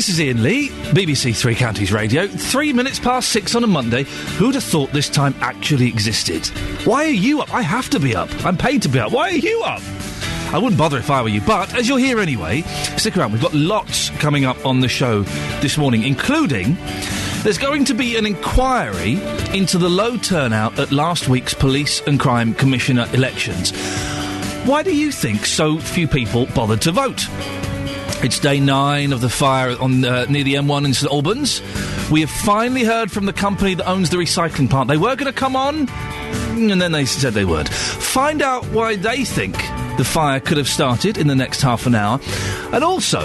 this is Iain Lee, BBC Three Counties Radio. 3 minutes past 6 on a Monday. Who'd have thought this time actually existed? Why are you up? I have to be up. I'm paid to be up. Why are you up? I wouldn't bother if I were you, but as you'll hear anyway, stick around. We've got lots coming up on the show this morning, including there's going to be an inquiry into the low turnout at last week's Police and Crime Commissioner elections. Why do you think so few people bothered to vote? It's day 9 of the fire on near the M1 in St Albans. We have finally heard from the company that owns the recycling plant. They were going to come on, and then they said they would. Find out why they think the fire could have started in the next half an hour. And also,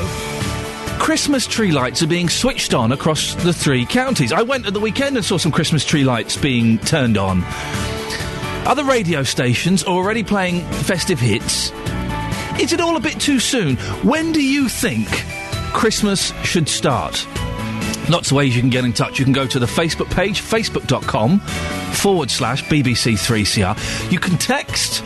Christmas tree lights are being switched on across the 3 counties. I went at the weekend and saw some Christmas tree lights being turned on. Other radio stations are already playing festive hits. Is it all a bit too soon? When do you think Christmas should start? Lots of ways you can get in touch. You can go to the Facebook page, facebook.com/BBC3CR. You can text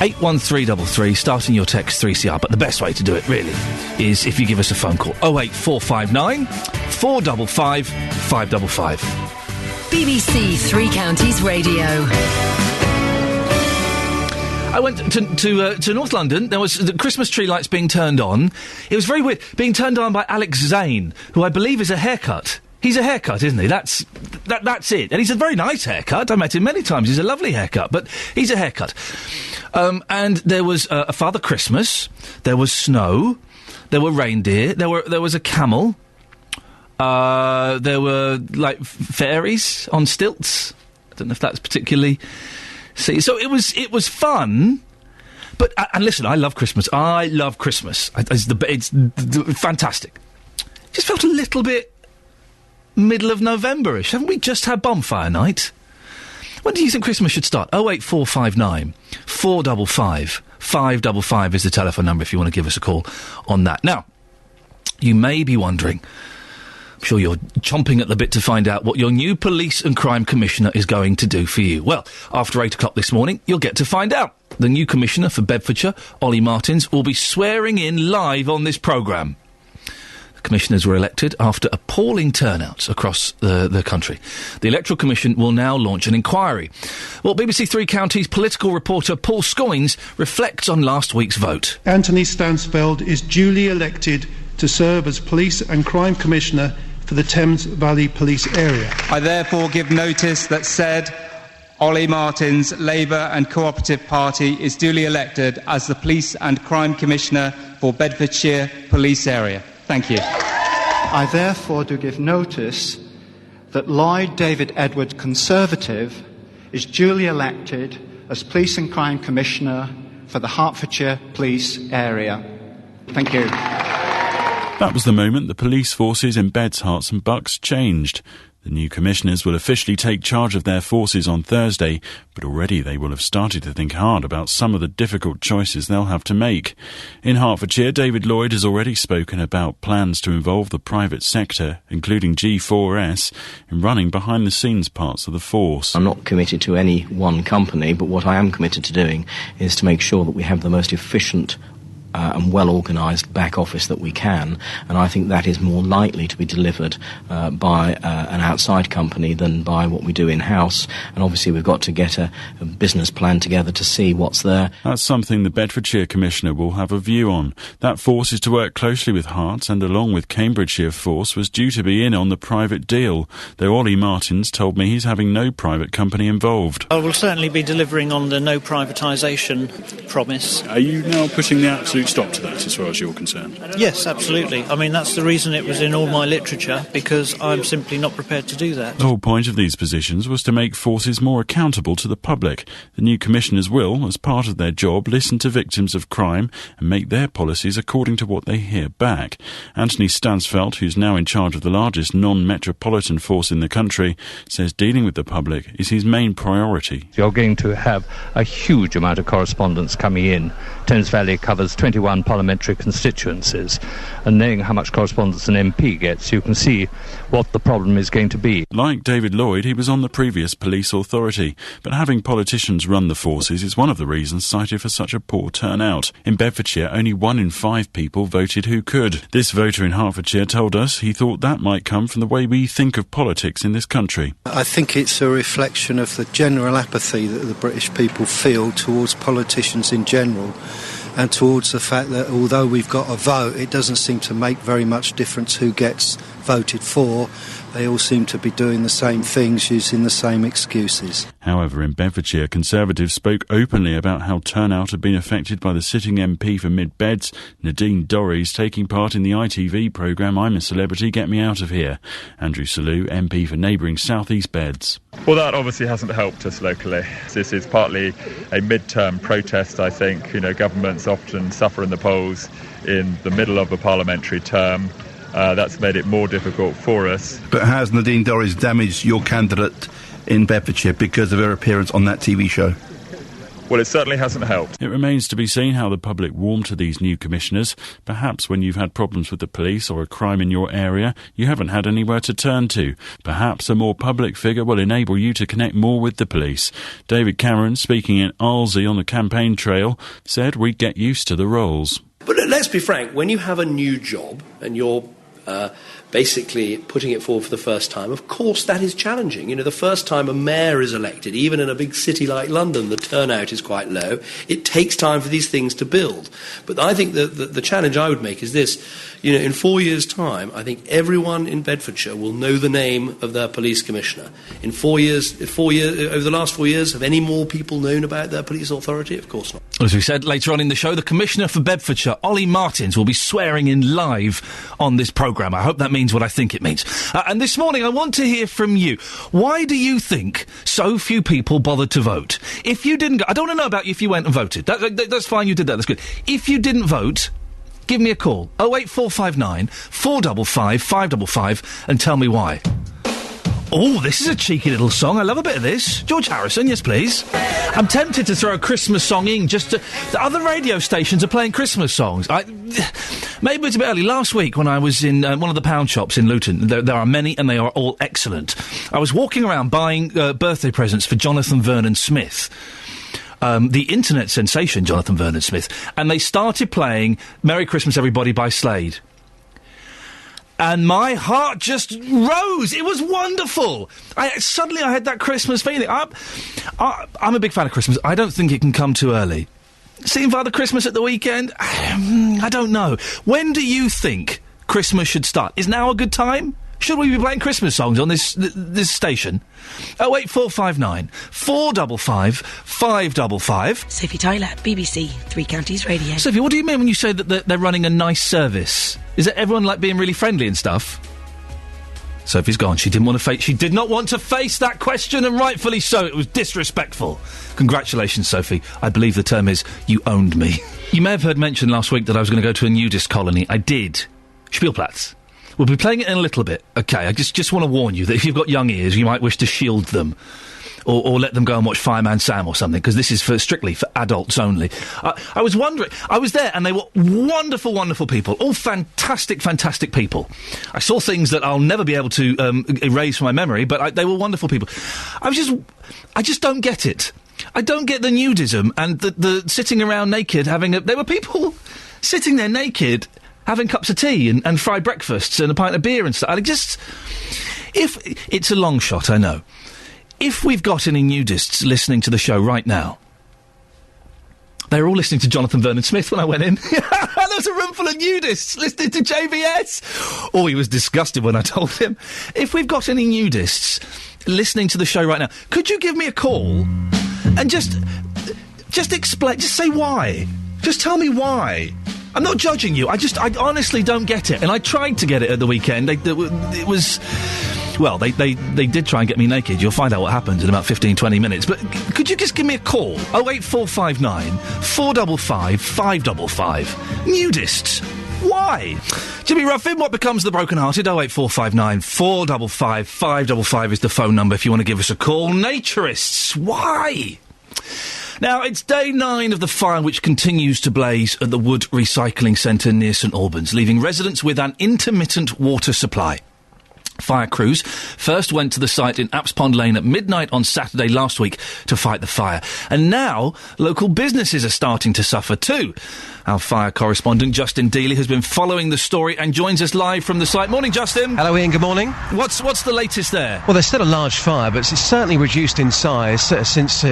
81333, starting your text 3CR. But the best way to do it, really, is if you give us a phone call. 08459 455 555. BBC Three Counties Radio. I went to North London. There was the Christmas tree lights being turned on. It was very weird. Being turned on by Alex Zane, who I believe is a haircut. He's a haircut, isn't he? That's it. And he's a very nice haircut. I met him many times. He's a lovely haircut, but he's a haircut. And there was a Father Christmas. There was snow. There were reindeer. There was a camel. There were, like, fairies on stilts. I don't know if that's particularly... So it was fun, but... and listen, I love Christmas. I love Christmas. It's fantastic. Just felt a little bit middle of November-ish. Haven't we just had bonfire night? When do you think Christmas should start? 08459 455 555 is the telephone number if you want to give us a call on that. Now, you may be wondering... I'm sure you're chomping at the bit to find out what your new Police and Crime Commissioner is going to do for you. Well, after 8 o'clock this morning, you'll get to find out. The new Commissioner for Bedfordshire, Ollie Martins, will be swearing in live on this programme. The Commissioners were elected after appalling turnouts across the country. The Electoral Commission will now launch an inquiry. Well, BBC Three Counties political reporter Paul Scoynes reflects on last week's vote. Anthony Stansfeld is duly elected to serve as Police and Crime Commissioner for the Thames Valley Police Area. I therefore give notice that said Ollie Martins, Labour and Cooperative Party is duly elected as the Police and Crime Commissioner for Bedfordshire Police Area. Thank you. I therefore do give notice that Lloyd David Edward, Conservative, is duly elected as Police and Crime Commissioner for the Hertfordshire Police Area. Thank you. That was the moment the police forces in Beds, Herts and Bucks changed. The new commissioners will officially take charge of their forces on Thursday, but already they will have started to think hard about some of the difficult choices they'll have to make. In Hertfordshire, David Lloyd has already spoken about plans to involve the private sector, including G4S, in running behind-the-scenes parts of the force. I'm not committed to any one company, but what I am committed to doing is to make sure that we have the most efficient and well-organised back office that we can, and I think that is more likely to be delivered by an outside company than by what we do in-house, and obviously we've got to get a business plan together to see what's there. That's something the Bedfordshire Commissioner will have a view on. That force is to work closely with Herts, and along with Cambridgeshire force was due to be in on the private deal, though Ollie Martins told me he's having no private company involved. I will certainly be delivering on the no privatisation promise. Are you now putting the absolute stop to that as far as you're concerned? Yes, absolutely. I mean, that's the reason it was in all my literature, because I'm simply not prepared to do that. The whole point of these positions was to make forces more accountable to the public. The new commissioners will, as part of their job, listen to victims of crime and make their policies according to what they hear back. Anthony Stansfeld, who's now in charge of the largest non-metropolitan force in the country, says dealing with the public is his main priority. You're going to have a huge amount of correspondence coming in. Thames Valley covers 20% 21 parliamentary constituencies, and knowing how much correspondence an MP gets, you can see what the problem is going to be. Like David Lloyd, he was on the previous police authority, but having politicians run the forces is one of the reasons cited for such a poor turnout. In Bedfordshire, only 1 in 5 people voted who could. This voter in Hertfordshire told us he thought that might come from the way we think of politics in this country. I think it's a reflection of the general apathy that the British people feel towards politicians in general, and towards the fact that although we've got a vote, it doesn't seem to make very much difference who gets voted for. They all seem to be doing the same things, using the same excuses. However, in Bedfordshire, Conservatives spoke openly about how turnout had been affected by the sitting MP for Mid Beds, Nadine Dorries, taking part in the ITV programme I'm a Celebrity, Get Me Out of Here. Andrew Selous, MP for neighbouring South East Beds. Well, that obviously hasn't helped us locally. This is partly a mid-term protest, I think. You know, governments often suffer in the polls in the middle of a parliamentary term. That's made it more difficult for us. But has Nadine Dorries damaged your candidate in Bedfordshire because of her appearance on that TV show? Well, it certainly hasn't helped. It remains to be seen how the public warm to these new commissioners. Perhaps when you've had problems with the police or a crime in your area, you haven't had anywhere to turn to. Perhaps a more public figure will enable you to connect more with the police. David Cameron, speaking in Arlesey on the campaign trail, said we'd get used to the roles. But let's be frank, when you have a new job and you're basically putting it forward for the first time, of course that is challenging. You know, the first time a mayor is elected, even in a big city like London, the turnout is quite low. It takes time for these things to build. But I think that the challenge I would make is this. You know, in 4 years' time, I think everyone in Bedfordshire will know the name of their police commissioner. In 4 years, over the last 4 years, have any more people known about their police authority? Of course not. As we said later on in the show, the Commissioner for Bedfordshire, Ollie Martins, will be swearing in live on this programme. I hope that means what I think it means. And this morning, I want to hear from you. Why do you think so few people bothered to vote? If you didn't go, I don't want to know about you if you went and voted. That's fine, you did that, that's good. If you didn't vote, give me a call, 08459 455 555, and tell me why. Oh, this is a cheeky little song. I love a bit of this. George Harrison, yes please. I'm tempted to throw a Christmas song in just to... The other radio stations are playing Christmas songs. Maybe it's a bit early. Last week when I was in one of the pound shops in Luton, there are many and they are all excellent. I was walking around buying birthday presents for Jonathan Vernon Smith. The internet sensation, Jonathan Vernon Smith. And they started playing Merry Christmas Everybody by Slade. And my heart just rose. It was wonderful. Suddenly I had that Christmas feeling. I'm a big fan of Christmas. I don't think it can come too early. Seeing Father Christmas at the weekend? I don't know. When do you think Christmas should start? Is now a good time? Should we be playing Christmas songs on this station? 08459 455 555. Sophie Tyler, BBC Three Counties Radio. Sophie, what do you mean when you say that they're running a nice service? Is it everyone like being really friendly and stuff? Sophie's gone. She did not want to face that question, and rightfully so. It was disrespectful. Congratulations, Sophie. I believe the term is you owned me. You may have heard mention last week that I was going to go to a nudist colony. I did. Spielplatz. We'll be playing it in a little bit. OK, I just want to warn you that if you've got young ears, you might wish to shield them. Or let them go and watch Fireman Sam or something, because this is strictly for adults only. I was wondering... I was there, and they were wonderful, wonderful people. All fantastic, fantastic people. I saw things that I'll never be able to erase from my memory, but they were wonderful people. I just don't get it. I don't get the nudism and the sitting around naked having a... There were people sitting there naked... having cups of tea and fried breakfasts and a pint of beer and stuff. If it's a long shot, I know. If we've got any nudists listening to the show right now, they were all listening to Jonathan Vernon Smith when I went in. There was a room full of nudists listening to JVS. Oh, he was disgusted when I told him. If we've got any nudists listening to the show right now, could you give me a call and just explain, just say why. Just tell me why. I'm not judging you. I honestly don't get it. And I tried to get it at the weekend. It was... Well, they did try and get me naked. You'll find out what happens in about 15, 20 minutes. But could you just give me a call? 08459 455 555. Nudists. Why? Jimmy Ruffin, what becomes the broken-hearted? 08459 455 555 is the phone number if you want to give us a call. Naturists. Why? Now, it's day 9 of the fire which continues to blaze at the Wood Recycling Centre near St Albans, leaving residents with an intermittent water supply. Fire crews first went to the site in Apps Pond Lane at midnight on Saturday last week to fight the fire. And now, local businesses are starting to suffer too. Our fire correspondent, Justin Dealey, has been following the story and joins us live from the site. Morning, Justin. Hello, Ian. Good morning. What's the latest there? Well, there's still a large fire, but it's certainly reduced in size since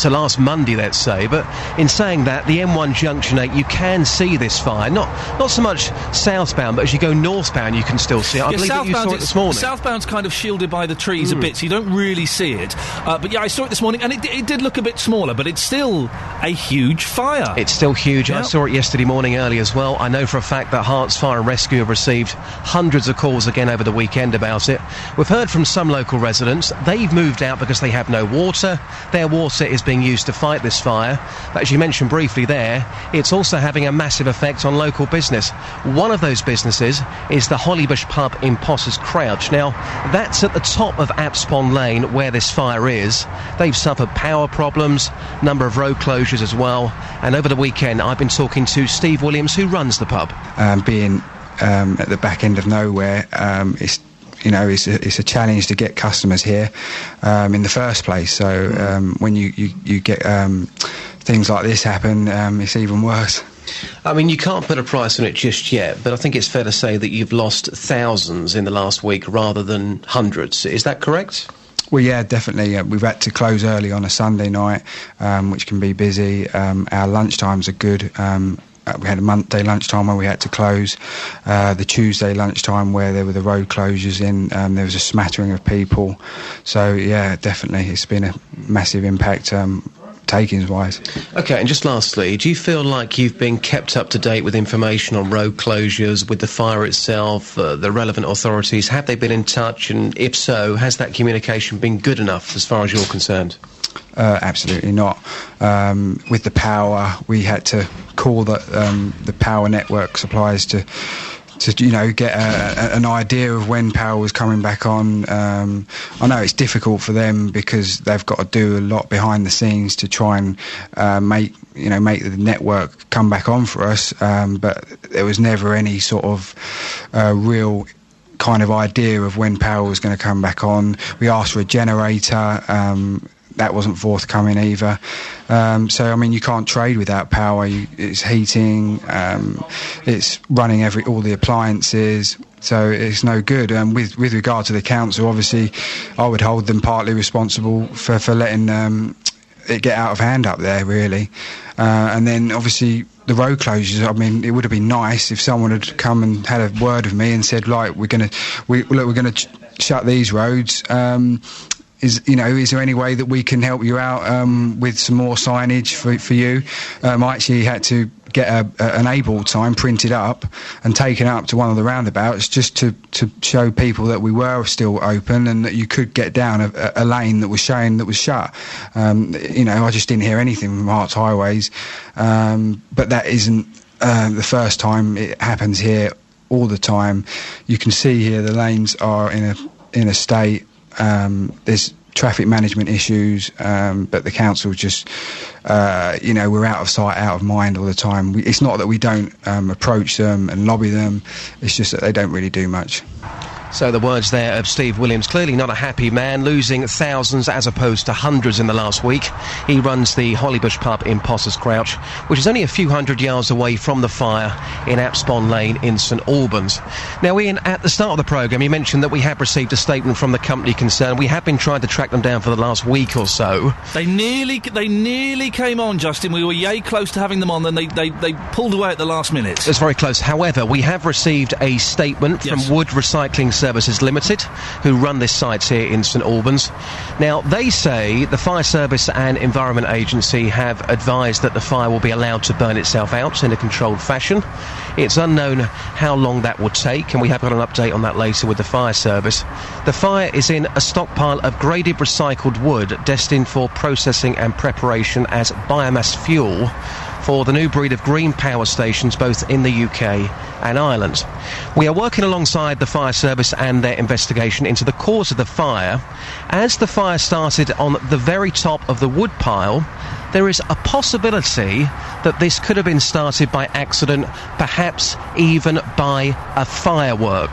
last Monday, let's say. But in saying that, the M1 Junction 8, you can see this fire. Not so much southbound, but as you go northbound, you can still see it. I believe that you saw it this morning. Southbound's kind of shielded by the trees a bit, so you don't really see it. But yeah, I saw it this morning, and it did look a bit smaller, but it's still a huge fire. It's still huge. Yep. I saw it yesterday morning early as well. I know for a fact that Herts Fire and Rescue have received hundreds of calls again over the weekend about it. We've heard from some local residents. They've moved out because they have no water. Their water is being used to fight this fire. But as you mentioned briefly there, it's also having a massive effect on local business. One of those businesses is the Hollybush pub in Potter's Crouch. Now, that's at the top of Apps Pond Lane where this fire is. They've suffered power problems, number of road closures as well. And over the weekend, I've been talking to Steve Williams, who runs the pub. Being at the back end of nowhere, it's a challenge to get customers here in the first place. So when you get things like this happen, it's even worse. I mean, you can't put a price on it just yet, but I think it's fair to say that you've lost thousands in the last week rather than hundreds. Is that correct? Well, yeah, definitely. We've had to close early on a Sunday night, which can be busy. Our lunchtimes are good. We had a Monday lunchtime where we had to close. The Tuesday lunchtime where there were the road closures in, there was a smattering of people. So, yeah, definitely, it's been a massive impact takings-wise. OK, and just lastly, do you feel like you've been kept up to date with information on road closures, with the fire itself, the relevant authorities? Have they been in touch? And if so, has that communication been good enough as far as you're concerned? Absolutely not. With the power, we had to call the power network suppliers to get an idea of when power was coming back on. I know it's difficult for them because they've got to do a lot behind the scenes to try and make the network come back on for us. But there was never any sort of real kind of idea of when power was going to come back on. We asked for a generator. That wasn't forthcoming either. So, I mean, you can't trade without power. It's heating, it's running all the appliances, so it's no good. With regard to the council, obviously, I would hold them partly responsible for letting it get out of hand up there, really. And then, obviously, the road closures, I mean, it would have been nice if someone had come and had a word with me and said, right, we're going to shut these roads. Is there any way that we can help you out with some more signage for you? I actually had to get an able sign printed up and taken up to one of the roundabouts just to show people that we were still open and that you could get down a lane that was showing that was shut. I just didn't hear anything from Herts Highways, but that isn't the first time it happens here. All the time, you can see here the lanes are in a state. There's traffic management issues, but the council just, we're out of sight, out of mind all the time. It's not that we don't approach them and lobby them, it's just that they don't really do much. So the words there of Steve Williams, clearly not a happy man, losing thousands as opposed to hundreds in the last week. He runs the Hollybush pub in Potter's Crouch, which is only a few hundred yards away from the fire in Apps Pond Lane in St Albans. Now, Ian, at the start of the programme, you mentioned that we have received a statement from the company concerned. We have been trying to track them down for the last week or so. They nearly came on, Justin. We were yay close to having them on, then they pulled away at the last minute. It's very close. However, we have received a statement from Wood Recycling Services Limited, who run this site here in St Albans. Now, they say the Fire Service and Environment Agency have advised that the fire will be allowed to burn itself out in a controlled fashion. It's unknown how long that will take, and we have got an update on that later with the Fire Service. The fire is in a stockpile of graded recycled wood destined for processing and preparation as biomass fuel for the new breed of green power stations both in the UK and Ireland. We are working alongside the Fire Service and their investigation into the cause of the fire. As the fire started on the very top of the wood pile, there is a possibility that this could have been started by accident, perhaps even by a firework.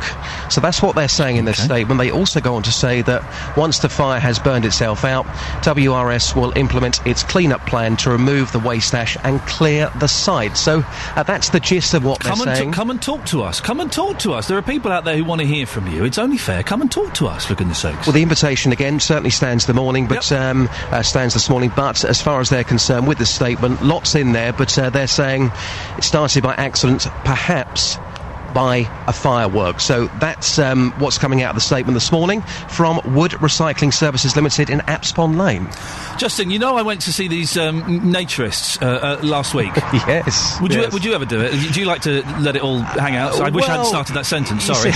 So that's what they're saying in this statement. They also go on to say that once the fire has burned itself out, WRS will implement its clean-up plan to remove the waste ash and clear the site. So that's the gist of what they're saying. Come and talk to us. Come and talk to us. There are people out there who want to hear from you. It's only fair. Come and talk to us, for goodness sakes. Well, the invitation, again, certainly stands this morning, but as far as they're concerned with the statement, lots in there, but they're saying it started by accident, perhaps by a firework. So that's what's coming out of the statement this morning from Wood Recycling Services Limited in Apspon Lane. Justin, you know I went to see these naturists last week. Yes. Would you ever do it? Do you like to let it all hang out? I wish I hadn't started that sentence, sorry.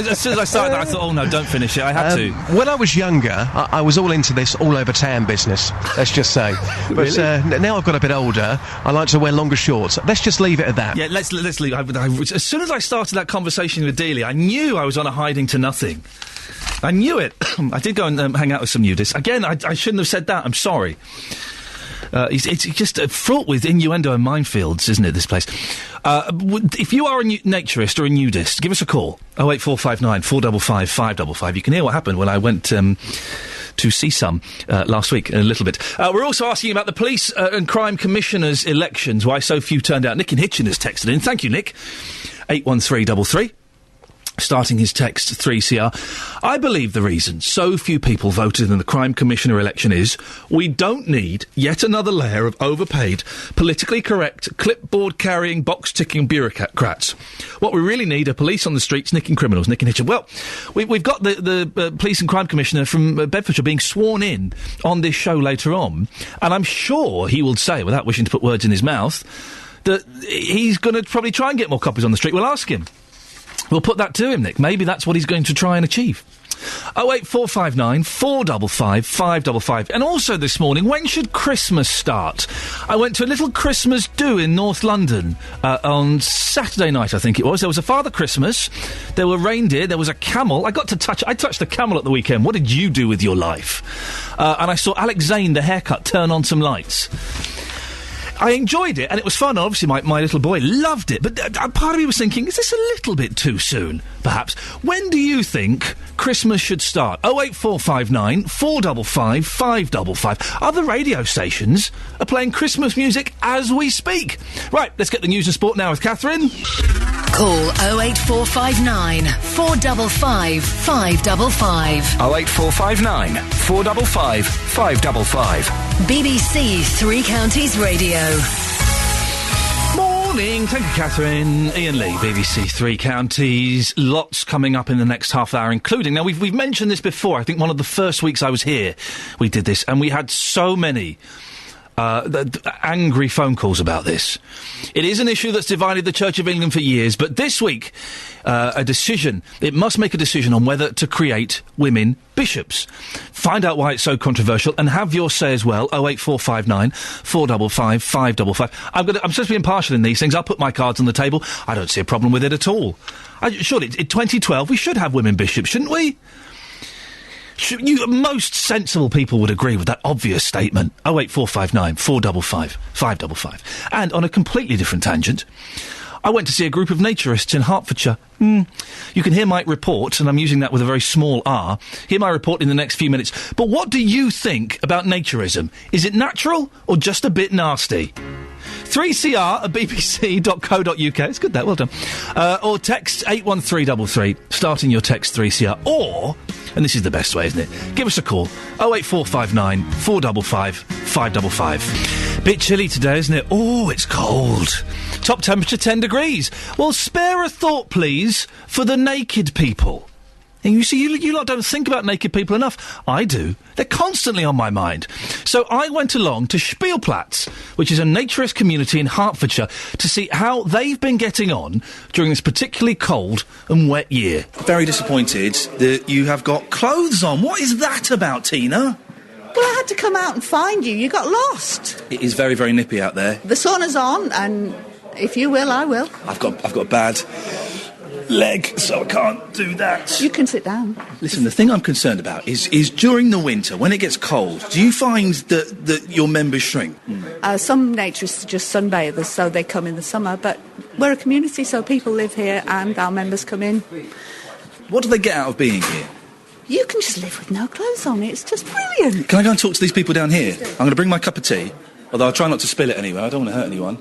As soon as I started that, I thought, oh no, don't finish it, I had to. When I was younger, I was all into this all-over-town business, let's just say. But Really? Now I've got a bit older, I like to wear longer shorts. Let's just leave it at that. Yeah, let's leave. As soon as I started that conversation with Dealey, I knew I was on a hiding to nothing. I knew it. I did go and hang out with some nudists. Again, I shouldn't have said that. I'm sorry. It's just fraught with innuendo and minefields, isn't it, this place? If you are a naturist or a nudist, give us a call. 08459 455 555. You can hear what happened when I went to see some last week, a little bit. We're also asking about the police and crime commissioners' elections, why so few turned out. Nick in Hitchin has texted in. Thank you, Nick. 81333. Starting his text 3CR. I believe the reason so few people voted in the Crime Commissioner election is we don't need yet another layer of overpaid, politically correct, clipboard-carrying, box-ticking bureaucrats. What we really need are police on the streets nicking criminals, Nick and Hitchin. Well, we've got the Police and Crime Commissioner from Bedfordshire being sworn in on this show later on, and I'm sure he will say, without wishing to put words in his mouth, that he's going to probably try and get more copies on the street. We'll ask him. We'll put that to him, Nick. Maybe that's what he's going to try and achieve. 08459 455 555. And also this morning, when should Christmas start? I went to a little Christmas do in North London on Saturday night, I think it was. There was a Father Christmas, there were reindeer, there was a camel. I touched the camel at the weekend. What did you do with your life? And I saw Alex Zane, the haircut, turn on some lights. I enjoyed it, and it was fun. Obviously, my little boy loved it. But part of me was thinking, is this a little bit too soon, perhaps? When do you think Christmas should start? 08459 455 555. Other radio stations are playing Christmas music as we speak. Right, let's get the news and sport now with Catherine. Call 08459 455 555. 08459 455 555. BBC Three Counties Radio. Morning. Thank you, Catherine. Iain Lee, BBC Three Counties. Lots coming up in the next half hour, including... Now, we've mentioned this before. I think one of the first weeks I was here, we did this, and we had so many... angry phone calls about this. It is an issue that's divided the Church of England for years, but this week, it must make a decision on whether to create women bishops. Find out why it's so controversial and have your say as well. 08459 455 555. I'm supposed to be impartial in these things. I'll put my cards on the table. I don't see a problem with it at all. Surely, in 2012, we should have women bishops, shouldn't we? Most sensible people would agree with that obvious statement. 08459 455 555. And on a completely different tangent, I went to see a group of naturists in Hertfordshire. You can hear my report, and I'm using that with a very small R. Hear my report in the next few minutes. But what do you think about naturism? Is it natural or just a bit nasty? 3CR at bbc.co.uk. It's good, that. Well done. Or text 81333, starting your text 3CR. Or, and this is the best way, isn't it? Give us a call. 08459 455 555. Bit chilly today, isn't it? Oh, it's cold. Top temperature 10 degrees. Well, spare a thought, please, for the naked people. And you see, you lot don't think about naked people enough. I do. They're constantly on my mind. So I went along to Spielplatz, which is a naturist community in Hertfordshire, to see how they've been getting on during this particularly cold and wet year. Very disappointed that you have got clothes on. What is that about, Tina? Well, I had to come out and find you. You got lost. It is very, very nippy out there. The sun is on, and if you will, I will. I've got a bad leg, so I can't do that. You can sit down. Listen, the thing I'm concerned about is during the winter, when it gets cold, do you find that your members shrink? Some naturists are just sunbathers, so they come in the summer, but we're a community, so people live here and our members come in. What do they get out of being here? You can just live with no clothes on. It's just brilliant. Can I go and talk to these people down here? I'm going to bring my cup of tea, although I'll try not to spill it anyway. I don't want to hurt anyone.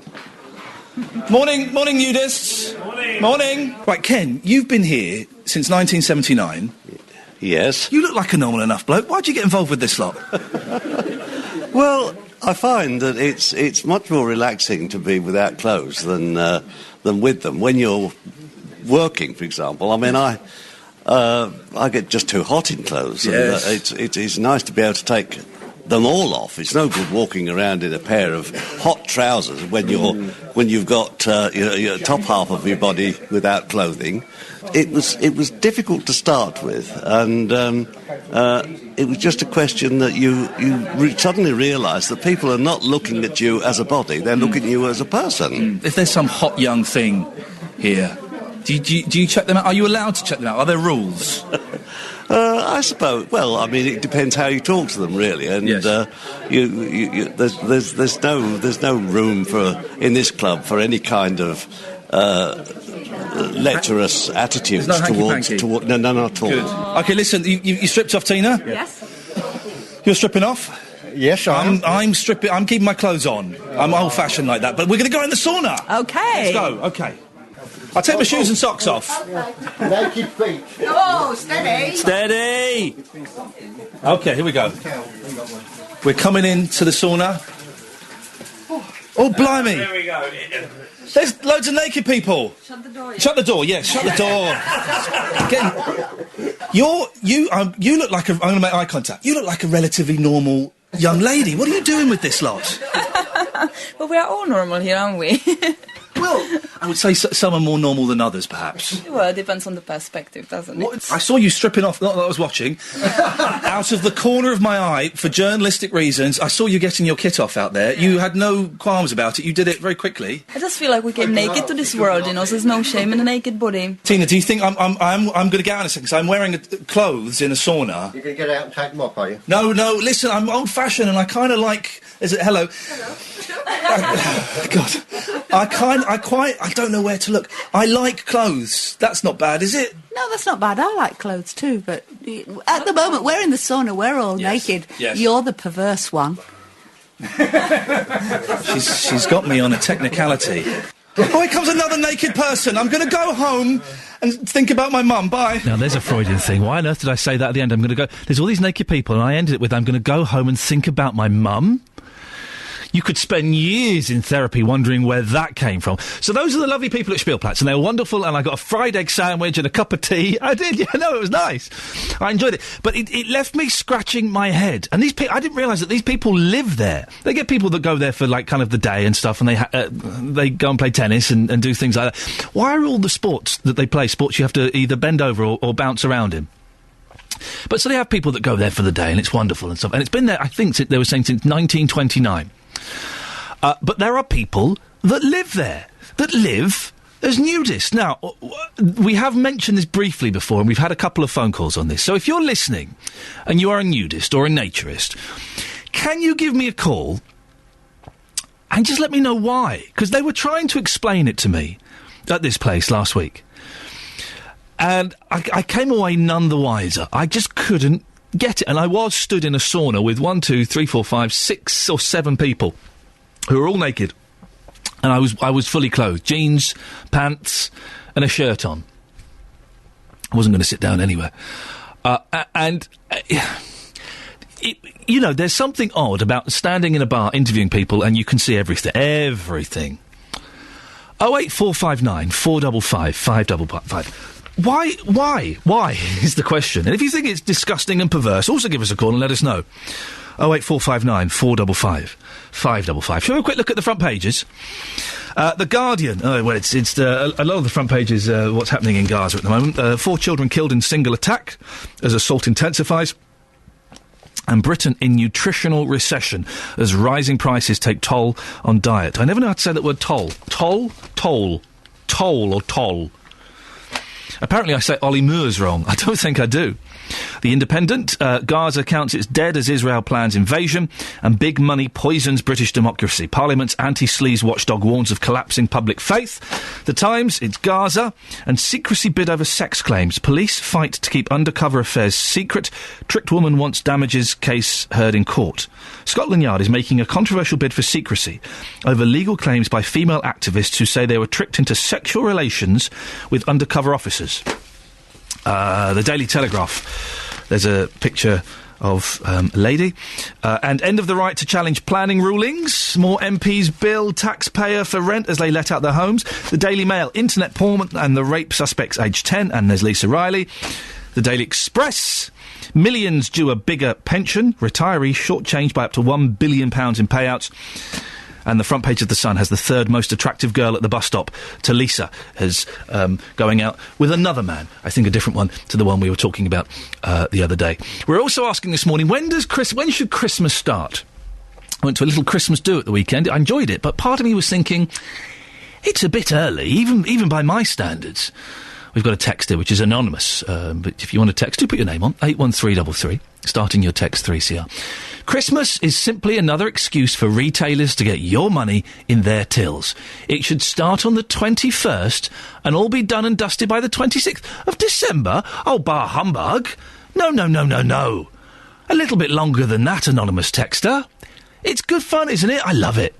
Morning, nudists. Morning. Right, Ken, you've been here since 1979. Yes. You look like a normal enough bloke. Why'd you get involved with this lot? Well, I find that it's much more relaxing to be without clothes than with them. When you're working, for example, I mean, I get just too hot in clothes. Yes. And, it's nice to be able to take them all off. It's no good walking around in a pair of hot trousers when you've got your top half of your body without clothing. It was difficult to start with, and it was just a question that you suddenly realise that people are not looking at you as a body; they're looking at you as a person. If there's some hot young thing here, do you check them out? Are you allowed to check them out? Are there rules? I suppose. Well, I mean, it depends how you talk to them, really. And yes. There's no room in this club for any kind of lecherous attitudes towards. No, not at all. Good. Okay, listen. You stripped off, Tina? Yes. You're stripping off? Yes, I'm stripping. I'm keeping my clothes on. I'm old-fashioned like that. But we're going to go in the sauna. Okay. Let's go. Okay. I'll take my shoes and socks off. Naked feet. Oh, steady. Steady. Okay, here we go. We're coming into the sauna. Oh, blimey. There we go. There's loads of naked people. Shut the door. Shut the door, yes, shut the door. You look like I'm going to make eye contact. You look like a relatively normal young lady. What are you doing with this lot? Well, we are all normal here, aren't we? Well, I would say some are more normal than others, perhaps. Well, it depends on the perspective, doesn't it? I saw you stripping off, not that I was watching, out of the corner of my eye, for journalistic reasons. I saw you getting your kit off out there. You had no qualms about it. You did it very quickly. I just feel like we came naked to this world, so there's no shame in a naked body. Tina, do you think I'm going to get out in a second? So I'm wearing clothes in a sauna. You're going to get out and take them off, are you? No, listen, I'm old-fashioned and I kind of like... Is it... Hello? God. I don't know where to look. I like clothes. That's not bad, is it? No, that's not bad. I like clothes too, but at the moment we're in the sauna, we're all naked. Yes. You're the perverse one. She's got me on a technicality. Oh, here comes another naked person. I'm going to go home and think about my mum. Bye. Now, there's a Freudian thing. Why on earth did I say that at the end? I'm going to go... There's all these naked people, and I ended it with, I'm going to go home and think about my mum. You could spend years in therapy wondering where that came from. So those are the lovely people at Spielplatz, and they were wonderful, and I got a fried egg sandwich and a cup of tea. I did, yeah, no, it was nice. I enjoyed it. But it left me scratching my head. And these people, I didn't realise that these people live there. They get people that go there for, like, kind of the day and stuff, and they go and play tennis and do things like that. Why are all the sports that they play sports you have to either bend over or bounce around in? But so they have people that go there for the day, and it's wonderful and stuff. And it's been there, I think, they were saying, since 1929. But there are people that live there, that live as nudists. Now, we have mentioned this briefly before, and we've had a couple of phone calls on this. So if you're listening, and you are a nudist or a naturist, can you give me a call and just let me know why? Because they were trying to explain it to me at this place last week. And I came away none the wiser. I just couldn't get it. And I was stood in a sauna with 1, 2, 3, 4, 5, 6 or 7 people who were all naked. And I was fully clothed. Jeans, pants, and a shirt on. I wasn't going to sit down anywhere. You know, there's something odd about standing in a bar interviewing people and you can see everything. Everything. 08459 455 555. Why is the question. And if you think it's disgusting and perverse, also give us a call and let us know. 08459 455 555. Shall we have a quick look at the front pages? The Guardian. Oh, well, it's a lot of the front page is what's happening in Gaza at the moment. 4 children killed in single attack as assault intensifies. And Britain in nutritional recession as rising prices take toll on diet. I never know how to say that word toll. Toll or toll. Apparently I say Ollie Moores wrong. I don't think I do. The Independent, Gaza counts its dead as Israel plans invasion, and big money poisons British democracy. Parliament's anti-sleaze watchdog warns of collapsing public faith. The Times, it's Gaza, and secrecy bid over sex claims. Police fight to keep undercover affairs secret. Tricked woman wants damages case heard in court. Scotland Yard is making a controversial bid for secrecy over legal claims by female activists who say they were tricked into sexual relations with undercover officers. The Daily Telegraph, there's a picture of a lady. And end of the right to challenge planning rulings. More MPs bill taxpayer for rent as they let out their homes. The Daily Mail, internet porn and the rape suspects aged 10. And there's Lisa Riley. The Daily Express, millions due a bigger pension. Retirees shortchanged by up to £1 billion in payouts. And the front page of The Sun has the third most attractive girl at the bus stop. Talisa is going out with another man. I think a different one to the one we were talking about the other day. We're also asking this morning, when should Christmas start? I went to a little Christmas do at the weekend. I enjoyed it, but part of me was thinking, it's a bit early, even by my standards. We've got a text here, which is anonymous. But if you want to text, do put your name on. 81333, starting your text 3CR. Christmas is simply another excuse for retailers to get your money in their tills. It should start on the 21st and all be done and dusted by the 26th of December. Oh, bah humbug. No. A little bit longer than that, anonymous texter. It's good fun, isn't it? I love it.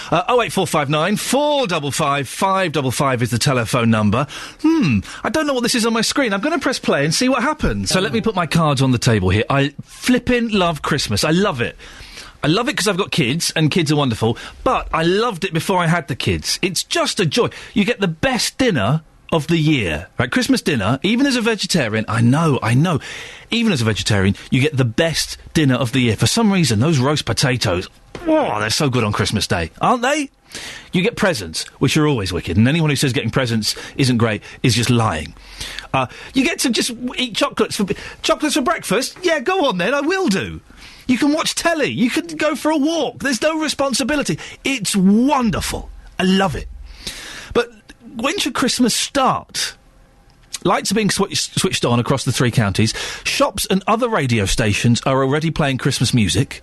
08459 455 555 is the telephone number. I don't know what this is on my screen. I'm going to press play and see what happens. So let me put my cards on the table here. I flippin' love Christmas. I love it. I love it because I've got kids, and kids are wonderful, but I loved it before I had the kids. It's just a joy. You get the best dinner of the year, right? Christmas dinner, even as a vegetarian, I know, even as a vegetarian, you get the best dinner of the year. For some reason, those roast potatoes, they're so good on Christmas Day, aren't they? You get presents, which are always wicked, and anyone who says getting presents isn't great is just lying. You get to just eat chocolates for breakfast? Yeah, go on then, I will do. You can watch telly, you can go for a walk, there's no responsibility. It's wonderful. I love it. But when should Christmas start? Lights are being switched on across the three counties. Shops and other radio stations are already playing Christmas music.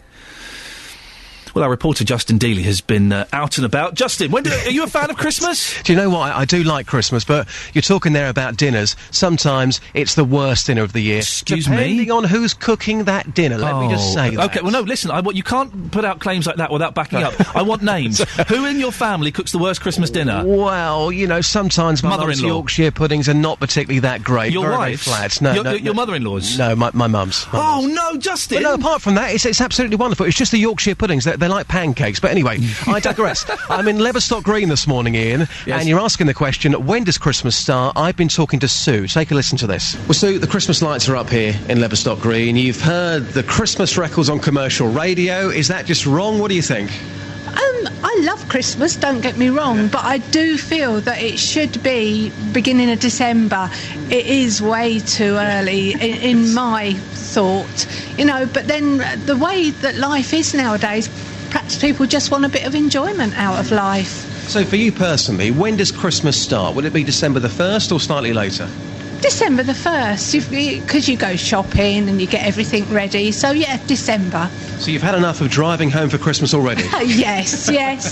Well, our reporter Justin Dealey has been out and about. Justin, are you a fan of Christmas? Do you know what? I do like Christmas, but you're talking there about dinners. Sometimes it's the worst dinner of the year. Excuse me? Depending on who's cooking that dinner, let me just say that. OK, well, no, listen, you can't put out claims like that without backing up. I want names. Who in your family cooks the worst Christmas dinner? Well, sometimes my mum's Yorkshire puddings are not particularly that great. Your very, wife's? very flat. No, your mother-in-law's? No, my mum's. No, Justin! But no, apart from that, it's absolutely wonderful. It's just the Yorkshire puddings. They're like pancakes. But anyway, I digress. I'm in Leverstock Green this morning, Ian, yes. And you're asking the question, when does Christmas start? I've been talking to Sue. Take a listen to this. Well, Sue, the Christmas lights are up here in Leverstock Green. You've heard the Christmas records on commercial radio. Is that just wrong? What do you think? I love Christmas, don't get me wrong, but I do feel that it should be beginning of December. It is way too early, in my thought. But then the way that life is nowadays, perhaps people just want a bit of enjoyment out of life. So for you personally, when does Christmas start? Would it be December the 1st or slightly later? December the 1st, because you go shopping and you get everything ready. So, yeah, December. So you've had enough of driving home for Christmas already? Yes,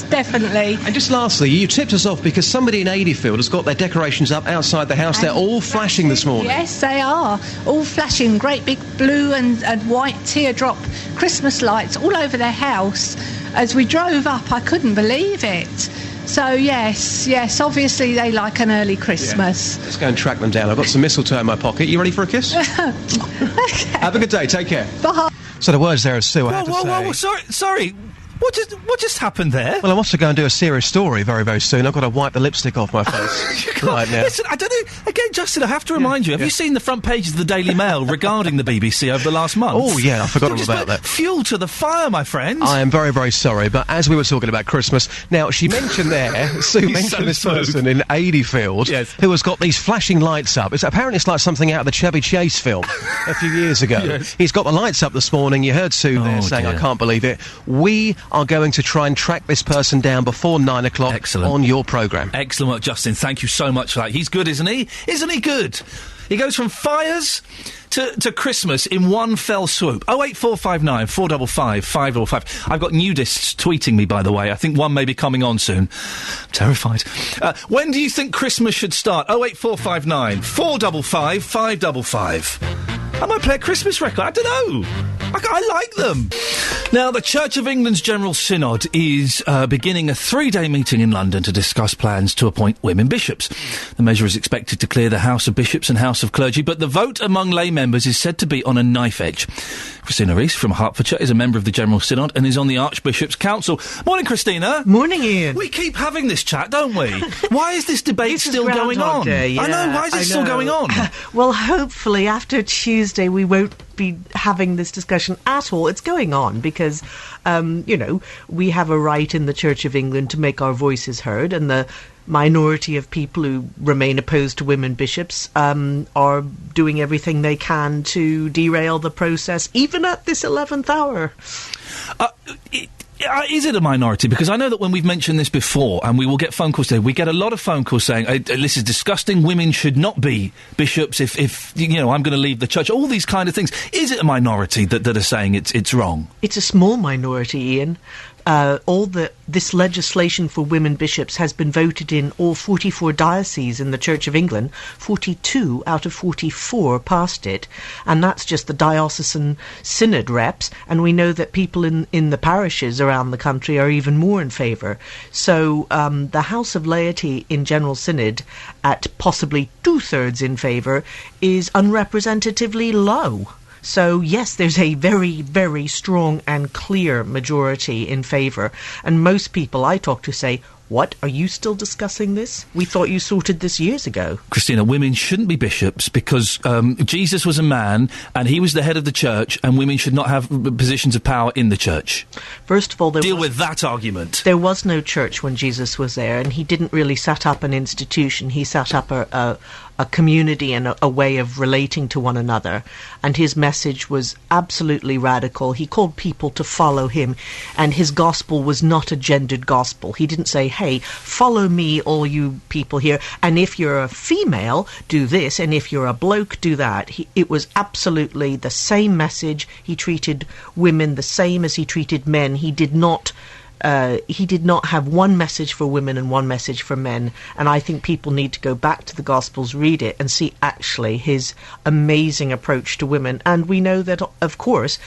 definitely. And just lastly, you tipped us off because somebody in Adeyfield has got their decorations up outside the house. They're all flashing this morning. Yes, they are. All flashing great big blue and white teardrop Christmas lights all over their house. As we drove up, I couldn't believe it. So, yes, obviously they like an early Christmas. Yeah. Let's go and track them down. I've got some mistletoe in my pocket. You ready for a kiss? Okay. Have a good day. Take care. Bye. So the words there of Sue, I have to say. Whoa, sorry. What just happened there? Well, I'm off to go and do a serious story very, very soon. I've got to wipe the lipstick off my face right now. Listen, I don't know. Again, Justin, I have to remind you. Have you seen the front pages of the Daily Mail regarding the BBC over the last month? Oh, yeah, I forgot all about that. Fuel to the fire, my friend. I am very, very sorry, but as we were talking about Christmas, now, she mentioned there, Sue mentioned this person in Adeyfield who has got these flashing lights up. Apparently it's like something out of the Chevy Chase film a few years ago. Yes. He's got the lights up this morning. You heard Sue there saying, I can't believe it. We are going to try and track this person down before 9 o'clock on your programme. Excellent work, Justin. Thank you so much for that. He's good, isn't he? Isn't he good? He goes from fires to Christmas in one fell swoop. 08459 455 555. I've got nudists tweeting me, by the way. I think one may be coming on soon. I'm terrified. When do you think Christmas should start? 08459 455 555. I might play a Christmas record. I don't know. I like them. Now, the Church of England's General Synod is beginning a 3-day meeting in London to discuss plans to appoint women bishops. The measure is expected to clear the House of Bishops and House of Clergy, but the vote among lay members is said to be on a knife edge. Christina Rees from Hertfordshire is a member of the General Synod and is on the Archbishop's Council. Morning, Christina. Morning, Ian. We keep having this chat, don't we? Why is this debate still going on? Day, yeah, I know, why is it still going on? Well, hopefully after Tuesday we won't be having this discussion at all. It's going on because, we have a right in the Church of England to make our voices heard, and the minority of people who remain opposed to women bishops are doing everything they can to derail the process, even at this 11th hour. Is it a minority? Because I know that when we've mentioned this before, and we will get phone calls today, we get a lot of phone calls saying, this is disgusting, women should not be bishops if I'm going to leave the church, all these kind of things. Is it a minority that are saying it's wrong? It's a small minority, Ian. This legislation for women bishops has been voted in all 44 dioceses in the Church of England. 42 out of 44 passed it, and that's just the diocesan synod reps, and we know that people in the parishes around the country are even more in favour. So the House of Laity in General Synod, at possibly 2/3 in favour, is unrepresentatively low. So, yes, there's a very, very strong and clear majority in favour. And most people I talk to say, what, are you still discussing this? We thought you sorted this years ago. Christina, women shouldn't be bishops because Jesus was a man and he was the head of the church, and women should not have positions of power in the church. First of all, deal with that argument. There was no church when Jesus was there, and he didn't really set up an institution. He set up a community and a way of relating to one another, and his message was absolutely radical. He called people to follow him, and his gospel was not a gendered gospel. He didn't say, hey, follow me, all you people here, and if you're a female, do this, and if you're a bloke, do that. It was absolutely the same message. He treated women the same as he treated men. He did not have one message for women and one message for men, and I think people need to go back to the Gospels, read it, and see actually his amazing approach to women. And we know that, of course,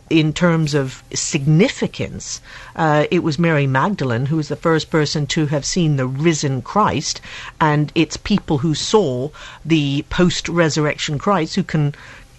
in terms of significance, it was Mary Magdalene who was the first person to have seen the risen Christ, and it's people who saw the post-resurrection Christ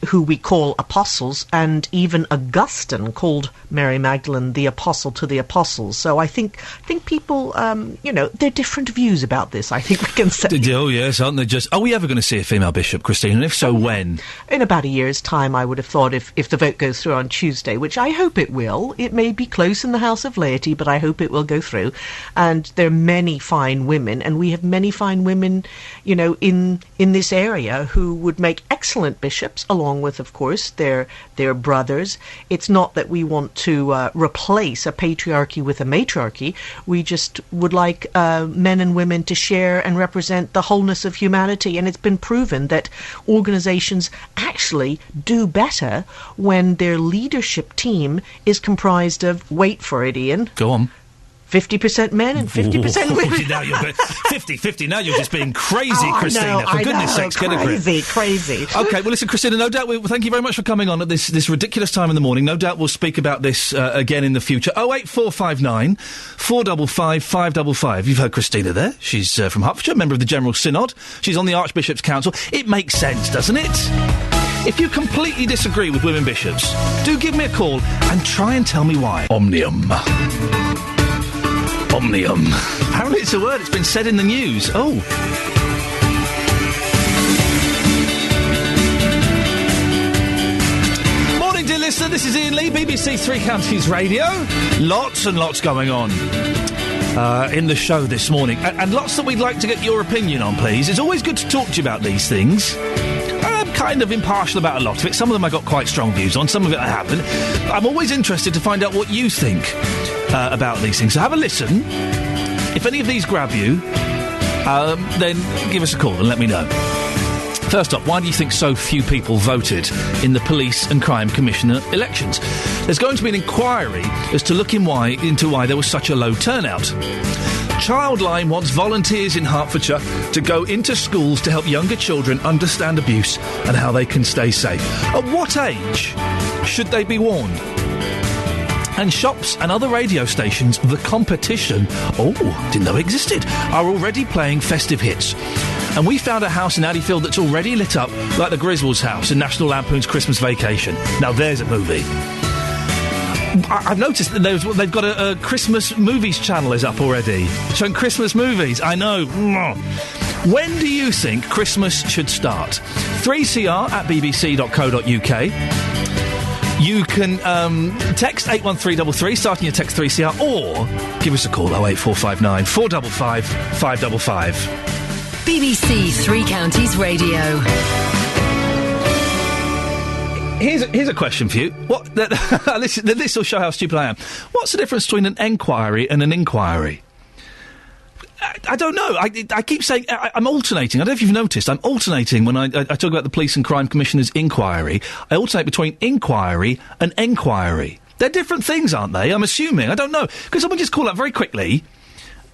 who we call apostles, and even Augustine called Mary Magdalene the apostle to the apostles. So I think people, there are different views about this, I think we can say. Oh, yes, aren't they are we ever going to see a female bishop, Christine? And if so, when? In about a year's time, I would have thought, if the vote goes through on Tuesday, which I hope it will. It may be close in the House of Laity, but I hope it will go through. And there are many fine women, and we have many fine women, in this area who would make excellent bishops, along with, of course, their brothers. It's not that we want to replace a patriarchy with a matriarchy. We just would like men and women to share and represent the wholeness of humanity. And it's been proven that organizations actually do better when their leadership team is comprised of, wait for it, Ian. Go on. 50% men and 50% women. Now you're 50-50. Now you're just being crazy, Christina. For goodness sakes, get a grip. Crazy. Okay, well, listen, Christina, no doubt, thank you very much for coming on at this ridiculous time in the morning. No doubt we'll speak about this again in the future. 08459 455 555. You've heard Christina there. She's from Hertfordshire, member of the General Synod. She's on the Archbishop's Council. It makes sense, doesn't it? If you completely disagree with women bishops, do give me a call and try and tell me why. Omnium. Apparently it's a word. It's been said in the news. Oh. Morning, dear listener. This is Iain Lee, BBC Three Counties Radio. Lots and lots going on in the show this morning. And lots that we'd like to get your opinion on, please. It's always good to talk to you about these things. kind of impartial about a lot of it. Some of them I got quite strong views on, some of it I haven't. I'm always interested to find out what you think about these things. So have a listen. If any of these grab you, then give us a call and let me know. First up, why do you think so few people voted in the Police and Crime Commissioner elections? There's going to be an inquiry as to look into why there was such a low turnout. Childline wants volunteers in Hertfordshire to go into schools to help younger children understand abuse and how they can stay safe. At what age should they be warned? And shops and other radio stations, The Competition, didn't know it existed, are already playing festive hits. And we found a house in Addyfield that's already lit up like the Griswolds house in National Lampoon's Christmas Vacation. Now there's a movie. I've noticed that they've got a Christmas movies channel is up already, showing Christmas movies. I know. When do you think Christmas should start? 3CR at bbc.co.uk. You can text 81333, starting your text 3CR, or give us a call, 08459 455 555. BBC Three Counties Radio. Here's a question for you. This will show how stupid I am. What's the difference between an enquiry and an inquiry? I don't know. I keep saying I'm alternating. I don't know if you've noticed. I'm alternating when I talk about the Police and Crime Commissioner's inquiry. I alternate between inquiry and enquiry. They're different things, aren't they? I'm assuming. I don't know. Could someone just call that very quickly?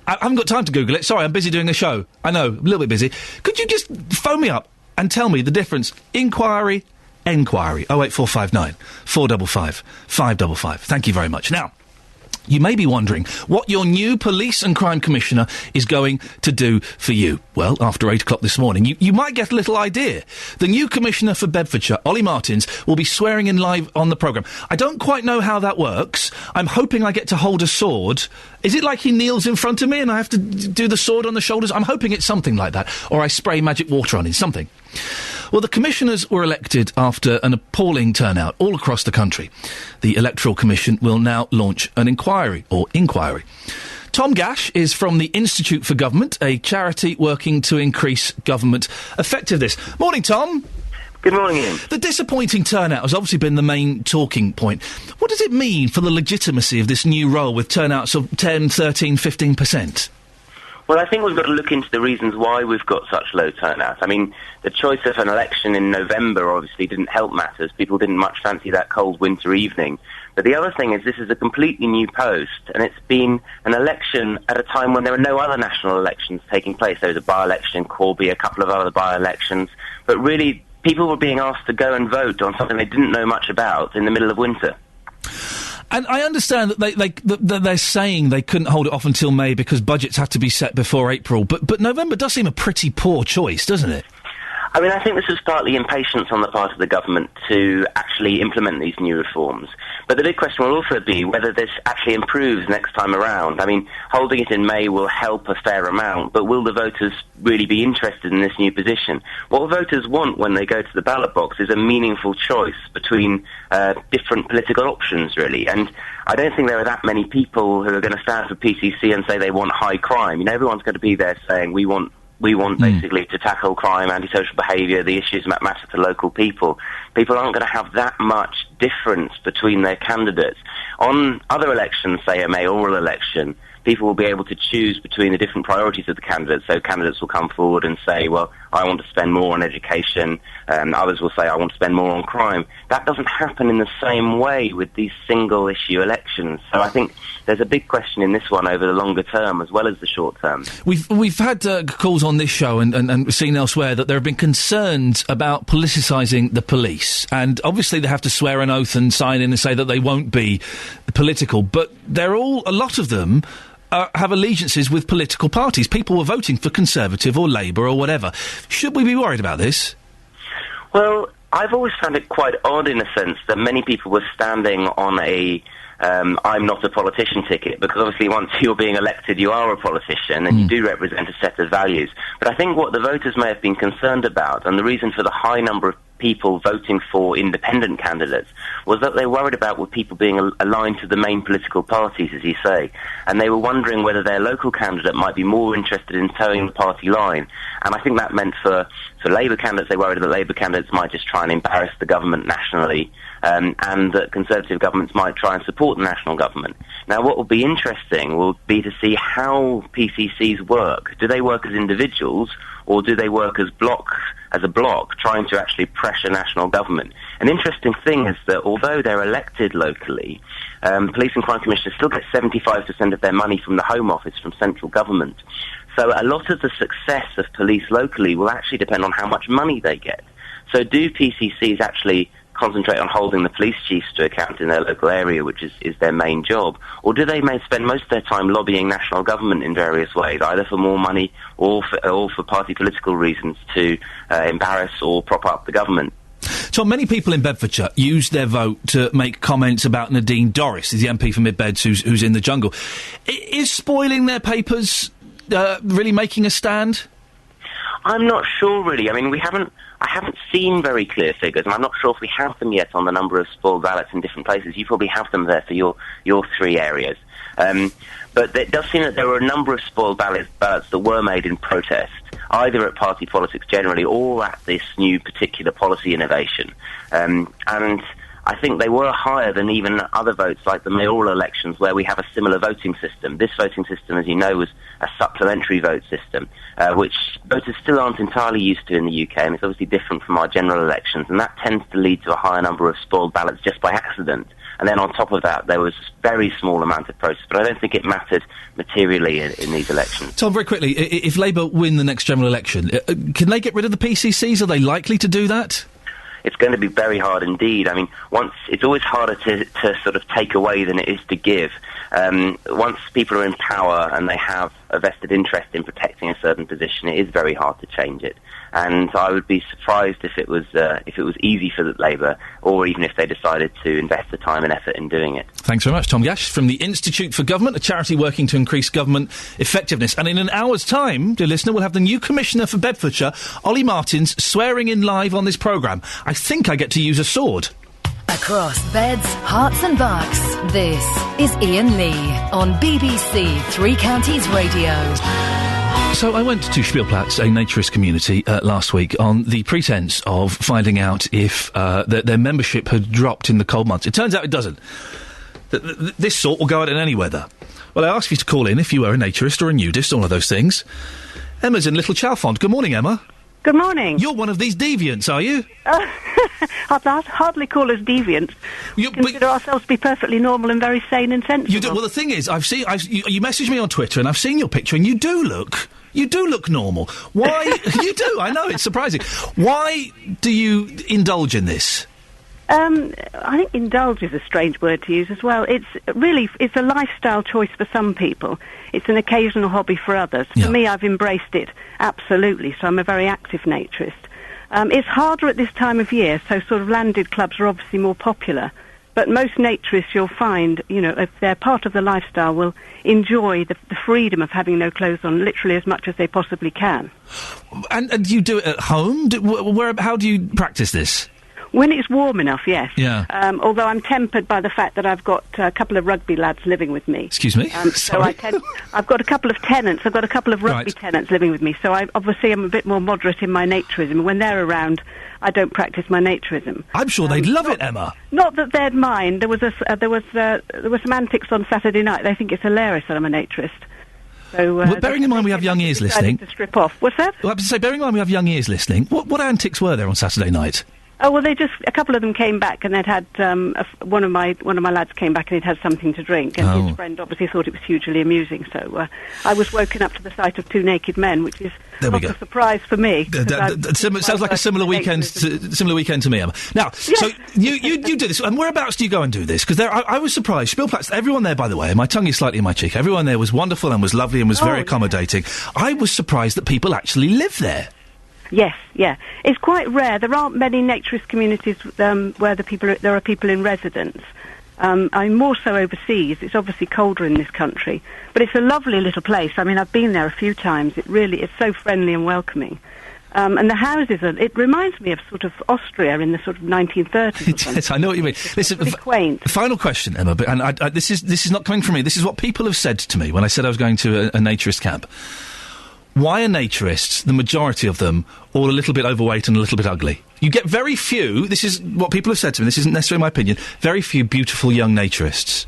I haven't got time to Google it. Sorry, I'm busy doing a show. I know, a little bit busy. Could you just phone me up and tell me the difference? Inquiry, enquiry. 08459 455 555. Thank you very much. Now, you may be wondering what your new Police and Crime Commissioner is going to do for you. Well, after 8 o'clock this morning, you might get a little idea. The new Commissioner for Bedfordshire, Ollie Martins, will be swearing in live on the programme. I don't quite know how that works. I'm hoping I get to hold a sword. Is it like he kneels in front of me and I have to do the sword on the shoulders? I'm hoping it's something like that. Or I spray magic water on it, something. Well, the commissioners were elected after an appalling turnout all across the country. The Electoral Commission will now launch an inquiry. Tom Gash is from the Institute for Government, a charity working to increase government effectiveness. Morning, Tom. Good morning, Ian. The disappointing turnout has obviously been the main talking point. What does it mean for the legitimacy of this new role with turnouts of 10, 13, 15%? Well, I think we've got to look into the reasons why we've got such low turnout. I mean, the choice of an election in November obviously didn't help matters. People didn't much fancy that cold winter evening. But the other thing is this is a completely new post, and it's been an election at a time when there were no other national elections taking place. There was a by-election in Corby, a couple of other by-elections. But really, people were being asked to go and vote on something they didn't know much about in the middle of winter. And I understand that they're saying they couldn't hold it off until May because budgets have to be set before April. But November does seem a pretty poor choice, doesn't it? I mean, I think this was partly impatience on the part of the government to actually implement these new reforms. But the big question will also be whether this actually improves next time around. I mean, holding it in May will help a fair amount, but will the voters really be interested in this new position? What voters want when they go to the ballot box is a meaningful choice between different political options, really. And I don't think there are that many people who are going to stand for PCC and say they want high crime. You know, everyone's going to be there saying we want basically to tackle crime, antisocial behaviour, the issues that matter to local people. People aren't going to have that much difference between their candidates. On other elections, say a mayoral election, people will be able to choose between the different priorities of the candidates. So candidates will come forward and say, well, I want to spend more on education. Others will say, I want to spend more on crime. That doesn't happen in the same way with these single-issue elections. So I think there's a big question in this one over the longer term as well as the short term. We've had calls on this show and seen elsewhere that there have been concerns about politicising the police. And obviously they have to swear an oath and sign in and say that they won't be political. But a lot of them have allegiances with political parties. People were voting for Conservative or Labour or whatever. Should we be worried about this? Well, I've always found it quite odd in a sense that many people were standing on a I'm not a politician ticket, because obviously once you're being elected you are a politician and you do represent a set of values. But I think what the voters may have been concerned about, and the reason for the high number of people voting for independent candidates was that they were worried about were people being aligned to the main political parties, as you say, and they were wondering whether their local candidate might be more interested in towing the party line. And I think that meant for Labour candidates, they worried that Labour candidates might just try and embarrass the government nationally, and that Conservative governments might try and support the national government. Now, what will be interesting will be to see how PCCs work. Do they work as individuals, or do they work as blocks, as a bloc, trying to actually pressure national government? An interesting thing is that although they're elected locally, police and crime commissioners still get 75% of their money from the Home Office, from central government. So a lot of the success of police locally will actually depend on how much money they get. So do PCCs actually concentrate on holding the police chiefs to account in their local area, which is their main job? Or do they spend most of their time lobbying national government in various ways, either for more money or for party political reasons to embarrass or prop up the government? Tom, many people in Bedfordshire use their vote to make comments about Nadine Dorries, the MP for Mid Beds who's in the jungle. Is spoiling their papers really making a stand? I'm not sure, really. I mean, I haven't seen very clear figures, and I'm not sure if we have them yet on the number of spoiled ballots in different places. You probably have them there for your three areas. But it does seem that there were a number of spoiled ballots that were made in protest, either at party politics generally or at this new particular policy innovation. And I think they were higher than even other votes like the mayoral elections, where we have a similar voting system. This voting system, as you know, was a supplementary vote system, which voters still aren't entirely used to in the UK, and it's obviously different from our general elections, and that tends to lead to a higher number of spoiled ballots just by accident. And then on top of that, there was a very small amount of protest, but I don't think it mattered materially in these elections. Tom, very quickly, if Labour win the next general election, can they get rid of the PCCs? Are they likely to do that? It's going to be very hard indeed. I mean, it's always harder to sort of take away than it is to give. Once people are in power and they have a vested interest in protecting a certain position, it is very hard to change it. And I would be surprised if it was easy for Labour, or even if they decided to invest the time and effort in doing it. Thanks very much, Tom Gash, from the Institute for Government, a charity working to increase government effectiveness. And in an hour's time, dear listener, we'll have the new Commissioner for Bedfordshire, Ollie Martins, swearing in live on this programme. I think I get to use a sword. Across beds, hearts and bucks, this is Iain Lee on BBC Three Counties Radio. So I went to Spielplatz, a naturist community, last week on the pretence of finding out if their membership had dropped in the cold months. It turns out it doesn't. This sort will go out in any weather. Well, I asked you to call in if you were a naturist or a nudist, all of those things. Emma's in Little Chalfont. Good morning, Emma. Good morning. You're one of these deviants, are you? I'd hardly call us deviants. We consider ourselves to be perfectly normal and very sane and sensible. You do. Well, the thing is, you messaged me on Twitter, and I've seen your picture, and you do look normal. Why? You do. I know, it's surprising. Why do you indulge in this? I think indulge is a strange word to use as well. It's a lifestyle choice for some people. It's an occasional hobby for others. Yeah. For me, I've embraced it absolutely, so I'm a very active naturist. It's harder at this time of year, so sort of landed clubs are obviously more popular. But most naturists, you'll find, if they're part of the lifestyle, will enjoy the freedom of having no clothes on literally as much as they possibly can. And do you do it at home? How do you practice this? When it's warm enough, yes. Yeah. Although I'm tempered by the fact that I've got a couple of rugby lads living with me. Excuse me? So I've got a couple of tenants. I've got a couple of rugby tenants living with me. So I'm a bit more moderate in my naturism. When they're around, I don't practice my naturism. I'm sure they'd love it, Emma. Not that they'd mind. There was some antics on Saturday night. They think it's hilarious that I'm a naturist. So, well, bearing in mind we have young ears listening. To strip off. What's that? Well, I have to say, bearing in mind we have young ears listening. What antics were there on Saturday night? Oh, well, a couple of them came back and they'd had, one of my lads came back and he'd had something to drink, and his friend obviously thought it was hugely amusing, so I was woken up to the sight of two naked men, which is not a surprise for me. Sounds like a similar weekend to me, Emma. Now, so you do this, and whereabouts do you go and do this? Because I was surprised. Spielplatz, everyone there, by the way, and my tongue is slightly in my cheek, everyone there was wonderful and was lovely and was very accommodating. I was surprised that people actually live there. Yes, yeah. It's quite rare. There aren't many naturist communities where there are people in residence. I'm more so overseas. It's obviously colder in this country. But it's a lovely little place. I mean, I've been there a few times. It really is so friendly and welcoming. And the houses it reminds me of sort of Austria in the sort of 1930s. Yes, I know what you mean. Listen, pretty quaint. Final question, Emma, and this is not coming from me. This is what people have said to me when I said I was going to a naturist camp. Why are naturists, the majority of them, all a little bit overweight and a little bit ugly? You get very few, this is what people have said to me, this isn't necessarily my opinion, very few beautiful young naturists.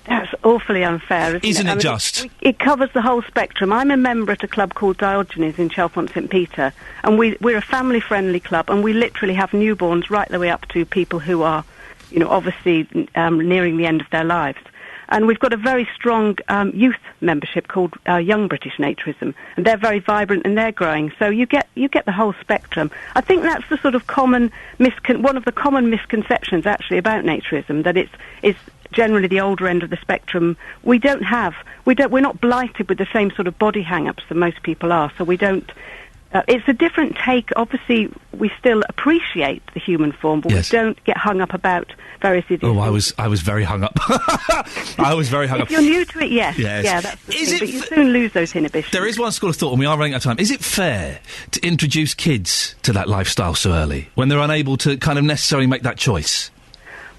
That's awfully unfair, isn't it? Just? It covers the whole spectrum. I'm a member at a club called Diogenes in Chalfont St Peter, and we're a family-friendly club, and we literally have newborns right the way up to people who are, obviously nearing the end of their lives. And we've got a very strong youth membership called Young British Naturism, and they're very vibrant and they're growing. So you get the whole spectrum. I think that's the sort of one of the common misconceptions actually about naturism, that it's generally the older end of the spectrum. We're not blighted with the same sort of body hang-ups that most people are. So we don't. It's a different take. Obviously, we still appreciate the human form, but yes. we don't get hung up about various idiots. Oh, I was very hung up. I was very hung up. If you're new to it, yes. Yeah, that's the thing, but you soon lose those inhibitions. There is one school of thought, and we are running out of time. Is it fair to introduce kids to that lifestyle so early, when they're unable to kind of necessarily make that choice?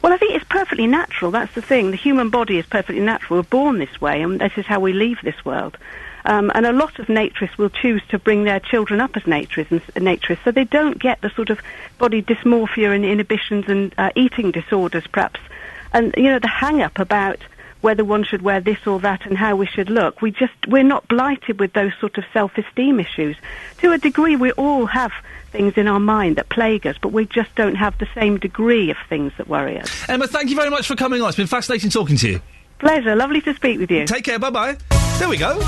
Well, I think it's perfectly natural. That's the thing. The human body is perfectly natural. We're born this way, and this is how we leave this world. And a lot of naturists will choose to bring their children up as naturists, so they don't get the sort of body dysmorphia and inhibitions and eating disorders, perhaps. And, the hang-up about whether one should wear this or that and how we should look, we're not blighted with those sort of self-esteem issues. To a degree, we all have things in our mind that plague us, but we just don't have the same degree of things that worry us. Emma, thank you very much for coming on. It's been fascinating talking to you. Pleasure. Lovely to speak with you. Take care. Bye-bye. There we go.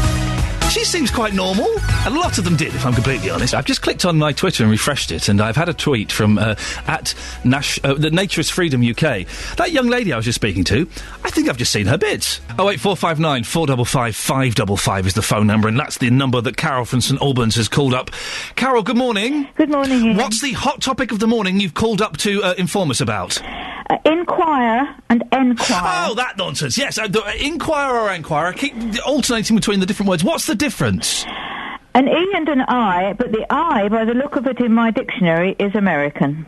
She seems quite normal, and a lot of them did, if I'm completely honest. I've just clicked on my Twitter and refreshed it, and I've had a tweet from the Naturist Freedom UK. That young lady I was just speaking to, I think I've just seen her bits. 08459 455 555 is the phone number, and that's the number that Carol from St Albans has called up. Carol, good morning. Good morning, Ian. What's the hot topic of the morning you've called up to inform us about? Inquire and enquire. Oh, that nonsense. Yes, inquire or enquire. I keep alternating between the different words. What's the difference? An E and an I, but the I, by the look of it in my dictionary, is American.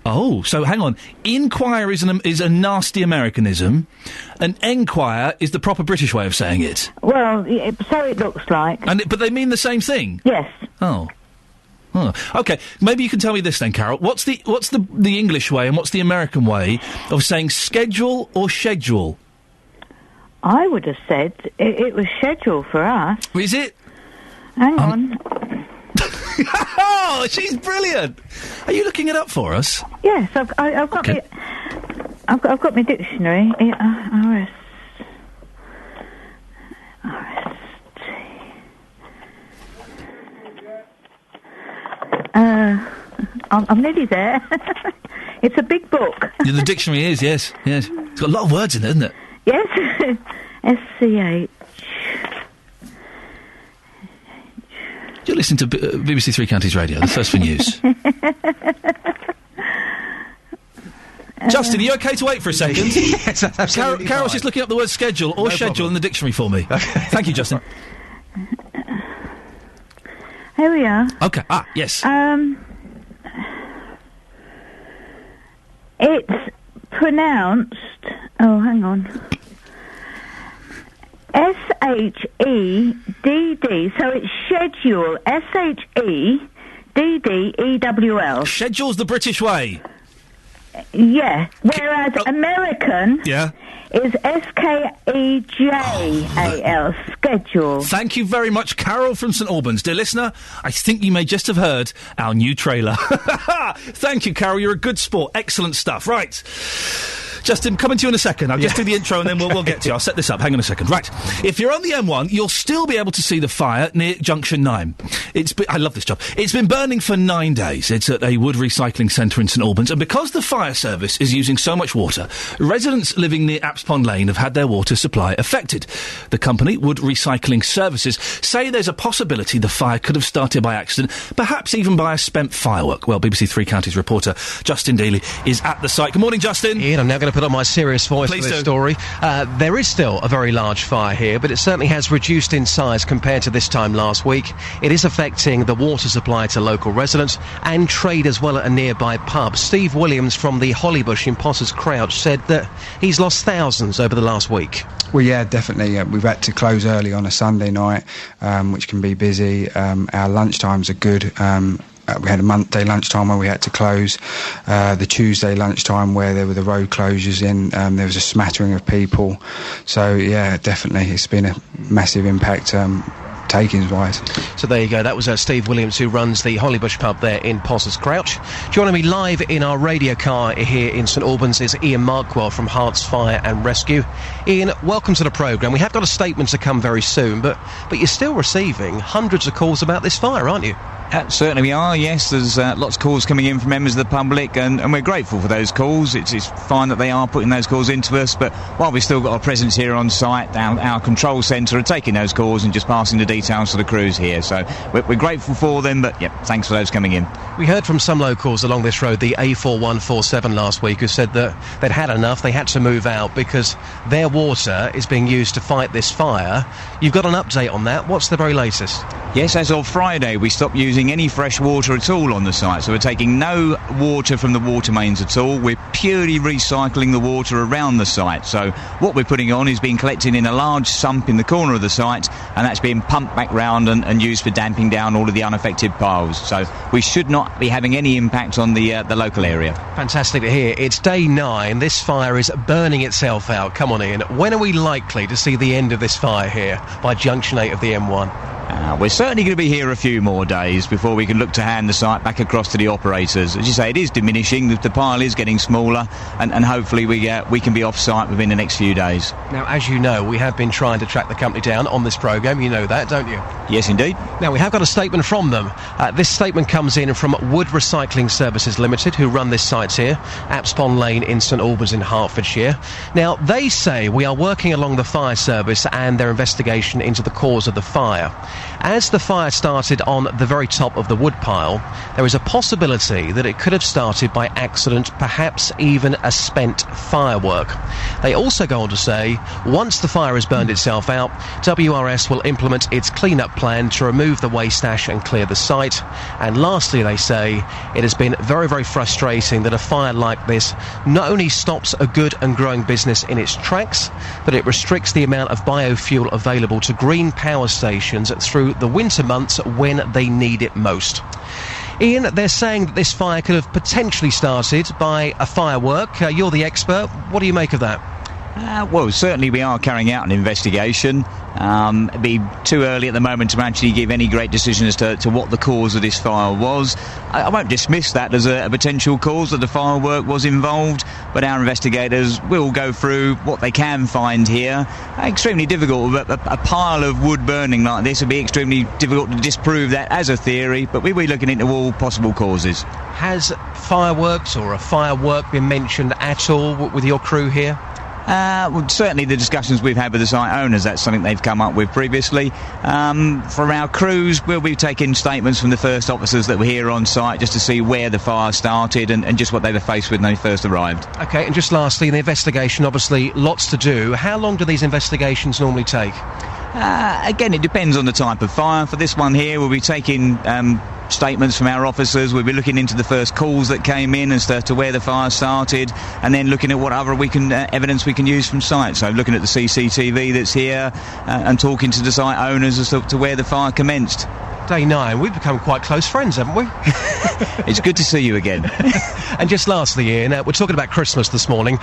Oh, so hang on. Inquire is a nasty Americanism, and enquire is the proper British way of saying it. Well, so it looks like. But they mean the same thing? Yes. Oh, okay. Maybe you can tell me this then, Carol. What's the English way and what's the American way of saying schedule or schedule? I would have said it was schedule for us. Is it? Hang on. Oh, she's brilliant. Are you looking it up for us? Yes, I've got okay. I've got my dictionary. I'm nearly there. It's a big book. Yeah, the dictionary is, yes. It's got a lot of words in it, isn't it? Yes. SCH. You're listening to BBC Three Counties Radio, the first for news. Justin, are you okay to wait for a second? Yes, absolutely. Carol's just looking up the word schedule or schedule in the dictionary for me. Thank you, Justin. Here we are. Okay. Yes. It's pronounced... Oh, hang on. S-H-E-D-D. So it's schedule. S-H-E-D-D-E-W-L. Schedule's the British way. Yeah. Whereas American... Yeah. is S-K-E-J-A-L, schedule. Thank you very much, Carol from St Albans. Dear listener, I think you may just have heard our new trailer. Thank you, Carol. You're a good sport. Excellent stuff. Right. Justin, coming to you in a second. I'll just do the intro and then we'll get to you. I'll set this up. Hang on a second. Right. If you're on the M1, you'll still be able to see the fire near Junction 9. I love this job. It's been burning for 9 days. It's at a wood recycling centre in St Albans. And because the fire service is using so much water, residents living near Apps Pond Lane have had their water supply affected. The company, Wood Recycling Services, say there's a possibility the fire could have started by accident, perhaps even by a spent firework. Well, BBC Three Counties reporter Justin Dealey is at the site. Good morning, Justin. Ian, I'm now going to to put on my serious voice Please for this do. story. There is still a very large fire here, but it certainly has reduced in size compared to this time last week. It is affecting the water supply to local residents and trade as well at a nearby pub. Steve Williams from the Hollybush in Potter's Crouch said that he's lost thousands over the last week. Well, yeah, definitely. We've had to close early on a Sunday night, which can be busy. Our lunchtimes are good. We had a Monday lunchtime where we had to close. The Tuesday lunchtime where there were the road closures in, there was a smattering of people. So, yeah, definitely, it's been a massive impact. Takings-wise. So there you go, that was Steve Williams, who runs the Hollybush pub there in Potter's Crouch. Joining me live in our radio car here in St Albans is Iain Markwell from Hearts Fire and Rescue. Iain, welcome to the programme. We have got a statement to come very soon, but you're still receiving hundreds of calls about this fire, aren't you? Certainly we are, yes. There's lots of calls coming in from members of the public, and we're grateful for those calls. It's fine that they are putting those calls into us, but while we've still got our presence here on site, our control centre are taking those calls and just passing the details to the crews here. So we're grateful for them, but yeah, thanks for those coming in. We heard from some locals along this road, the A4147 last week, who said that they'd had enough, they had to move out because their water is being used to fight this fire. You've got an update on that. What's the very latest? Yes, as of Friday, we stopped using any fresh water at all on the site, so we're taking no water from the water mains at all. We're purely recycling the water around the site, so what we're putting on is being collected in a large sump in the corner of the site, and that's being pumped back round and used for damping down all of the unaffected piles, so we should not be having any impact on the local area. Fantastic to hear. It's day 9, this fire is burning itself out. Come on, Iain, when are we likely to see the end of this fire here by junction 8 of the M1? We're certainly going to be here a few more days before we can look to hand the site back across to the operators. As you say, it is diminishing, the pile is getting smaller, and hopefully we can be off site within the next few days. Now, as you know, we have been trying to track the company down on this programme. You know that, don't you? Yes, indeed. Now, we have got a statement from them. This statement comes in from Wood Recycling Services Limited, who run this site here, Apspon Lane in St Albans in Hertfordshire. Now, they say we are working along the fire service and their investigation into the cause of the fire. As the fire started on the very top of the wood pile, there is a possibility that it could have started by accident, perhaps even a spent firework. They also go on to say, once the fire has burned itself out, WRS will implement its clean-up plan to remove the waste ash and clear the site. And lastly, they say, it has been very, very frustrating that a fire like this not only stops a good and growing business in its tracks, but it restricts the amount of biofuel available to green power stations through the winter months when they need it most. Iain, they're saying that this fire could have potentially started by a firework. You're the expert. What do you make of that? Well, certainly we are carrying out an investigation. It'd be too early at the moment to actually give any great decision as to what the cause of this fire was. I won't dismiss that as a potential cause that the firework was involved, but our investigators will go through what they can find here. Extremely difficult. A pile of wood burning like this would be extremely difficult to disprove that as a theory, but we'll be looking into all possible causes. Has fireworks or a firework been mentioned at all with your crew here? Well, certainly the discussions we've had with the site owners, that's something they've come up with previously. From our crews, we'll be taking statements from the first officers that were here on site just to see where the fire started and just what they were faced with when they first arrived. OK, and just lastly, the investigation, obviously lots to do. How long do these investigations normally take? Again, it depends on the type of fire. For this one here, we'll be taking statements from our officers. We'll be looking into the first calls that came in as to where the fire started, and then looking at what other evidence we can use from site. So looking at the CCTV that's here and talking to the site owners as to where the fire commenced. Day 9, we've become quite close friends, haven't we? It's good to see you again. And just lastly, Iain, we're talking about Christmas this morning,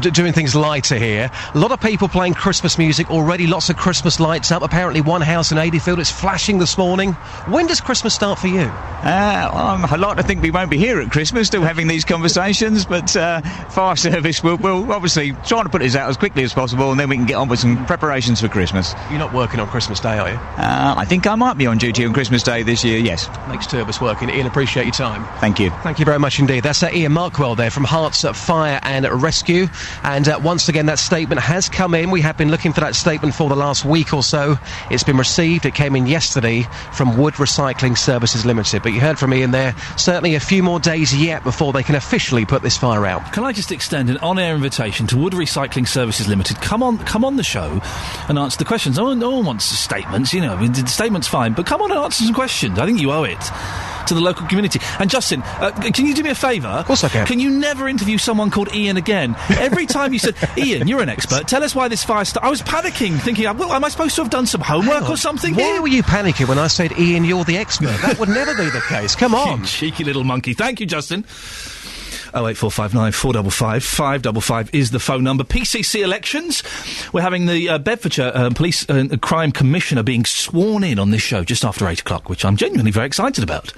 doing things lighter here. A lot of people playing Christmas music already, lots of Christmas lights up. Apparently one house in Adeyfield is flashing this morning. When does Christmas start for you? I'd like to think we won't be here at Christmas still having these conversations, but fire service will obviously try to put this out as quickly as possible, and then we can get on with some preparations for Christmas. You're not working on Christmas Day, are you? I think I might be on duty on Christmas Christmas Day this year, yes. Makes two of us working. Ian, appreciate your time. Thank you. Thank you very much indeed. That's Ian Markwell there from Hearts Fire and Rescue. And once again, that statement has come in. We have been looking for that statement for the last week or so. It's been received. It came in yesterday from Wood Recycling Services Limited. But you heard from Ian there. Certainly a few more days yet before they can officially put this fire out. Can I just extend an on-air invitation to Wood Recycling Services Limited? Come on the show and answer the questions. No one wants statements, you know. I mean, the statement's fine, but come on and answer some questions. I think you owe it to the local community. And Justin, can you do me a favour? Of course I can. Can you never interview someone called Ian again? Every time you said, Ian, you're an expert, tell us why this fire started. I was panicking, thinking, well, am I supposed to have done some homework or something? Why were you panicking when I said, Ian, you're the expert? That would never be the case. Come on. You cheeky little monkey. Thank you, Justin. 08459 455 555 is the phone number. PCC elections. We're having the Bedfordshire Police Crime Commissioner being sworn in on this show just after 8 o'clock, which I'm genuinely very excited about.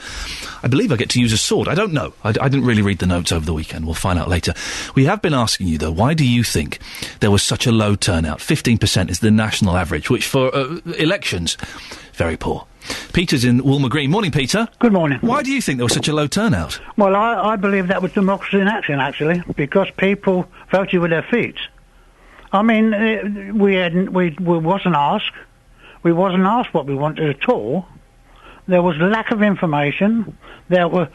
I believe I get to use a sword. I don't know. I didn't really read the notes over the weekend. We'll find out later. We have been asking you, though, why do you think there was such a low turnout? 15% is the national average, which for elections, very poor. Peter's in Walmer Green. Morning, Peter. Good morning. Why do you think there was such a low turnout? Well, I believe that was democracy in action, actually, because people voted with their feet. I mean, we wasn't asked. We wasn't asked what we wanted at all. There was lack of information. It was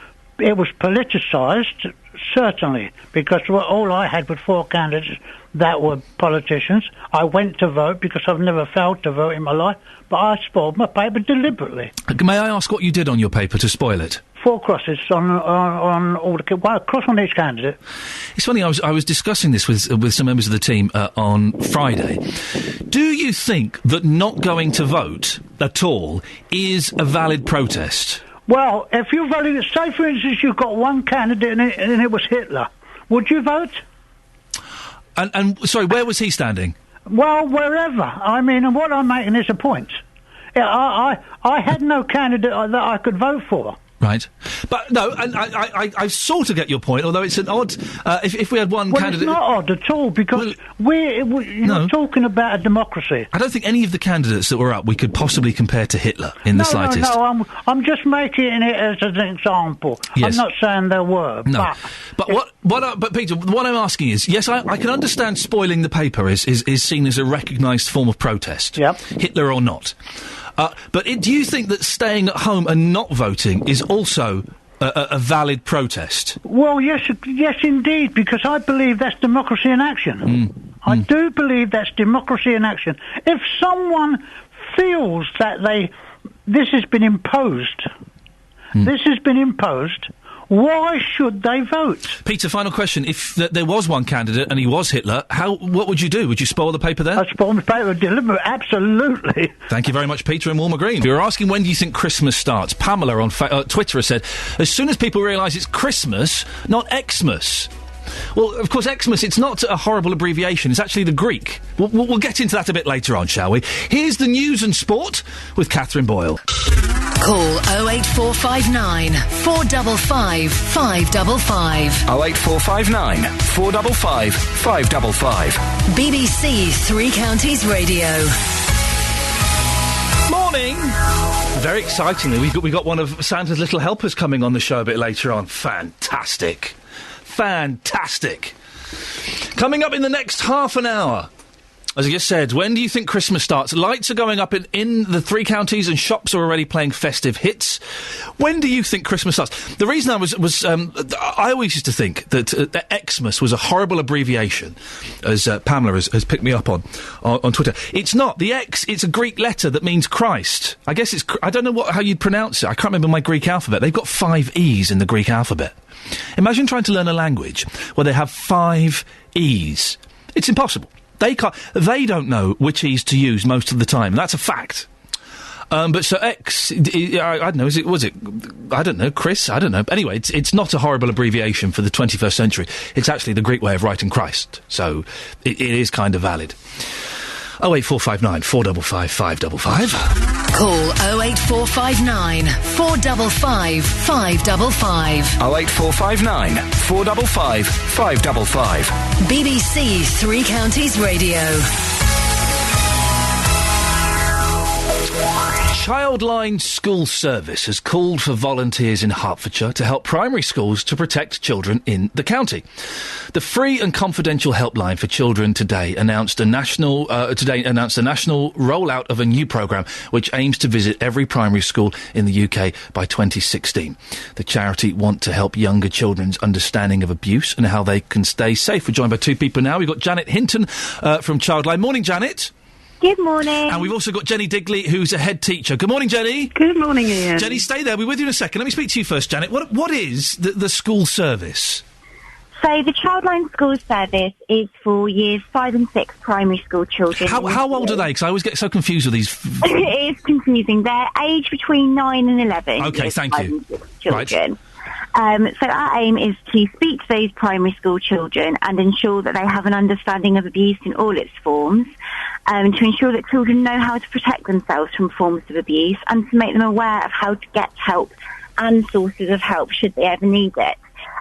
politicised, certainly, because all I had was 4 candidates that were politicians. I went to vote because I've never failed to vote in my life, but I spoiled my paper deliberately. May I ask what you did on your paper to spoil it? 4 crosses on all the... Well, a cross on each candidate. It's funny, I was discussing this with some members of the team on Friday. Do you think that not going to vote at all is a valid protest? Well, if you voted... Say, for instance, you've got one candidate and it was Hitler. Would you vote? And sorry, where was he standing? Well, wherever. I mean, and what I'm making is a point. I had no candidate that I could vote for. Right. But, no, and I sort of get your point, although it's an odd... if we had one candidate... Well, it's not odd at all, because you're talking about a democracy. I don't think any of the candidates that were up we could possibly compare to Hitler in the slightest. No, I'm just making it as an example. Yes. I'm not saying there were, no. But Peter, what I'm asking is, yes, I can understand spoiling the paper is seen as a recognised form of protest. Yep. Hitler or not. But do you think that staying at home and not voting is also a valid protest? Well, yes, indeed, because I believe that's democracy in action. I do believe that's democracy in action. If someone feels that this has been imposed, why should they vote? Peter, final question. If there was one candidate and he was Hitler, what would you do? Would you spoil the paper there? I'd spoil the paper deliberately, absolutely. Thank you very much, Peter in Walmer Green. If you're asking when do you think Christmas starts, Pamela on Twitter has said, as soon as people realise it's Christmas, not Xmas. Well, of course, Xmas, it's not a horrible abbreviation. It's actually the Greek. We'll get into that a bit later on, shall we? Here's the news and sport with Catherine Boyle. Call 08459 455 555. 08459 455 555. BBC Three Counties Radio. Morning! Very excitingly, we got one of Santa's little helpers coming on the show a bit later on. Fantastic. Coming up in the next half an hour. As I just said, when do you think Christmas starts? Lights are going up in the 3 counties and shops are already playing festive hits. When do you think Christmas starts? The reason I always used to think that Xmas was a horrible abbreviation, as Pamela has picked me up on Twitter. It's not. The X, it's a Greek letter that means Christ. I guess I don't know how you'd pronounce it. I can't remember my Greek alphabet. They've got 5 E's in the Greek alphabet. Imagine trying to learn a language where they have 5 E's. It's impossible. They don't know which E's to use most of the time. That's a fact. But so X, I don't know, was it, I don't know, Chris? I don't know. Anyway, it's not a horrible abbreviation for the 21st century. It's actually the Greek way of writing Christ. So it is kind of valid. 08459 455 555. Call 08459 455 555. 08459 455 555. BBC Three Counties Radio. Childline School Service has called for volunteers in Hertfordshire to help primary schools to protect children in the county. The free and confidential helpline for children today announced a national rollout of a new programme which aims to visit every primary school in the UK by 2016. The charity want to help younger children's understanding of abuse and how they can stay safe. We're joined by two people now. We've got Janet Hinton from Childline. Morning, Janet. Good morning. And we've also got Jenny Digley, who's a head teacher. Good morning, Jenny. Good morning, Ian. Jenny, stay there. We're with you in a second. Let me speak to you first, Janet. What is the school service? So the Childline School Service is for years 5 and 6 primary school children. How old are they? Because I always get so confused with these... It is confusing. They're aged between 9 and 11. OK, thank you. Children. Right. So our aim is to speak to those primary school children and ensure that they have an understanding of abuse in all its forms, to ensure that children know how to protect themselves from forms of abuse and to make them aware of how to get help and sources of help should they ever need it.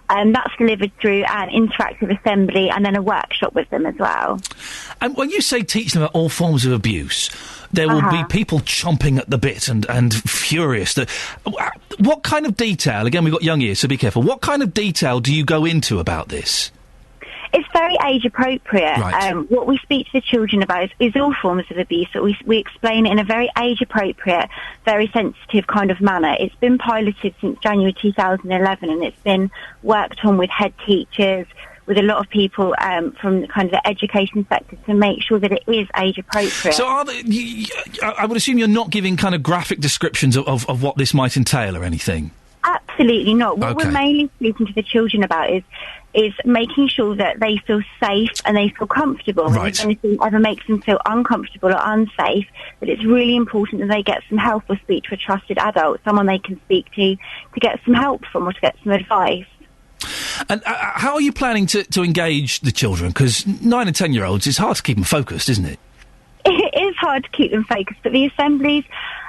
That's delivered through an interactive assembly and then a workshop with them as well. And when you say teach them about all forms of abuse, there will be people chomping at the bit and furious. What kind of detail, again, we've got young ears, so be careful, what kind of detail do you go into about this? It's very age appropriate. Right. What we speak to the children about is all forms of abuse, but we explain it in a very age appropriate, very sensitive kind of manner. It's been piloted since January 2011 and it's been worked on with head teachers, with a lot of people from kind of the education sector to make sure that it is age appropriate. So I would assume you're not giving kind of graphic descriptions of what this might entail or anything? Absolutely not. What we're mainly speaking to the children about is making sure that they feel safe and they feel comfortable. Right. And if anything ever makes them feel uncomfortable or unsafe, that it's really important that they get some help or speak to a trusted adult, someone they can speak to get some help from or to get some advice. And how are you planning to engage the children? Because 9 and 10-year-olds, it's hard to keep them focused, isn't it? It is hard to keep them focused, but the assemblies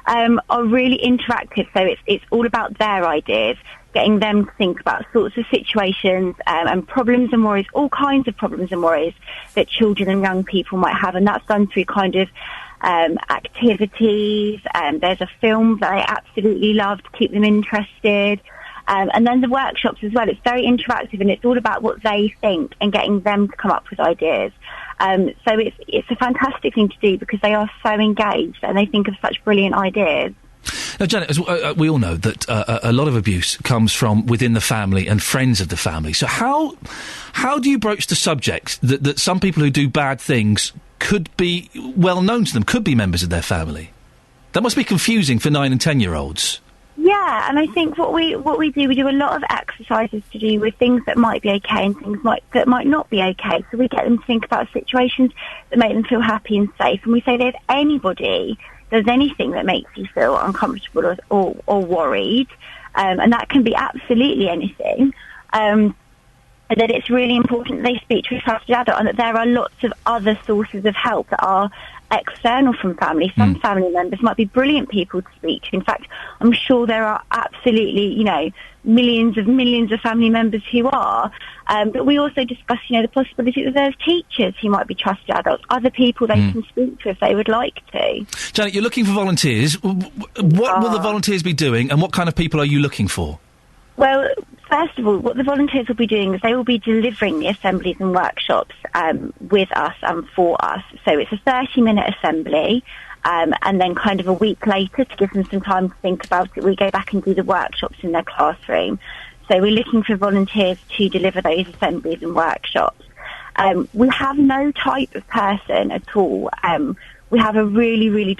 are really interactive, so it's all about their ideas, getting them to think about sorts of situations and problems and worries, all kinds of problems and worries that children and young people might have, and that's done through kind of activities. There's a film that I absolutely love to keep them interested. And then the workshops as well. It's very interactive and it's all about what they think and getting them to come up with ideas. So it's a fantastic thing to do because they are so engaged and they think of such brilliant ideas. Now, Janet, as we all know that a lot of abuse comes from within the family and friends of the family. So how do you broach the subject that some people who do bad things could be well known to them, could be members of their family? That must be confusing for 9 and 10-year-olds. Yeah, and I think what we do a lot of exercises to do with things that might be okay and things that might not be okay. So we get them to think about situations that make them feel happy and safe. And we say that if anybody does anything that makes you feel uncomfortable or worried, and that can be absolutely anything, that it's really important that they speak to a trusted adult and that there are lots of other sources of help that are external from family. Some family members might be brilliant people to speak to. In fact, I'm sure there are absolutely, millions of family members who are. But we also discuss, the possibility that there's teachers who might be trusted adults, other people they can speak to if they would like to. Janet, you're looking for volunteers. What will the volunteers be doing and what kind of people are you looking for? Well, first of all, what the volunteers will be doing is they will be delivering the assemblies and workshops with us and for us. So it's a 30-minute assembly, and then kind of a week later, to give them some time to think about it, we go back and do the workshops in their classroom. So we're looking for volunteers to deliver those assemblies and workshops. We have no type of person at all. We have a really, really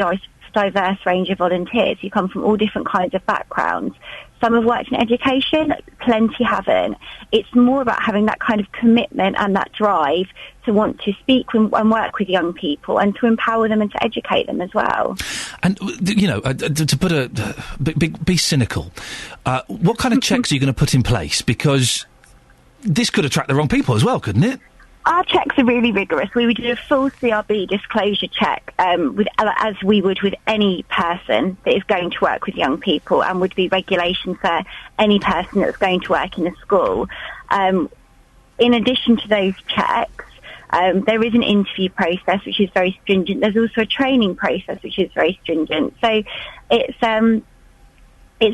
diverse range of volunteers who come from all different kinds of backgrounds. Some have worked in education, plenty haven't. It's more about having that kind of commitment and that drive to want to speak and work with young people and to empower them and to educate them as well. And, to put be cynical, what kind of checks are you going to put in place? Because this could attract the wrong people as well, couldn't it? Our checks are really rigorous. We would do a full CRB disclosure check as we would with any person that is going to work with young people, and would be regulation for any person that's going to work in a school. In addition to those checks, There is an interview process which is very stringent. There's also a training process which is very stringent. So it's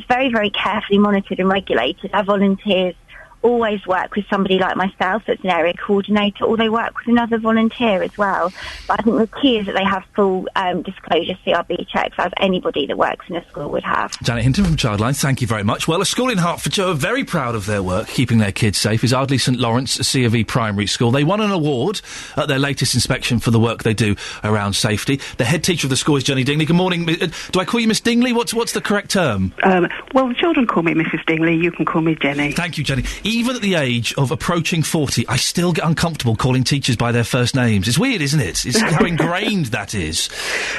very, very carefully monitored and regulated. Our volunteers always work with somebody like myself that's an area coordinator, or they work with another volunteer as well. But I think the key is that they have full disclosure CRB checks, as anybody that works in a school would have. Janet Hinton from Childline, thank you very much. Well, a school in Hertfordshire are very proud of their work keeping their kids safe is Ardley St Lawrence C of E Primary School. They won an award at their latest inspection for the work they do around safety. The head teacher of the school is Jenny Dingley. Good morning. Do I call you Miss Dingley? What's the correct term? Well, the children call me Mrs Dingley. You can call me Jenny. Thank you, Jenny. Even at the age of approaching 40, I still get uncomfortable calling teachers by their first names. It's weird, isn't it? It's how ingrained that is.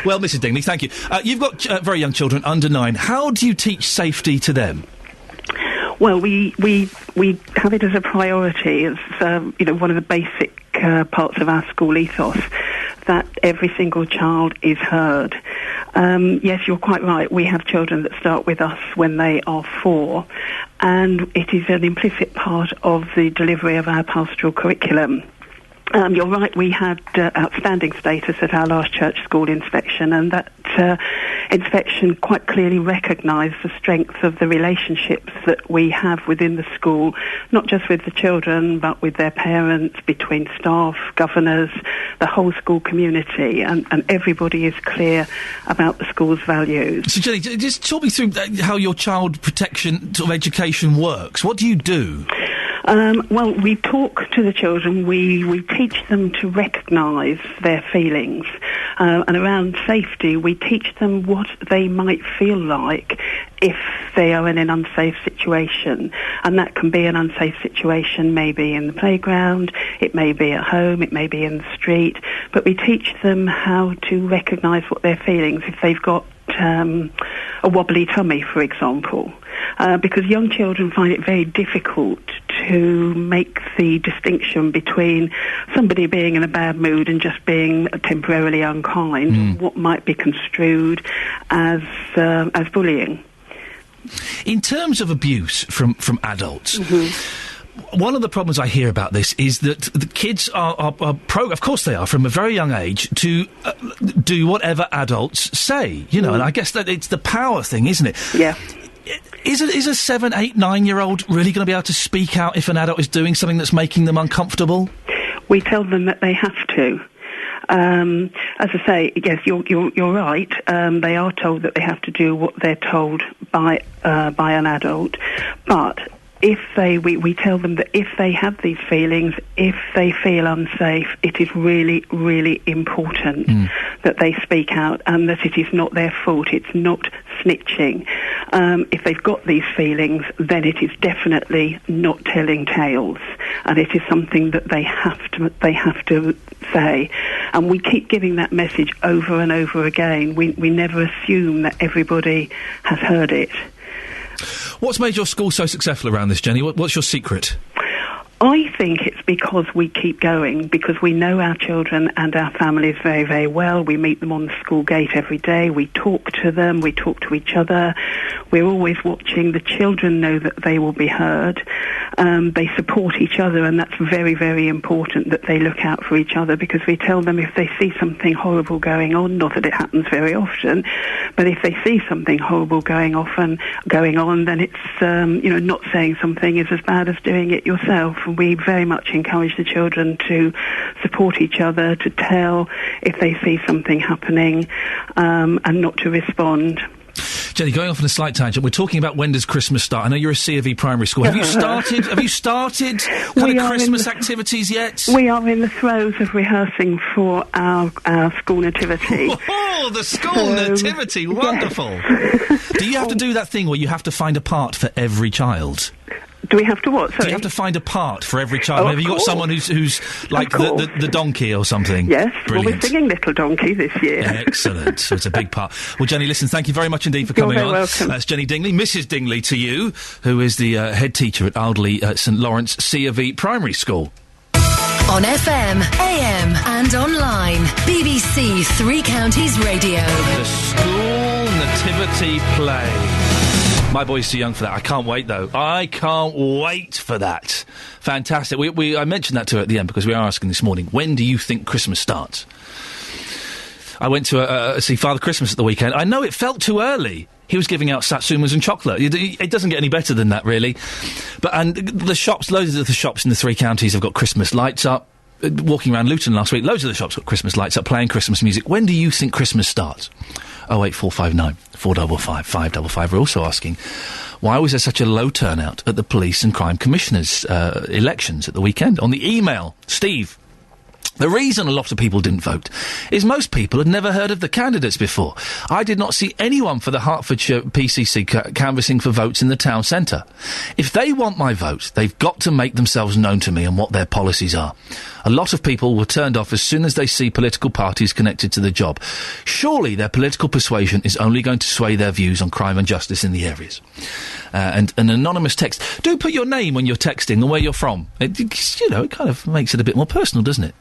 Well, Mrs Dingley, thank you. You've got very young children, under 9. How do you teach safety to them? Well, we have it as a priority. It's one of the basic parts of our school ethos, that every single child is heard. Yes, you're quite right. We have children that start with us when they are 4, and it is an implicit part of the delivery of our pastoral curriculum. You're right, we had outstanding status at our last church school inspection, and that inspection quite clearly recognised the strength of the relationships that we have within the school, not just with the children, but with their parents, between staff, governors, the whole school community, and everybody is clear about the school's values. So, Jenny, just talk me through how your child protection sort of education works. What do you do? Well, we talk to the children. We teach them to recognise their feelings. And around safety, we teach them what they might feel like if they are in an unsafe situation. And that can be an unsafe situation maybe in the playground, it may be at home, it may be in the street. But we teach them how to recognise what they're feeling. If they've got a wobbly tummy, for example, because young children find it very difficult to make the distinction between somebody being in a bad mood and just being temporarily unkind, what might be construed as bullying. In terms of abuse from adults, one of the problems I hear about this is that the kids are of course they are, from a very young age, to do whatever adults say, and I guess that it's the power thing, isn't it? Yeah. Is a 7, 8, 9-year-old really going to be able to speak out if an adult is doing something that's making them uncomfortable? We tell them that they have to. As I say, yes, you're right. They are told that they have to do what they're told by an adult, but we tell them that if they have these feelings, if they feel unsafe, it is really, really important that they speak out, and that it is not their fault. It's not snitching. If they've got these feelings, then it is definitely not telling tales, and it is something that they have to say. And we keep giving that message over and over again. We never assume that everybody has heard it. What's made your school so successful around this, Jenny? What's your secret? I think it's because we keep going, because we know our children and our families very, very well. We meet them on the school gate every day. We talk to them. We talk to each other. We're always watching. The children know that they will be heard. They support each other, and that's very, very important that they look out for each other, because we tell them if they see something horrible going on, not that it happens very often, but if they see something horrible going on, then it's, not saying something is as bad as doing it yourself. And we very much encourage the children to support each other, to tell if they see something happening, and not to respond. Jenny, going off on a slight tangent, we're talking about when does Christmas start. I know you're a C of E primary school. Have you started kind of Christmas activities yet? We are in the throes of rehearsing for our school nativity. Oh, the school nativity, wonderful. Yes. Do you have to do that thing where you have to find a part for every child? Do we have to what? Sorry? Do you have to find a part for every child? Have you got someone who's like the donkey or something? Yes. Brilliant. Well, we're singing Little Donkey this year. Excellent. So it's a big part. Well, Jenny, listen, thank you very much indeed for coming on. You're very welcome. That's Jenny Dingley, Mrs Dingley to you, who is the head teacher at Ardley St Lawrence C of E Primary School. On FM, AM and online. BBC Three Counties Radio. The School Nativity Play. My boy's too young for that. I can't wait, though. I can't wait for that. Fantastic. I mentioned that to her at the end because we are asking this morning, when do you think Christmas starts? I went to see Father Christmas at the weekend. I know it felt too early. He was giving out satsumas and chocolate. It doesn't get any better than that, really. And the shops, loads of the shops in the 3 counties have got Christmas lights up. Walking around Luton last week, loads of the shops got Christmas lights up, playing Christmas music. When do you think Christmas starts? 08459 455 555. We're also asking, why was there such a low turnout at the Police and Crime Commissioners' elections at the weekend? On the email, Steve, the reason a lot of people didn't vote is most people had never heard of the candidates before. I did not see anyone for the Hertfordshire PCC canvassing for votes in the town centre. If they want my vote, they've got to make themselves known to me and what their policies are. A lot of people were turned off as soon as they see political parties connected to the job. Surely their political persuasion is only going to sway their views on crime and justice in the areas. And an anonymous text. Do put your name when you're texting and where you're from. It kind of makes it a bit more personal, doesn't it?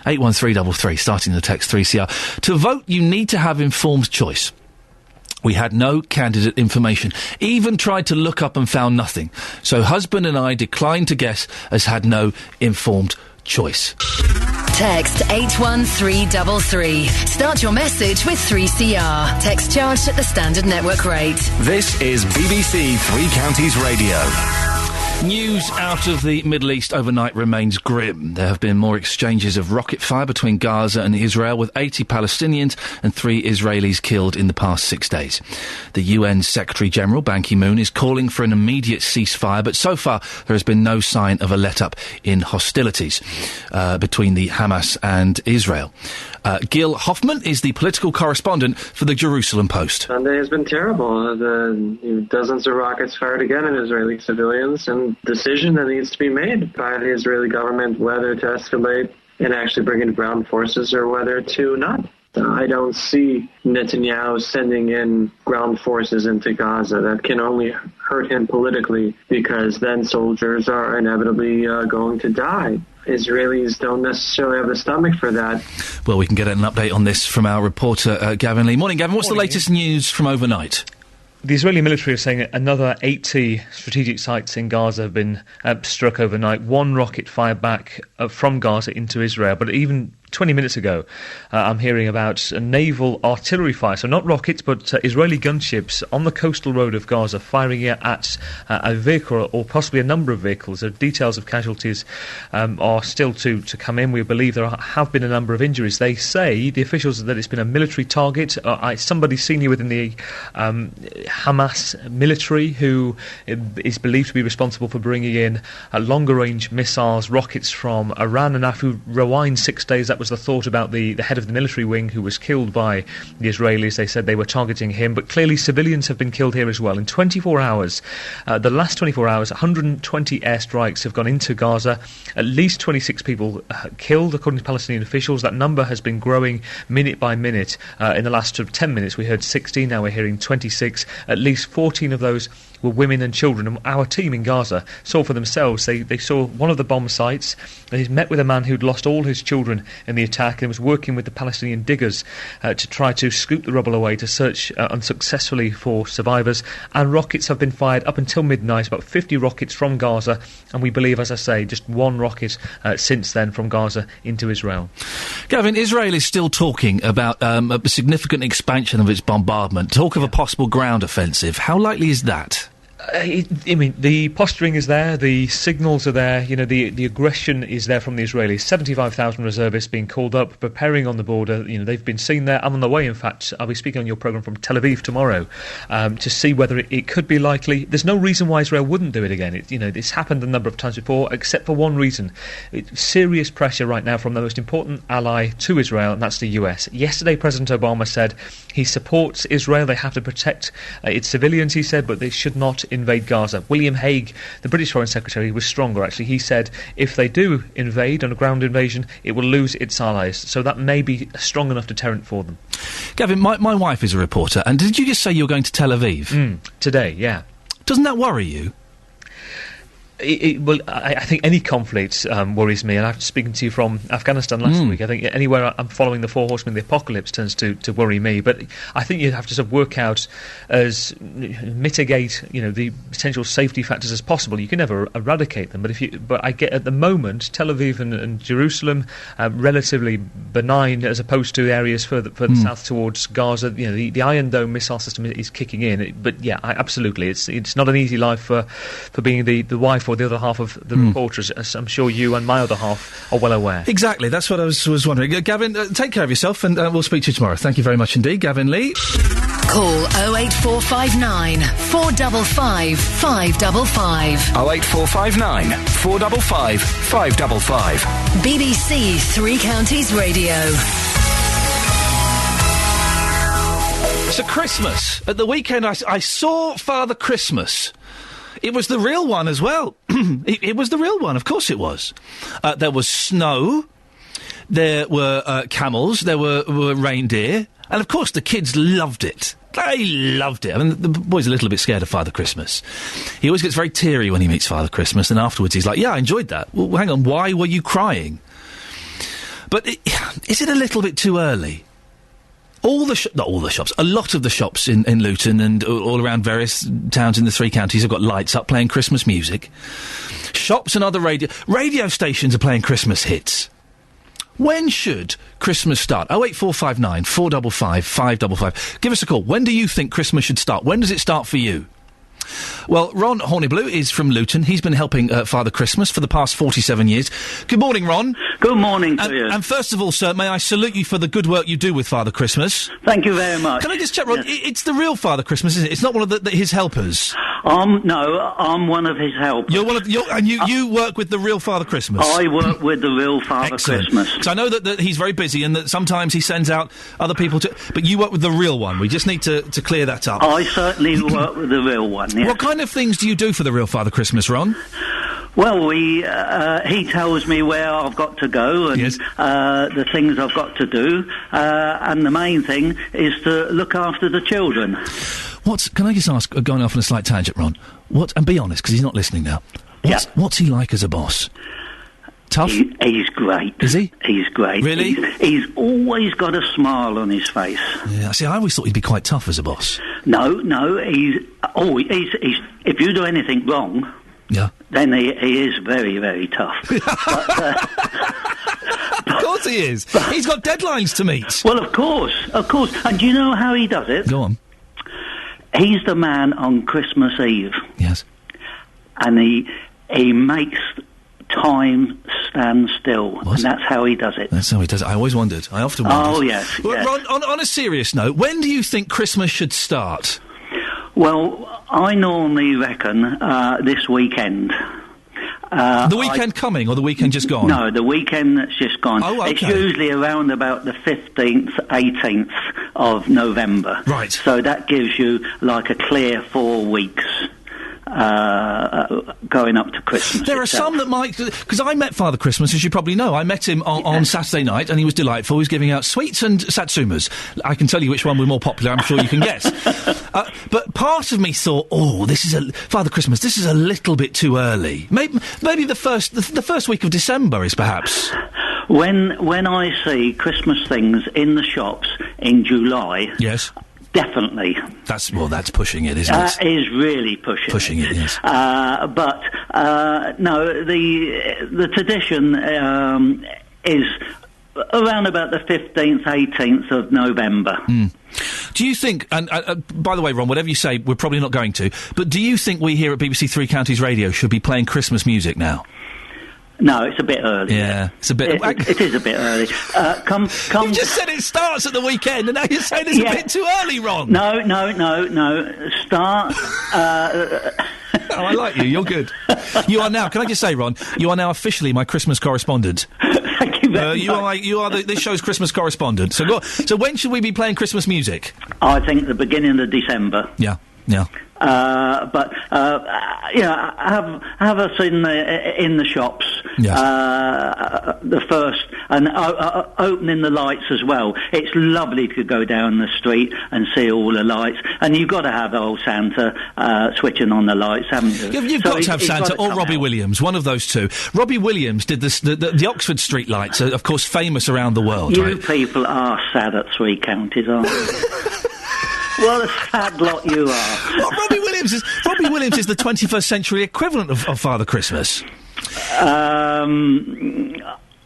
81333, starting the text 3CR. To vote, you need to have informed choice. We had no candidate information. Even tried to look up and found nothing. So husband and I declined to guess as had no informed choice. Text 81333. Start your message with 3CR. Text charged at the standard network rate. This is BBC Three Counties Radio. News out of the Middle East overnight remains grim. There have been more exchanges of rocket fire between Gaza and Israel, with 80 Palestinians and 3 Israelis killed in the past 6 days. The UN Secretary-General, Ban Ki-moon, is calling for an immediate ceasefire, but so far there has been no sign of a let-up in hostilities between the Hamas and Israel. Gil Hoffman is the political correspondent for the Jerusalem Post. Sunday has been terrible. Dozens of rockets fired again at Israeli civilians, and decision that needs to be made by the Israeli government whether to escalate and actually bring in ground forces or whether to not. I don't see Netanyahu sending in ground forces into Gaza. That can only hurt him politically, because then soldiers are inevitably going to die. Israelis don't necessarily have the stomach for that. Well, we can get an update on this from our reporter, Gavin Lee. Morning, Gavin. What's the latest news from overnight? The Israeli military are saying another 80 strategic sites in Gaza have been struck overnight. 1 rocket fired back from Gaza into Israel, but even 20 minutes ago, I'm hearing about a naval artillery fire, so not rockets, but Israeli gunships on the coastal road of Gaza firing at a vehicle or possibly a number of vehicles. The details of casualties are still to come in. We believe there have been a number of injuries. They say, the officials, that it's been a military target. Somebody senior within the Hamas military who is believed to be responsible for bringing in longer-range missiles, rockets from Iran. And if you rewind 6 days, that was the thought about the head of the military wing who was killed by the Israelis. They said they were targeting him, but clearly civilians have been killed here as well. In 24 hours, the last 24 hours, 120 airstrikes have gone into Gaza. At least 26 people killed, according to Palestinian officials. That number has been growing minute by minute. In the last 10 minutes, we heard 16, now we're hearing 26. At least 14 of those were women and children. And our team in Gaza saw for themselves. They saw one of the bomb sites, and he's met with a man who'd lost all his children in the attack and was working with the Palestinian diggers to try to scoop the rubble away, to search unsuccessfully for survivors. And rockets have been fired up until midnight, about 50 rockets from Gaza, and we believe, as I say, just 1 rocket since then from Gaza into Israel. Gavin, Israel is still talking about a significant expansion of its bombardment, talk of a possible ground offensive. How likely is that? The posturing is there, the signals are there, the aggression is there from the Israelis. 75,000 reservists being called up, preparing on the border. They've been seen there. I'm on the way, in fact. I'll be speaking on your programme from Tel Aviv tomorrow to see whether it could be likely. There's no reason why Israel wouldn't do it again. It's happened a number of times before, except for one reason. Serious pressure right now from the most important ally to Israel, and that's the US. Yesterday, President Obama said he supports Israel. They have to protect its civilians, he said, but they should not invade Gaza. William Hague, the British Foreign Secretary, was stronger, actually. He said if they do invade on a ground invasion, it will lose its allies. So that may be a strong enough deterrent for them. Gavin, my wife is a reporter, and did you just say you're going to Tel Aviv? Today, yeah. Doesn't that worry you? I think any conflict worries me, and after speaking to you from Afghanistan last week, I think anywhere I'm following the Four Horsemen of the Apocalypse tends to worry me. But I think you have to sort of work out mitigate, the potential safety factors as possible. You can never eradicate them, but I get at the moment Tel Aviv and Jerusalem relatively benign as opposed to areas further south towards Gaza. The Iron Dome missile system is kicking in, but absolutely, it's not an easy life for being the wife or the other half of the reporters, as I'm sure you and my other half are well aware. Exactly, that's what I was wondering. Gavin, take care of yourself, and we'll speak to you tomorrow. Thank you very much indeed, Gavin Lee. Call 08459 455 555. 08459 455 555. BBC Three Counties Radio. So Christmas. At the weekend I saw Father Christmas. It was the real one as well. It was the real one, of course it was. There was snow, there were camels, there were reindeer, and of course the kids loved it. They loved it. I mean, the boy's a little bit scared of Father Christmas. He always gets very teary when he meets Father Christmas, and afterwards he's like, yeah, I enjoyed that. Well, hang on, why were you crying? But is it a little bit too early? Not all the shops, a lot of the shops in Luton and all around various towns in the Three Counties have got lights up playing Christmas music. Shops and other radio stations are playing Christmas hits. When should Christmas start? 08459 455 555. Give us a call. When do you think Christmas should start? When does it start for you? Well, Ron Horniblue is from Luton. He's been helping Father Christmas for the past 47 years. Good morning, Ron. Good morning to you. And first of all, sir, may I salute you for the good work you do with Father Christmas. Thank you very much. Can I just check, Ron? Yes. It's the real Father Christmas, isn't it? It's not one of his helpers. No, I'm one of his helpers. You work with the real Father Christmas. I work with the real Father Excellent. Christmas. Because I know that he's very busy and that sometimes he sends out other people to... But you work with the real one. We just need to clear that up. I certainly work with the real one, yes. What kind of things do you do for the real Father Christmas, Ron? Well, he tells me where I've got to go and the things I've got to do, and the main thing is to look after the children. Can I just ask, going off on a slight tangent, Ron, and be honest, because he's not listening now, what's he like as a boss? Tough? He's great. Is he? He's great. Really? He's always got a smile on his face. Yeah, see, I always thought he'd be quite tough as a boss. No, he's if you do anything wrong... Yeah. Then he is very, very tough. Of course he is. He's got deadlines to meet. Well, of course. And do you know how he does it? Go on. He's the man on Christmas Eve. Yes. And he makes time stand still. What? And that's how he does it. That's how he does it. I always wondered. I often wondered. Oh, yes. Well, Ron, on a serious note, when do you think Christmas should start? Well, I normally reckon this weekend. The weekend coming or the weekend just gone? No, the weekend that's just gone. Oh, okay. It's usually around about the 15th, 18th of November. Right. So that gives you like a clear 4 weeks. Going up to Christmas. There are some that might... Because I met Father Christmas, as you probably know. I met him on Saturday night, and he was delightful. He was giving out sweets and satsumas. I can tell you which one were more popular. I'm sure you can guess. But part of me thought, Father Christmas, this is a little bit too early. Maybe the first week of December is perhaps... When I see Christmas things in the shops in July... Yes. Definitely. That's pushing it, isn't it? That is really pushing it. Pushing it, yes. But no, the tradition is around about the 15th, 18th of November. Do you think, and by the way, Ron, whatever you say, we're probably not going to, but do you think we here at BBC Three Counties Radio should be playing Christmas music now? No, it's a bit early. Yeah, it's a bit... It is a bit early. You just said it starts at the weekend, and now you're saying it's a bit too early, Ron. No. Start... Oh, I like you. You're good. You are now... Can I just say, Ron, you are now officially my Christmas correspondent. Thank you very much. You are this show's Christmas correspondent. So when should we be playing Christmas music? I think the beginning of December. Yeah. Yeah. But have us in the shops. Yes. The first and opening the lights as well. It's lovely to go down the street and see all the lights. And you've got to have old Santa switching on the lights, haven't you? You've got to have Santa or Robbie Williams, one of those two. Robbie Williams did the Oxford street lights, of course, famous around the world. You people are sad at Three Counties, aren't you? What a sad lot you are. Well, Robbie Williams is the 21st century equivalent of Father Christmas.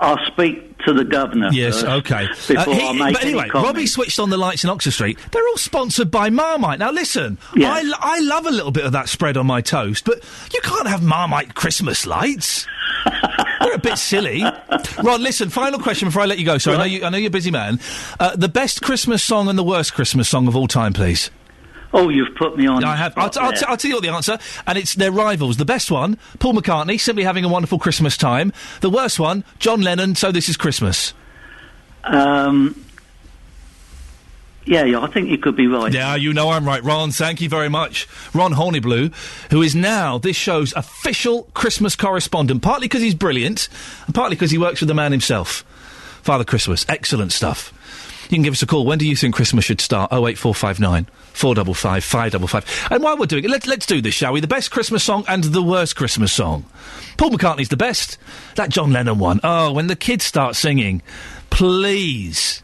I'll speak to the governor. Yes, first, okay. Before I make but anyway, any comment. Robbie switched on the lights in Oxford Street. They're all sponsored by Marmite. Now listen, Yes. I love a little bit of that spread on my toast, but you can't have Marmite Christmas lights. They're a bit silly. Ron, listen, final question before I let you go. Sorry, I know you're a busy man. The best Christmas song and the worst Christmas song of all time, please. Oh, you've put me on. I have. I'll tell you what the answer, and it's their rivals. The best one, Paul McCartney, Simply Having a Wonderful Christmas Time. The worst one, John Lennon, So This Is Christmas. Yeah, I think you could be right. Yeah, you know I'm right. Ron, thank you very much. Ron Horniblue, who is now this show's official Christmas correspondent, partly because he's brilliant, and partly because he works with the man himself. Father Christmas, excellent stuff. You can give us a call. When do you think Christmas should start? 08459 455 555. And while we're doing it, let's do this, shall we? The best Christmas song and the worst Christmas song. Paul McCartney's the best. That John Lennon one. Oh, when the kids start singing, please.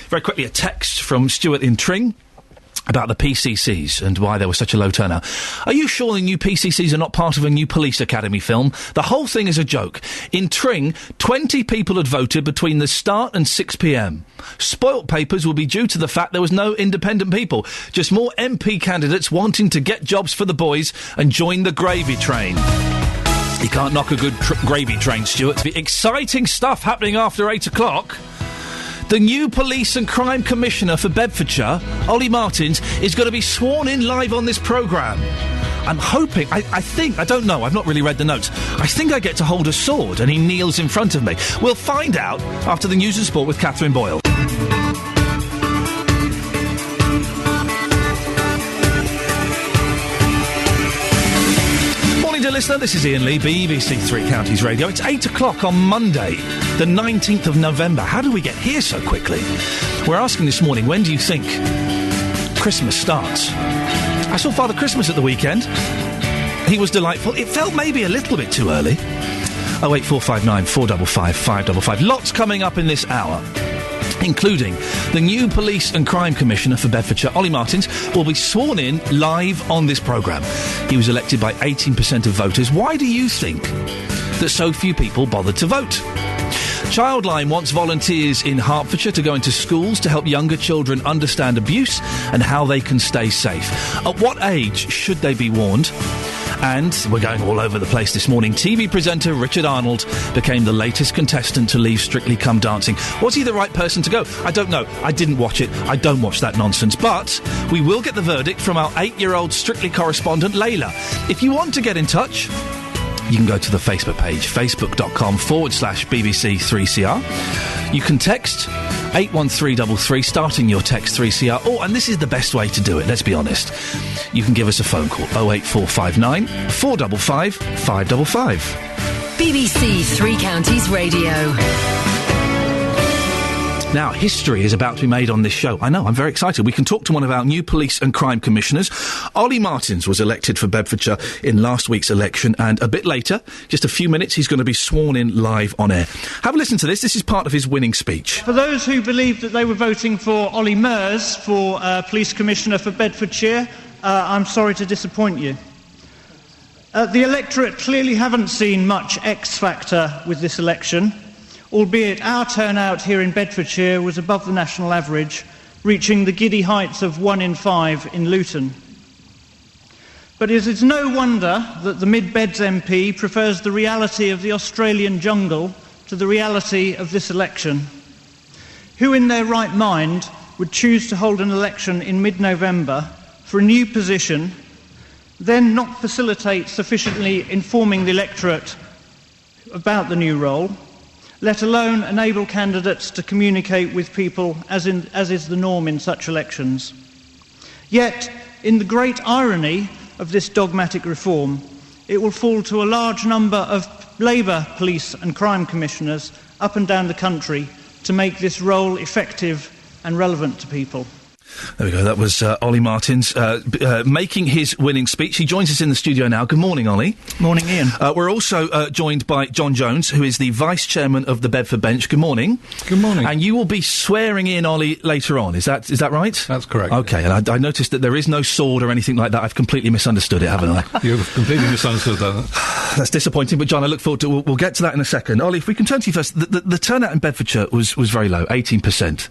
Very quickly, a text from Stuart in Tring about the PCCs and why there was such a low turnout. Are you sure the new PCCs are not part of a new Police Academy film? The whole thing is a joke. In Tring, 20 people had voted between the start and 6 p.m. Spoilt papers will be due to the fact there was no independent people. Just more MP candidates wanting to get jobs for the boys and join the gravy train. You can't knock a good gravy train, Stuart. Exciting stuff happening after 8 o'clock. The new Police and Crime Commissioner for Bedfordshire, Ollie Martins, is going to be sworn in live on this programme. I'm hoping, I think, I don't know, I've not really read the notes. I think I get to hold a sword and he kneels in front of me. We'll find out after the news and sport with Catherine Boyle. Listener, this is Iain Lee, BBC Three Counties Radio. It's 8 o'clock on Monday, the 19th of November. How did we get here so quickly? We're asking this morning, when do you think Christmas starts? I saw Father Christmas at the weekend. He was delightful. It felt maybe a little bit too early. 08459 455 555. Lots coming up in this hour, including the new Police and Crime Commissioner for Bedfordshire, Ollie Martins, will be sworn in live on this programme. He was elected by 18% of voters. Why do you think that so few people bothered to vote? Childline wants volunteers in Hertfordshire to go into schools to help younger children understand abuse and how they can stay safe. At what age should they be warned? And we're going all over the place this morning. TV presenter Richard Arnold became the latest contestant to leave Strictly Come Dancing. Was he the right person to go? I don't know. I didn't watch it. I don't watch that nonsense. But we will get the verdict from our 8-year-old Strictly correspondent, Layla. If you want to get in touch, you can go to the Facebook page, facebook.com/BBC3CR. You can text 81333, starting your text 3CR. Oh, and this is the best way to do it, let's be honest. You can give us a phone call, 08459 455 555. BBC Three Counties Radio. Now, history is about to be made on this show. I know, I'm very excited. We can talk to one of our new police and crime commissioners. Ollie Martins was elected for Bedfordshire in last week's election, and a bit later, just a few minutes, he's going to be sworn in live on air. Have a listen to this. This is part of his winning speech. For those who believed that they were voting for Ollie Mers for Police Commissioner for Bedfordshire, I'm sorry to disappoint you. The electorate clearly haven't seen much X factor with this election, albeit our turnout here in Bedfordshire was above the national average, reaching the giddy heights of 1 in 5 in Luton. But it is no wonder that the Mid-Beds MP prefers the reality of the Australian jungle to the reality of this election. Who in their right mind would choose to hold an election in mid-November for a new position, then not facilitate sufficiently informing the electorate about the new role, let alone enable candidates to communicate with people as is the norm in such elections? Yet, in the great irony of this dogmatic reform, it will fall to a large number of Labour police and crime commissioners up and down the country to make this role effective and relevant to people. There we go. That was Ollie Martins making his winning speech. He joins us in the studio now. Good morning, Ollie. Morning, Ian. We're also joined by John Jones, who is the Vice Chairman of the Bedford Bench. Good morning. Good morning. And you will be swearing in Ollie later on. Is that right? That's correct. Okay. And I noticed that there is no sword or anything like that. I've completely misunderstood it, haven't I? You've completely misunderstood that. That's disappointing. But John, I look forward to. We'll get to that in a second. Ollie, if we can turn to you first. The turnout in Bedfordshire was very low, 18%.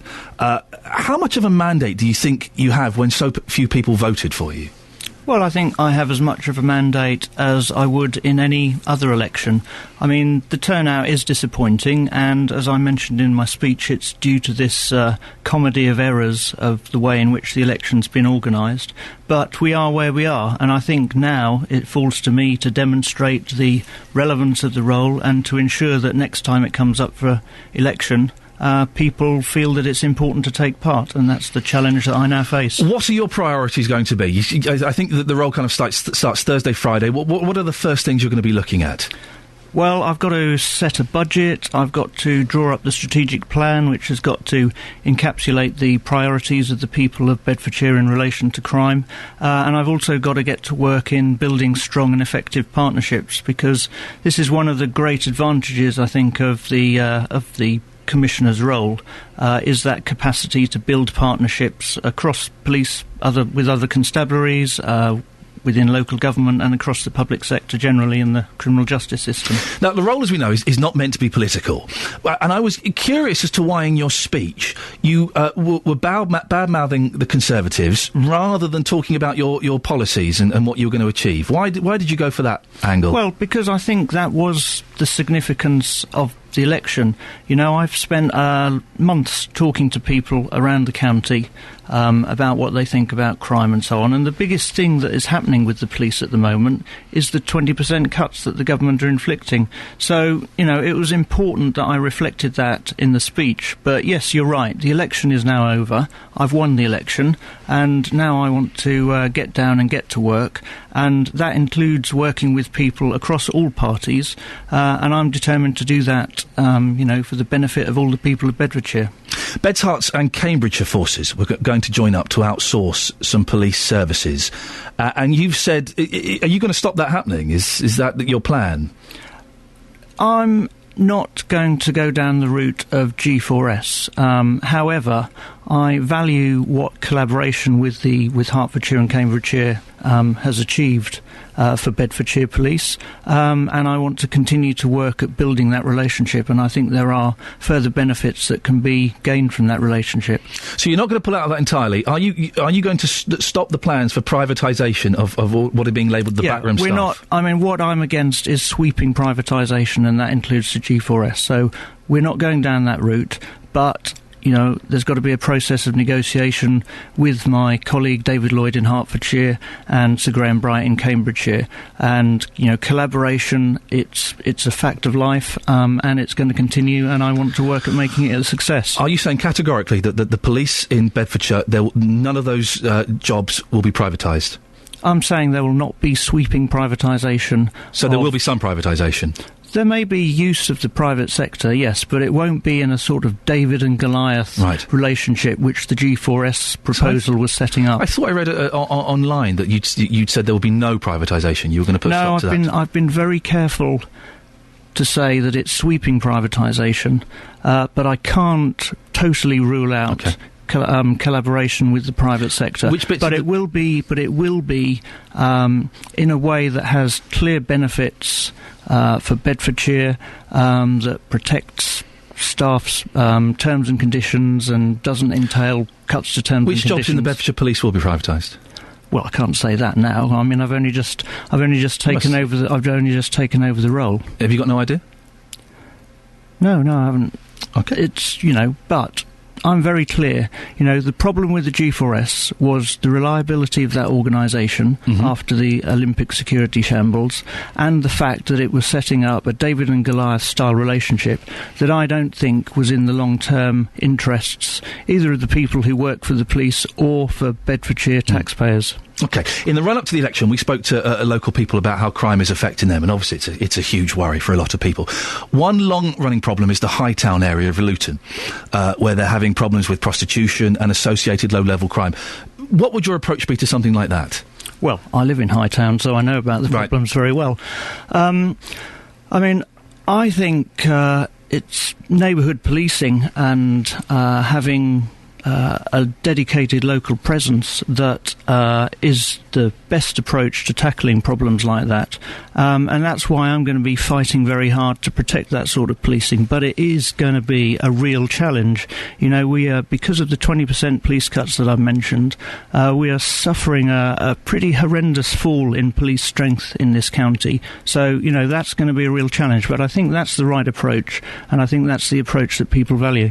How much of a mandate do you think you have when so few people voted for you? Well, I think I have as much of a mandate as I would in any other election. I mean, the turnout is disappointing, and as I mentioned in my speech, it's due to this comedy of errors of the way in which the election's been organised. But we are where we are, and I think now it falls to me to demonstrate the relevance of the role and to ensure that next time it comes up for election, people feel that it's important to take part, and that's the challenge that I now face. What are your priorities going to be? I think that the role kind of starts Thursday, Friday. What are the first things you're going to be looking at? Well, I've got to set a budget, I've got to draw up the strategic plan, which has got to encapsulate the priorities of the people of Bedfordshire in relation to crime, and I've also got to get to work in building strong and effective partnerships, because this is one of the great advantages, I think, of the Commissioner's role, is that capacity to build partnerships across police, with other constabularies, within local government and across the public sector generally in the criminal justice system. Now, the role, as we know, is not meant to be political. And I was curious as to why in your speech you were bad-mouthing the Conservatives rather than talking about your policies and what you were going to achieve. Why did you go for that angle? Well, because I think that was the significance of the election. You know, I've spent months talking to people around the county about what they think about crime and so on, and the biggest thing that is happening with the police at the moment is the 20% cuts that the government are inflicting. So, you know, it was important that I reflected that in the speech. But yes, you're right, the election is now over. I've won the election, and now I want to get down and get to work, and that includes working with people across all parties, and I'm determined to do that, for the benefit of all the people of Bedfordshire. Beds, Herts and Cambridgeshire forces were going to join up to outsource some police services, and you've said, are you going to stop that happening? Is that your plan? I'm not going to go down the route of G4S. However, I value what collaboration with Hertfordshire and Cambridgeshire has achieved for Bedfordshire Police, and I want to continue to work at building that relationship, and I think there are further benefits that can be gained from that relationship. So you're not going to pull out of that entirely. Are you going to stop the plans for privatisation of what are being labelled the backroom staff? We're not. I mean, what I'm against is sweeping privatisation, and that includes the G4S. So we're not going down that route, but you know, there's got to be a process of negotiation with my colleague David Lloyd in Hertfordshire and Sir Graham Bright in Cambridgeshire. And, you know, collaboration, it's a fact of life, and it's going to continue, and I want to work at making it a success. Are you saying categorically that the police in Bedfordshire, none of those jobs will be privatised? I'm saying there will not be sweeping privatisation. So there will be some privatisation? There may be use of the private sector, yes, but it won't be in a sort of David and Goliath relationship which the G4S proposal was setting up. I thought I read online that you'd said there will be no privatisation. You were going to put stop to that. No, I've been very careful to say that it's sweeping privatisation, but I can't totally rule out collaboration with the private sector. But it will be in a way that has clear benefits for Bedfordshire, that protects staff's terms and conditions and doesn't entail cuts to terms and conditions. Which jobs in the Bedfordshire Police will be privatised? Well, I can't say that now. I mean, I've only just taken over the role. Have you got no idea? No, I haven't. Okay. It's, but I'm very clear. The problem with the G4S was the reliability of that organisation after the Olympic security shambles, and the fact that it was setting up a David and Goliath style relationship that I don't think was in the long-term interests either of the people who work for the police or for Bedfordshire taxpayers. OK. In the run-up to the election, we spoke to local people about how crime is affecting them, and obviously it's a huge worry for a lot of people. One long-running problem is the Hightown area of Luton, where they're having problems with prostitution and associated low-level crime. What would your approach be to something like that? Well, I live in Hightown, so I know about the problems very well. I mean, I think it's neighbourhood policing and having a dedicated local presence that is the best approach to tackling problems like that. And that's why I'm going to be fighting very hard to protect that sort of policing. But it is going to be a real challenge. You know, we are, because of the 20% police cuts that I've mentioned, we are suffering a pretty horrendous fall in police strength in this county. So, you know, that's going to be a real challenge. But I think that's the right approach, and I think that's the approach that people value.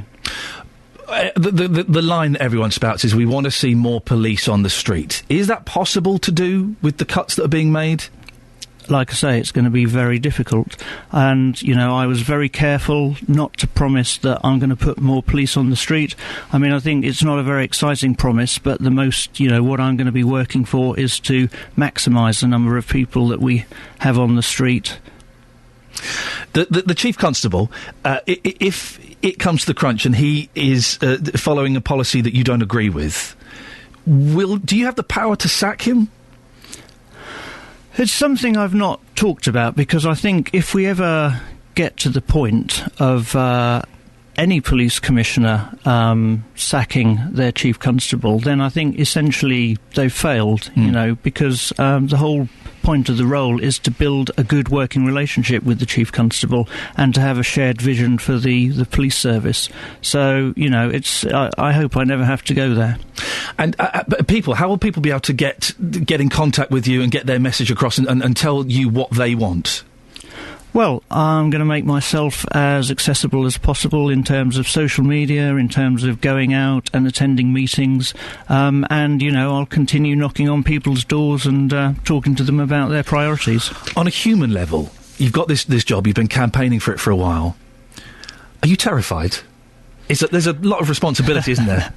The line that everyone spouts is we want to see more police on the street. Is that possible to do with the cuts that are being made? Like I say, it's going to be very difficult. And, you know, I was very careful not to promise that I'm going to put more police on the street. I mean, I think it's not a very exciting promise, but the most, you know, what I'm going to be working for is to maximise the number of people that we have on the street. The Chief Constable, if it comes to the crunch and he is following a policy that you don't agree with, do you have the power to sack him? It's something I've not talked about, because I think if we ever get to the point of any police commissioner sacking their chief constable, then I think essentially they've failed, you know, because the whole point of the role is to build a good working relationship with the chief constable and to have a shared vision for the police service. So, you know, I hope I never have to go there. And how will people be able to get in contact with you and get their message across and tell you what they want? Well, I'm going to make myself as accessible as possible in terms of social media, in terms of going out and attending meetings, and, you know, I'll continue knocking on people's doors and talking to them about their priorities. On a human level, you've got this job, you've been campaigning for it for a while. Are you terrified? There's a lot of responsibility, isn't there?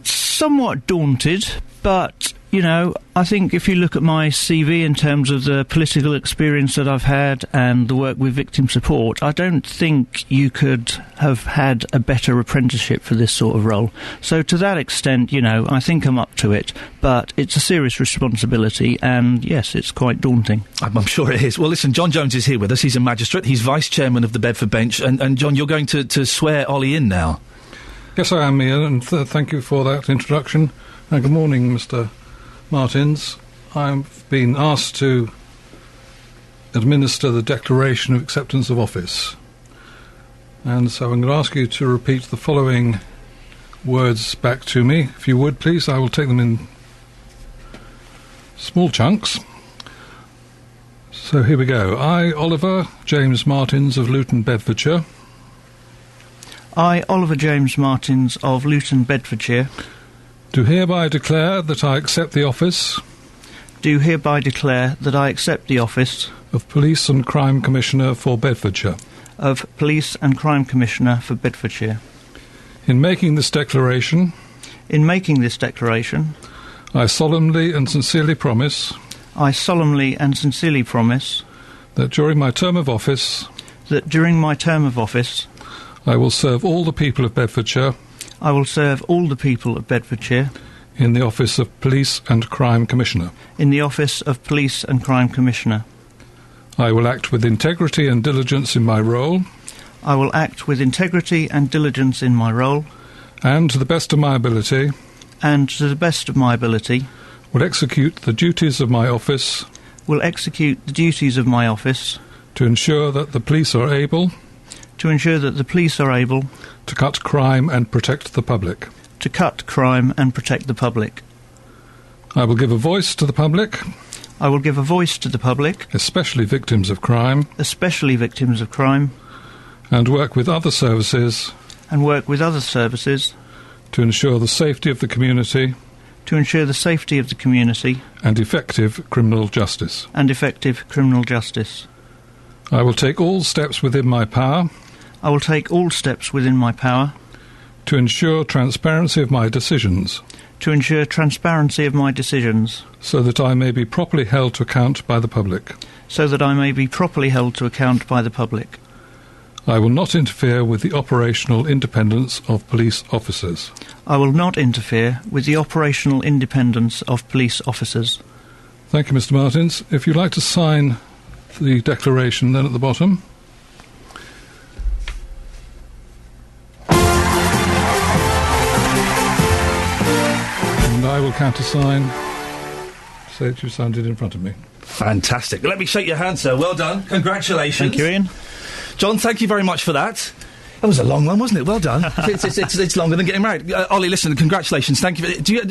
Somewhat daunted, but, you know, I think if you look at my CV in terms of the political experience that I've had and the work with victim support, I don't think you could have had a better apprenticeship for this sort of role. So to that extent, you know, I think I'm up to it, but it's a serious responsibility, and yes, it's quite daunting. I'm sure it is. Well, listen, John Jones is here with us. He's a magistrate. He's vice chairman of the Bedford Bench, and John, you're going to swear Ollie in now. Yes, I am, Ian, and thank you for that introduction. Good morning, Mr. Martins. I've been asked to administer the Declaration of Acceptance of Office. And so I'm going to ask you to repeat the following words back to me. If you would, please, I will take them in small chunks. So here we go. I, Oliver James Martins of Luton, Bedfordshire. I, Oliver James Martins of Luton, Bedfordshire. Do hereby declare that I accept the office. Do hereby declare that I accept the office. Of Police and Crime Commissioner for Bedfordshire. Of Police and Crime Commissioner for Bedfordshire. In making this declaration. In making this declaration. I solemnly and sincerely promise. I solemnly and sincerely promise. That during my term of office. That during my term of office. I will serve all the people of Bedfordshire. I will serve all the people of Bedfordshire. In the office of Police and Crime Commissioner. In the office of Police and Crime Commissioner. I will act with integrity and diligence in my role. I will act with integrity and diligence in my role. And to the best of my ability. And to the best of my ability. Will execute the duties of my office. Will execute the duties of my office. To ensure that the police are able. To ensure that the police are able. To cut crime and protect the public. To cut crime and protect the public. I will give a voice to the public. I will give a voice to the public. Especially victims of crime. Especially victims of crime. And work with other services. And work with other services. To ensure the safety of the community. To ensure the safety of the community. And effective criminal justice. And effective criminal justice. I will take all steps within my power. I will take all steps within my power. To ensure transparency of my decisions. to ensure transparency of my decisions. So that I may be properly held to account by the public. So that I may be properly held to account by the public. I will not interfere with the operational independence of police officers. I will not interfere with the operational independence of police officers. Thank you, Mr. Martins. If you'd like to sign the declaration then at the bottom. And I will countersign. Say that you signed it in front of me. Fantastic. Let me shake your hand, sir. Well done. Congratulations. Thank you, Ian. John, thank you very much for that. That was a long one, wasn't it? Well done. it's longer than getting married. Ollie, listen, congratulations. Thank you.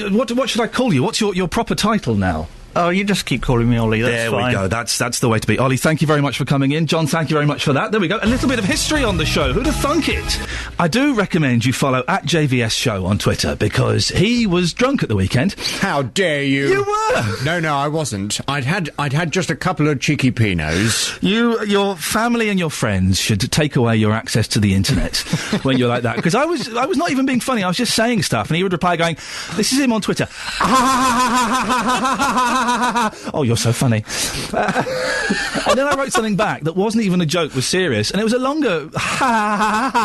What should I call you? What's your proper title now? Oh, you just keep calling me Ollie, that's there fine. We go, that's the way to be. Ollie, thank you very much for coming in. John, thank you very much for that. There we go, a little bit of history on the show. Who'd have thunk it? I do recommend you follow @JVS Show on Twitter, because he was drunk at the weekend. How dare you? You were! No, I wasn't. I'd had just a couple of cheeky Pinots. Your family and your friends should take away your access to the internet when you're like that, because I was not even being funny, I was just saying stuff, and he would reply going, this is him on Twitter. Oh, you're so funny. And then I wrote something back that wasn't even a joke, was serious, and it was a longer... Why,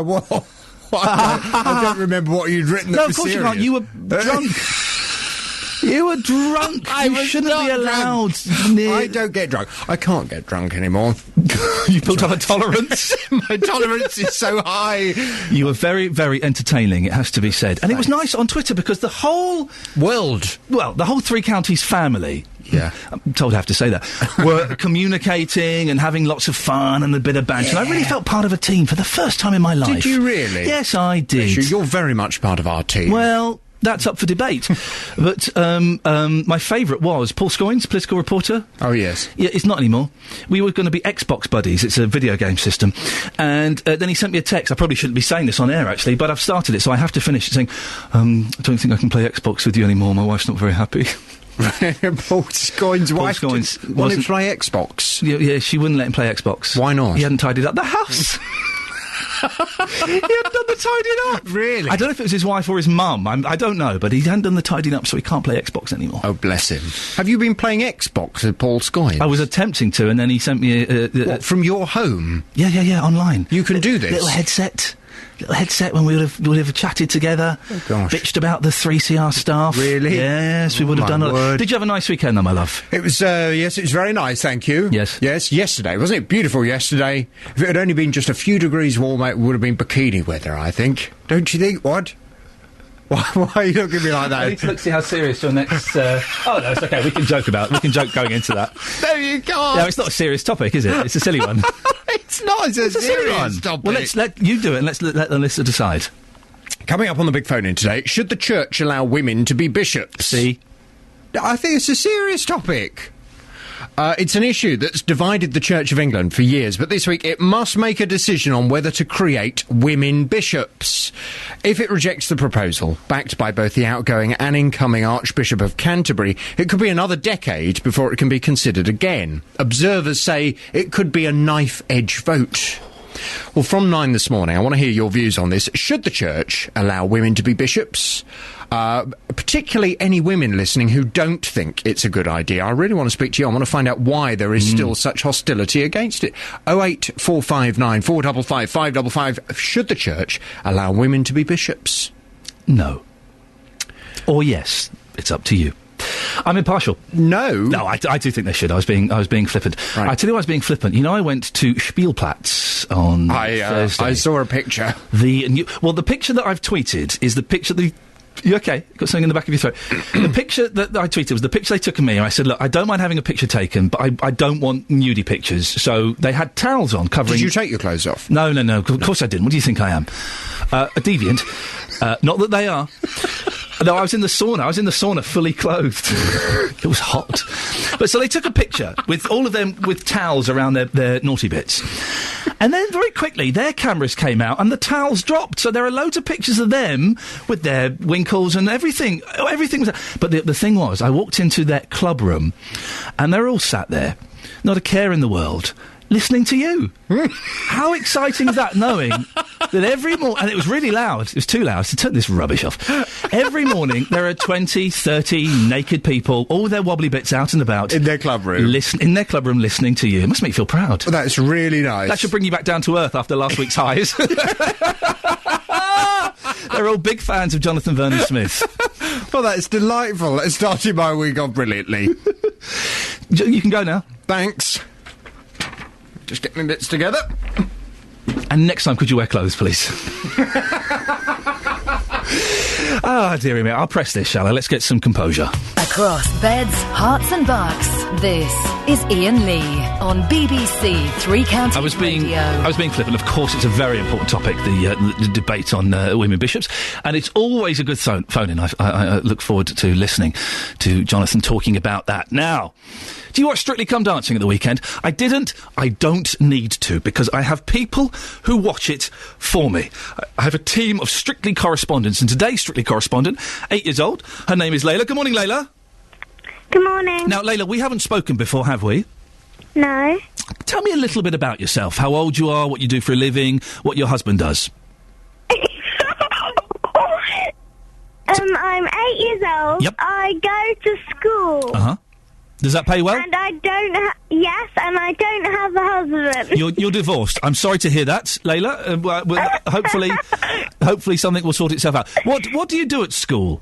what? I don't remember what you'd written that was serious. No, of course you can't. You were drunk. You were drunk. You shouldn't be allowed near... I don't get drunk. I can't get drunk anymore. You built up a tolerance? My tolerance is so high. You were very, very entertaining, it has to be said. And it was nice on Twitter because the whole... world. Well, the whole Three Counties family... Yeah. I'm told I have to say that. Were communicating and having lots of fun and a bit of banter. Yeah. And I really felt part of a team for the first time in my life. Did you really? Yes, I did. You're very much part of our team. Well... that's up for debate. But my favourite was Paul Scoynes, political reporter. Oh, yes. Yeah, it's not anymore. We were going to be Xbox buddies. It's a video game system. And then he sent me a text. I probably shouldn't be saying this on air, actually, but I've started it, so I have to finish it saying, I don't think I can play Xbox with you anymore. My wife's not very happy. Paul Scoynes' wife wanted to play Xbox. Yeah, she wouldn't let him play Xbox. Why not? He hadn't tidied up the house. He hadn't done the tidying up. Really? I don't know if it was his wife or his mum. I don't know, but he hadn't done the tidying up, so he can't play Xbox anymore. Oh, bless him. Have you been playing Xbox with Paul Scoynes? I was attempting to, and then he sent me what, from your home? Yeah, online. You can do this? Little headset when we would have chatted together. Oh, gosh. Bitched about the 3CR staff. Really? Yes, we would have done it. Did you have a nice weekend, though, my love? It was, yes, it was very nice, thank you. Yes. Yes, yesterday. Wasn't it beautiful yesterday? If it had only been just a few degrees warmer, it would have been bikini weather, I think. Don't you think? What? Why are you looking at me like that? I need to look see how serious your next... Oh, no, it's okay. We can joke going into that. No, you can't. No, it's not a serious topic, is it? It's a silly one. It's not. It's a serious topic. Well, let you do it and let's let the listener decide. Coming up on the big phone in today, should the church allow women to be bishops? See? I think it's a serious topic. It's an issue that's divided the Church of England for years, but this week it must make a decision on whether to create women bishops. If it rejects the proposal, backed by both the outgoing and incoming Archbishop of Canterbury, it could be another decade before it can be considered again. Observers say it could be a knife-edge vote. Well, from 9 this morning, I want to hear your views on this. Should the Church allow women to be bishops? Particularly any women listening who don't think it's a good idea. I really want to speak to you. I want to find out why there is still such hostility against it. 08459 455 555. Should the Church allow women to be bishops? No. Or yes. It's up to you. I'm impartial. No, I do think they should. I was being flippant. Right. I tell you why I was being flippant. You know, I went to Spielplatz on Thursday. I saw a picture. The picture that I've tweeted is the picture that... You okay? Got something in the back of your throat. The picture that I tweeted was the picture they took of me, and I said, look, I don't mind having a picture taken, but I don't want nudie pictures. So they had towels on covering... Did you take your clothes off? No. Of course I didn't. What do you think I am? A deviant. Not that they are. No, I was in the sauna fully clothed. It was hot. But so they took a picture with all of them with towels around their naughty bits. And then very quickly their cameras came out and the towels dropped. So there are loads of pictures of them with their winkles and everything. Everything was... But the thing was, I walked into their club room and they're all sat there. Not a care in the world. listening to you. How exciting is that, knowing that every morning... And it was really loud. It was too loud, so turn this rubbish off. Every morning, there are 20, 30 naked people, all with their wobbly bits out and about. In their club room. In their club room, listening to you. It must make you feel proud. Well, that's really nice. That should bring you back down to earth after last week's highs. They're all big fans of Jonathan Vernon-Smith. Well, that's delightful. It started my week off brilliantly. You can go now. Thanks. Just get my bits together. And next time, could you wear clothes, please? Ah, dearie me. I'll press this, shall I? Let's get some composure. Across beds, hearts and bucks, this is Iain Lee on BBC Three Counties Radio. I was being flippant. Of course, it's a very important topic, the debate on women bishops, and it's always a good phone-in. I look forward to listening to Jonathan talking about that. Now, do you watch Strictly Come Dancing at the weekend? I didn't. I don't need to, because I have people who watch it for me. I have a team of Strictly correspondents, and today's Strictly correspondent, 8 years old. Her name is Layla. Good morning, Layla. Good morning. Now, Layla, we haven't spoken before, have we? No. Tell me a little bit about yourself. How old you are, what you do for a living, what your husband does. I'm 8 years old. Yep. I go to school. Uh-huh. Does that pay well? And I don't yes, and I don't have a husband. You're divorced. I'm sorry to hear that, Layla. Hopefully something will sort itself out. What do you do at school?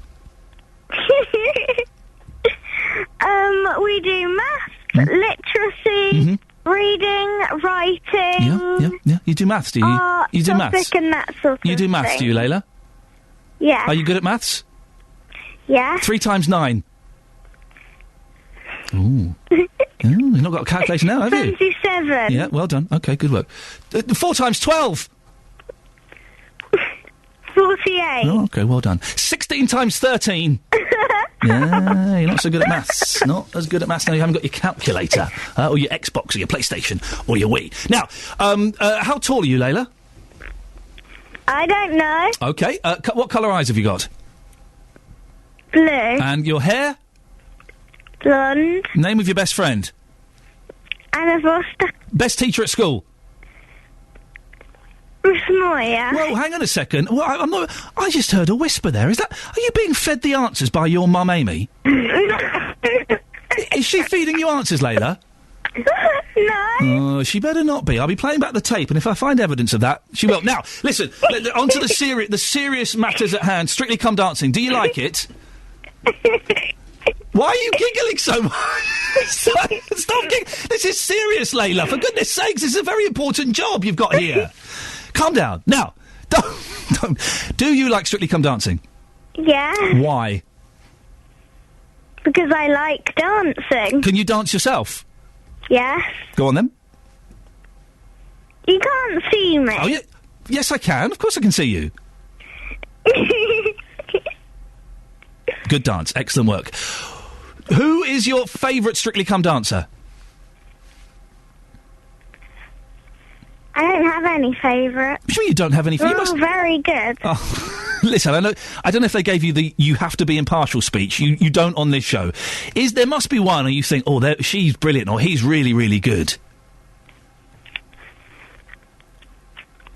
We do maths, literacy, reading, writing. Yeah. You do maths, do you? You do maths. And that sort of You do maths, thing. do you, Layla? Yeah. Are you good at maths? Yeah. 3 times 9. Ooh. You've not got a calculator now, have you? 27. Yeah, well done. Okay, good work. 4 times 12. 48. Oh, okay, well done. 16 times 13. Yeah, you're not so good at maths. Not as good at maths now. You haven't got your calculator, or your Xbox, or your PlayStation, or your Wii. Now, how tall are you, Layla? I don't know. Okay. What colour eyes have you got? Blue. And your hair? Blonde. Name of your best friend? Anna Foster. Best teacher at school? Miss Moya. Whoa, hang on a second. Well, I'm not. I just heard a whisper there. Are you being fed the answers by your mum, Amy? Is she feeding you answers, Layla? No. Oh, she better not be. I'll be playing back the tape, and if I find evidence of that, she will. Now, listen. On to the serious matters at hand. Strictly Come Dancing. Do you like it? Why are you giggling so much? Stop giggling. This is serious, Layla. For goodness sakes, this is a very important job you've got here. Calm down. Now, do you like Strictly Come Dancing? Yeah. Why? Because I like dancing. Can you dance yourself? Yes. Go on then. You can't see me. Oh, yeah. Yes, I can. Of course I can see you. Good dance. Excellent work. Who is your favourite Strictly Come Dancer? I don't have any favourite. Sure you don't have any favourite? They're all very good. Oh, listen, I don't know if they gave you the "you have to be impartial" speech. You don't on this show. There must be one, and you think, oh, she's brilliant, or he's really, really good.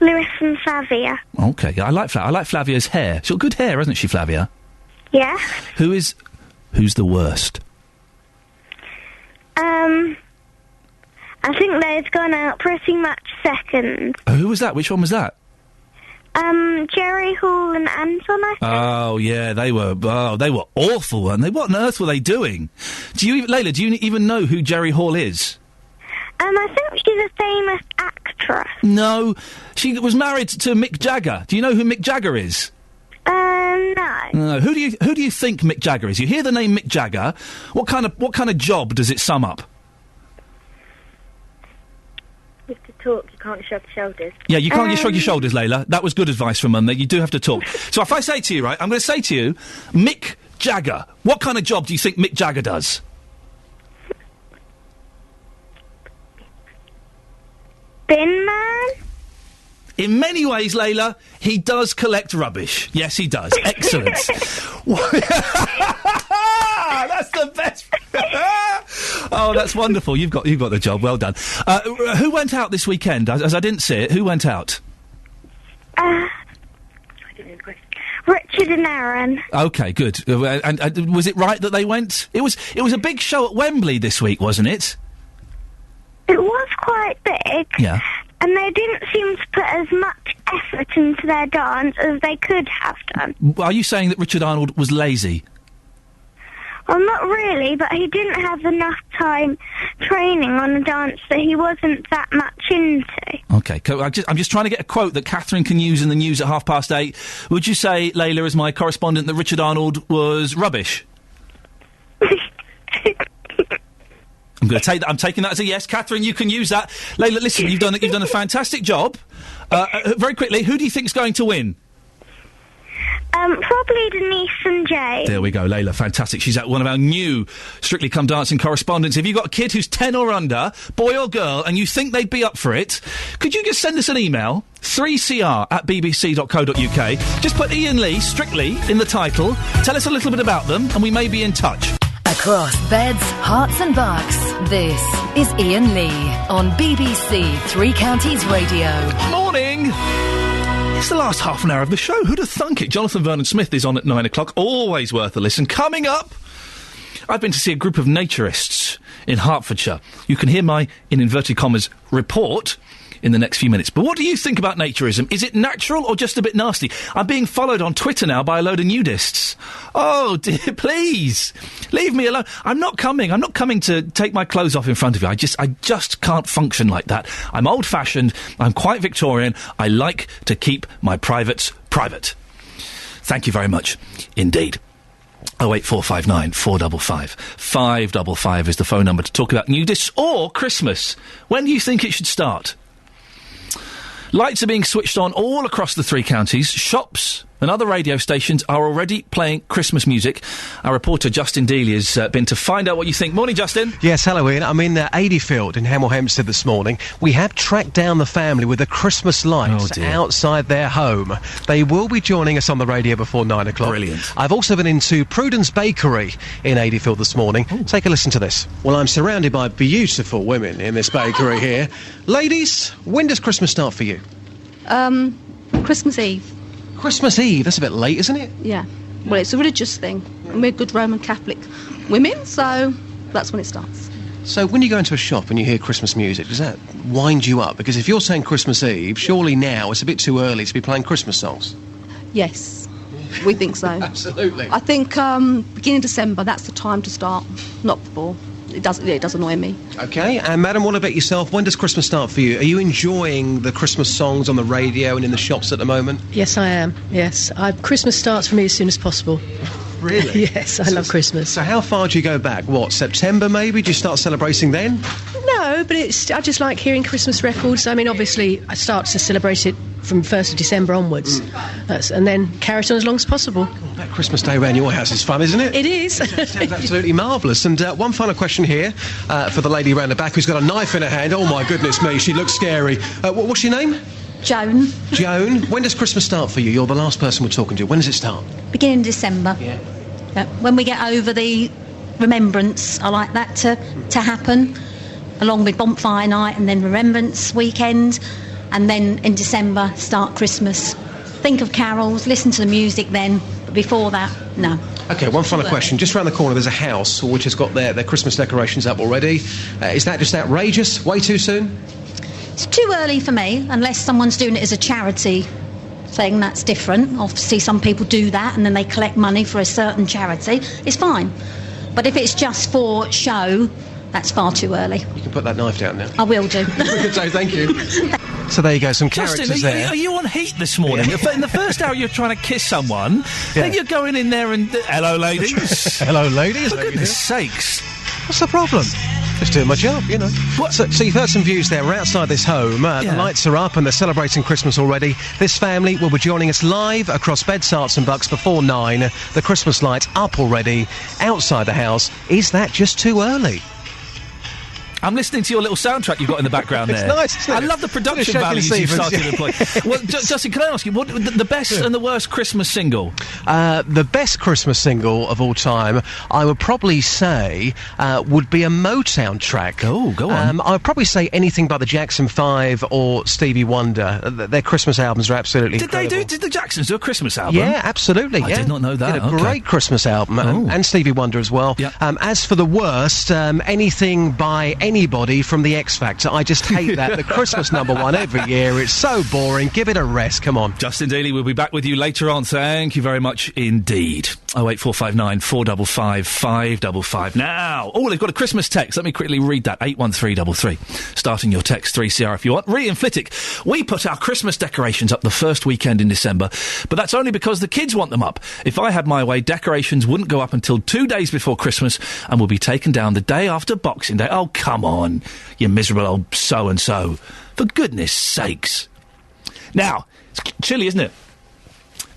Lewis and Flavia. Okay, I like Flavia's hair. She's got good hair, hasn't she, Flavia? Yeah. Who's the worst? I think they've gone out pretty much second. Who was that? Which one was that? Jerry Hall and Anton, I think. Oh, yeah, they were awful, weren't they? What on earth were they doing? Layla, do you even know who Jerry Hall is? I think she's a famous actress. No, she was married to Mick Jagger. Do you know who Mick Jagger is? No. No. Who do you think Mick Jagger is? You hear the name Mick Jagger. What kind of job does it sum up? You have to talk. You can't shrug your shoulders. Yeah, you can't shrug your shoulders, Layla. That was good advice from Mum there. You do have to talk. So if I say to you, right, I'm going to say to you, Mick Jagger. What kind of job do you think Mick Jagger does? Bin man? In many ways, Layla, he does collect rubbish. Yes, he does. Excellent. That's the best. Oh, that's wonderful. You've got the job. Well done. Who went out this weekend? As I didn't see it, who went out? Richard and Aaron. Okay, good. And was it right that they went? It was a big show at Wembley this week, wasn't it? It was quite big. Yeah. And they didn't seem to put as much effort into their dance as they could have done. Are you saying that Richard Arnold was lazy? Well, not really, but he didn't have enough time training on a dance that he wasn't that much into. Okay, I'm just trying to get a quote that Catherine can use in the news at 8:30. Would you say, Layla, as my correspondent, that Richard Arnold was rubbish? I'm going to take that. I'm taking that as a yes. Catherine, you can use that. Layla, listen, you've done a fantastic job. Very quickly, who do you think's going to win? Probably Denise and Jay. There we go, Layla, fantastic. She's one of our new Strictly Come Dancing correspondents. If you've got a kid who's 10 or under, boy or girl, and you think they'd be up for it, could you just send us an email, 3cr@bbc.co.uk. Just put Iain Lee, Strictly, in the title. Tell us a little bit about them, and we may be in touch. Across beds, hearts and bucks, this is Iain Lee on BBC Three Counties Radio. Morning! It's the last half an hour of the show. Who'd have thunk it? Jonathan Vernon-Smith is on at 9 o'clock. Always worth a listen. Coming up, I've been to see a group of naturists in Hertfordshire. You can hear my, in inverted commas, report in the next few minutes. But what do you think about naturism? Is it natural or just a bit nasty? I'm being followed on Twitter now by a load of nudists. Oh, dear, please. Leave me alone. I'm not coming to take my clothes off in front of you. I just can't function like that. I'm old-fashioned. I'm quite Victorian. I like to keep my privates private. Thank you very much indeed. 08459 455 555 is the phone number to talk about nudists or Christmas. When do you think it should start? Lights are being switched on all across the three counties. Shops and other radio stations are already playing Christmas music. Our reporter Justin Dealey has been to find out what you think. Morning, Justin. Yes, hello, Ian. I'm in Adeyfield in Hemel Hempstead this morning. We have tracked down the family with the Christmas lights outside their home. They will be joining us on the radio before 9 o'clock. Brilliant. I've also been into Prudence Bakery in Adeyfield this morning. Ooh. Take a listen to this. Well, I'm surrounded by beautiful women in this bakery here. Ladies, when does Christmas start for you? Christmas Eve. Christmas Eve? That's a bit late, isn't it? Yeah. Well, it's a religious thing. And we're good Roman Catholic women, so that's when it starts. So when you go into a shop and you hear Christmas music, does that wind you up? Because if you're saying Christmas Eve, surely now it's a bit too early to be playing Christmas songs. Yes, we think so. Absolutely. I think beginning of December, that's the time to start, not before. It does annoy me. OK, and Madam, what about yourself? When does Christmas start for you? Are you enjoying the Christmas songs on the radio and in the shops at the moment? Yes, I am, yes. Christmas starts for me as soon as possible. Really? Yes, I love Christmas. So how far do you go back? What, September maybe? Do you start celebrating then? No, but I just like hearing Christmas records. I mean, obviously, I start to celebrate it from 1st of December onwards. And then carry it on as long as possible. That Christmas day around your house is fun, isn't it? It is. Sounds absolutely marvellous. And one final question here for the lady around the back who's got a knife in her hand. Oh, my goodness me, she looks scary. What's your name? Joan. Joan, when does Christmas start for you? You're the last person we're talking to. When does it start? Beginning of December. Yeah. When we get over the remembrance, I like that to happen, along with bonfire night and then remembrance weekend, and then in December start Christmas. Think of carols, listen to the music then, but before that, no. OK, one final question. Just around the corner there's a house which has got their Christmas decorations up already. Is that just outrageous? Way too soon? It's too early for me, unless someone's doing it as a charity thing. That's different. Obviously some people do that and then they collect money for a certain charity. It's fine. But if it's just for show, that's far too early. You can put that knife down now. I will do. Good day, thank you. So there you go, some characters Justin, there. Are you on heat this morning? Yeah. In the first hour you're trying to kiss someone, then you're going in there and... hello, ladies. Hello, ladies. For goodness sakes. What's the problem? Just doing my job, you know. So you've heard some views there. We're outside this home. The lights are up and they're celebrating Christmas already. This family will be joining us live across beds, hearts and bucks before 9. The Christmas lights up already outside the house. Is that just too early? I'm listening to your little soundtrack you've got in the background there. It's nice, isn't it? I love the production values you've started to employ. Well, Justin, can I ask you, what the best and the worst Christmas single? The best Christmas single of all time, I would probably say, would be a Motown track. Oh, go on. I would probably say anything by the Jackson 5 or Stevie Wonder. Their Christmas albums are absolutely incredible. Did the Jacksons do a Christmas album? Yeah, absolutely. I did not know that. Did a great Christmas album, and Stevie Wonder as well. Yep. As for the worst, anything by anybody from the X Factor. I just hate that. The Christmas #1 every year. It's so boring. Give it a rest. Come on. Justin Daly will be back with you later on. Thank you very much indeed. 08459 455 555. Now, they've got a Christmas text. Let me quickly read that. 81333. Starting your text 3CR if you want. Ree and Flitwick, we put our Christmas decorations up the first weekend in December, but that's only because the kids want them up. If I had my way, decorations wouldn't go up until 2 days before Christmas and will be taken down the day after Boxing Day. Oh, come on, you miserable old so-and-so. For goodness sakes. Now, it's chilly, isn't it?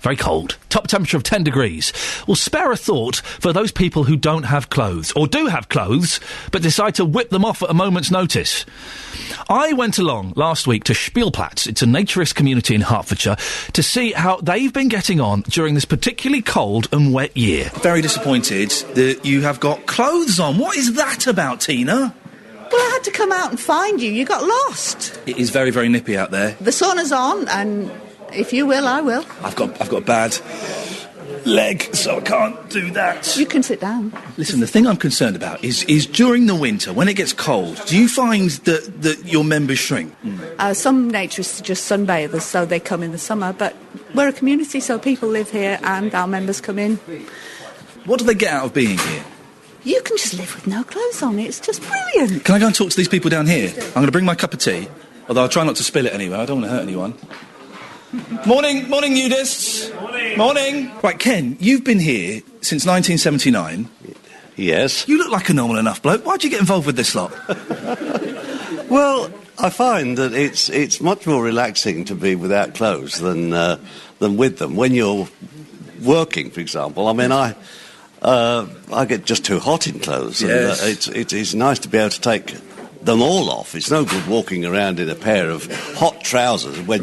Very cold. Top temperature of 10 degrees. Well, spare a thought for those people who don't have clothes, or do have clothes, but decide to whip them off at a moment's notice. I went along last week to Spielplatz, it's a naturist community in Hertfordshire, to see how they've been getting on during this particularly cold and wet year. Very disappointed that you have got clothes on. What is that about, Tina? Well, I had to come out and find you. You got lost. It is very, very nippy out there. The sauna's on, and if you will, I will. I've got a bad leg, so I can't do that. You can sit down. Listen, the thing I'm concerned about is during the winter, when it gets cold, do you find that your members shrink? Some naturists are just sunbathers, so they come in the summer, but we're a community, so people live here and our members come in. What do they get out of being here? You can just live with no clothes on. It's just brilliant. Can I go and talk to these people down here? I'm going to bring my cup of tea, although I'll try not to spill it anyway. I don't want to hurt anyone. Morning, nudists. Morning. Right, Ken, you've been here since 1979. Yes. You look like a normal enough bloke. Why'd you get involved with this lot? Well, I find that it's much more relaxing to be without clothes than with them. When you're working, for example, I mean, I get just too hot in clothes. Yes. And, it's nice to be able to take them all off. It's no good walking around in a pair of hot trousers when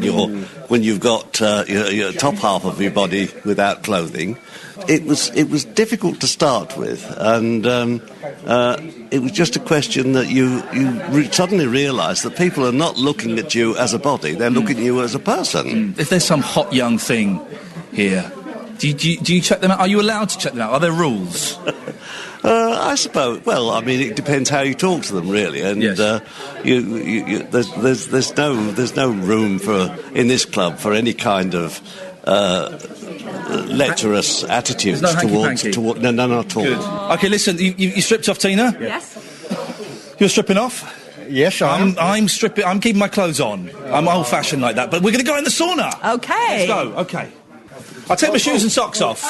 you've got your top half of your body without clothing. It was difficult to start with, and it was just a question that you suddenly realise that people are not looking at you as a body; they're looking at you as a person. If there's some hot young thing here, do you check them out? Are you allowed to check them out? Are there rules? I suppose. Well, I mean, it depends how you talk to them, really. And yes. There's no room in this club for any kind of lecherous attitudes towards. No, not at all. Good. Okay, listen. You stripped off, Tina? Yes. You're stripping off? Yes, I'm stripping. I'm keeping my clothes on. I'm old-fashioned like that. But we're going to go in the sauna. Okay. Let's go. Okay. I'll take my shoes and socks off.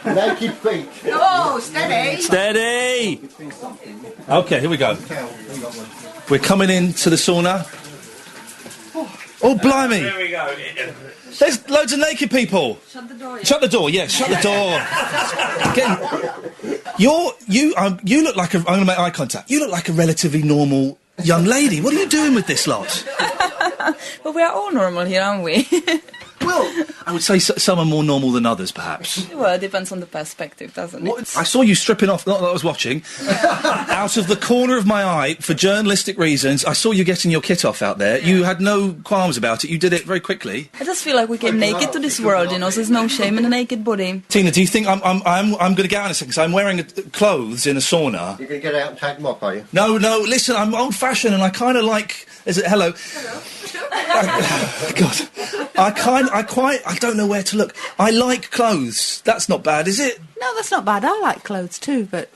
Naked feet. Oh, steady. Steady. Okay, here we go. We're coming into the sauna. Oh, blimey. There we go. There's loads of naked people. Shut the door. Shut the door, yes, shut the door. You look like I'm going to make eye contact. You look like a relatively normal young lady. What are you doing with this lot? Well, we are all normal here, aren't we? Well, I would say some are more normal than others, perhaps. Well, it depends on the perspective, doesn't it? I saw you stripping off, not that I was watching, out of the corner of my eye, for journalistic reasons. I saw you getting your kit off out there. You had no qualms about it. You did it very quickly. I just feel like we came naked to this world, so there's no shame in a naked body. Tina, do you think I'm going to get out in a second? So I'm wearing clothes in a sauna. You're going to get out and take them off, are you? No, listen, I'm old-fashioned and I kind of like... Hello. God. I don't know where to look. I like clothes. That's not bad, is it? No, that's not bad. I like clothes too, but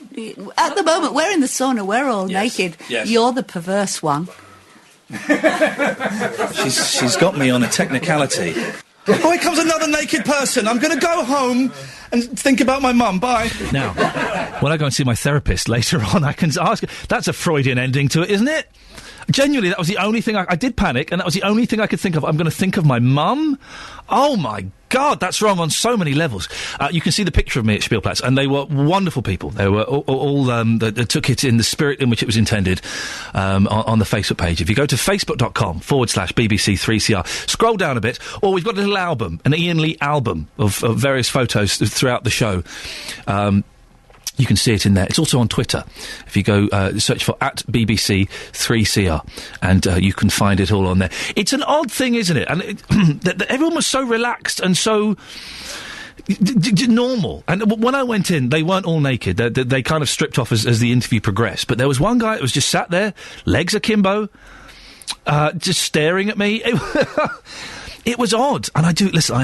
at the moment we're in the sauna, we're all naked. Yes. You're the perverse one. She's got me on a technicality. Oh, here comes another naked person. I'm going to go home and think about my mum. Bye. Now, when I go and see my therapist later on, I can ask... That's a Freudian ending to it, isn't it? Genuinely, that was the only thing I did panic, and that was the only thing I could think of. I'm going to think of my mum. Oh my God, that's wrong on so many levels. You can see the picture of me at Spielplatz, and they were wonderful people. They were all they took it in the spirit in which it was intended on the Facebook page. If you go to facebook.com/BBC3CR, scroll down a bit, or we've got a little album, an Iain Lee album of various photos throughout the show. You can see it in there. It's also on Twitter. If you go search for @BBC3CR, and you can find it all on there. It's an odd thing, isn't it? And everyone was so relaxed and so normal. And when I went in, they weren't all naked. They kind of stripped off as the interview progressed. But there was one guy that was just sat there, legs akimbo, just staring at me. It was odd, and I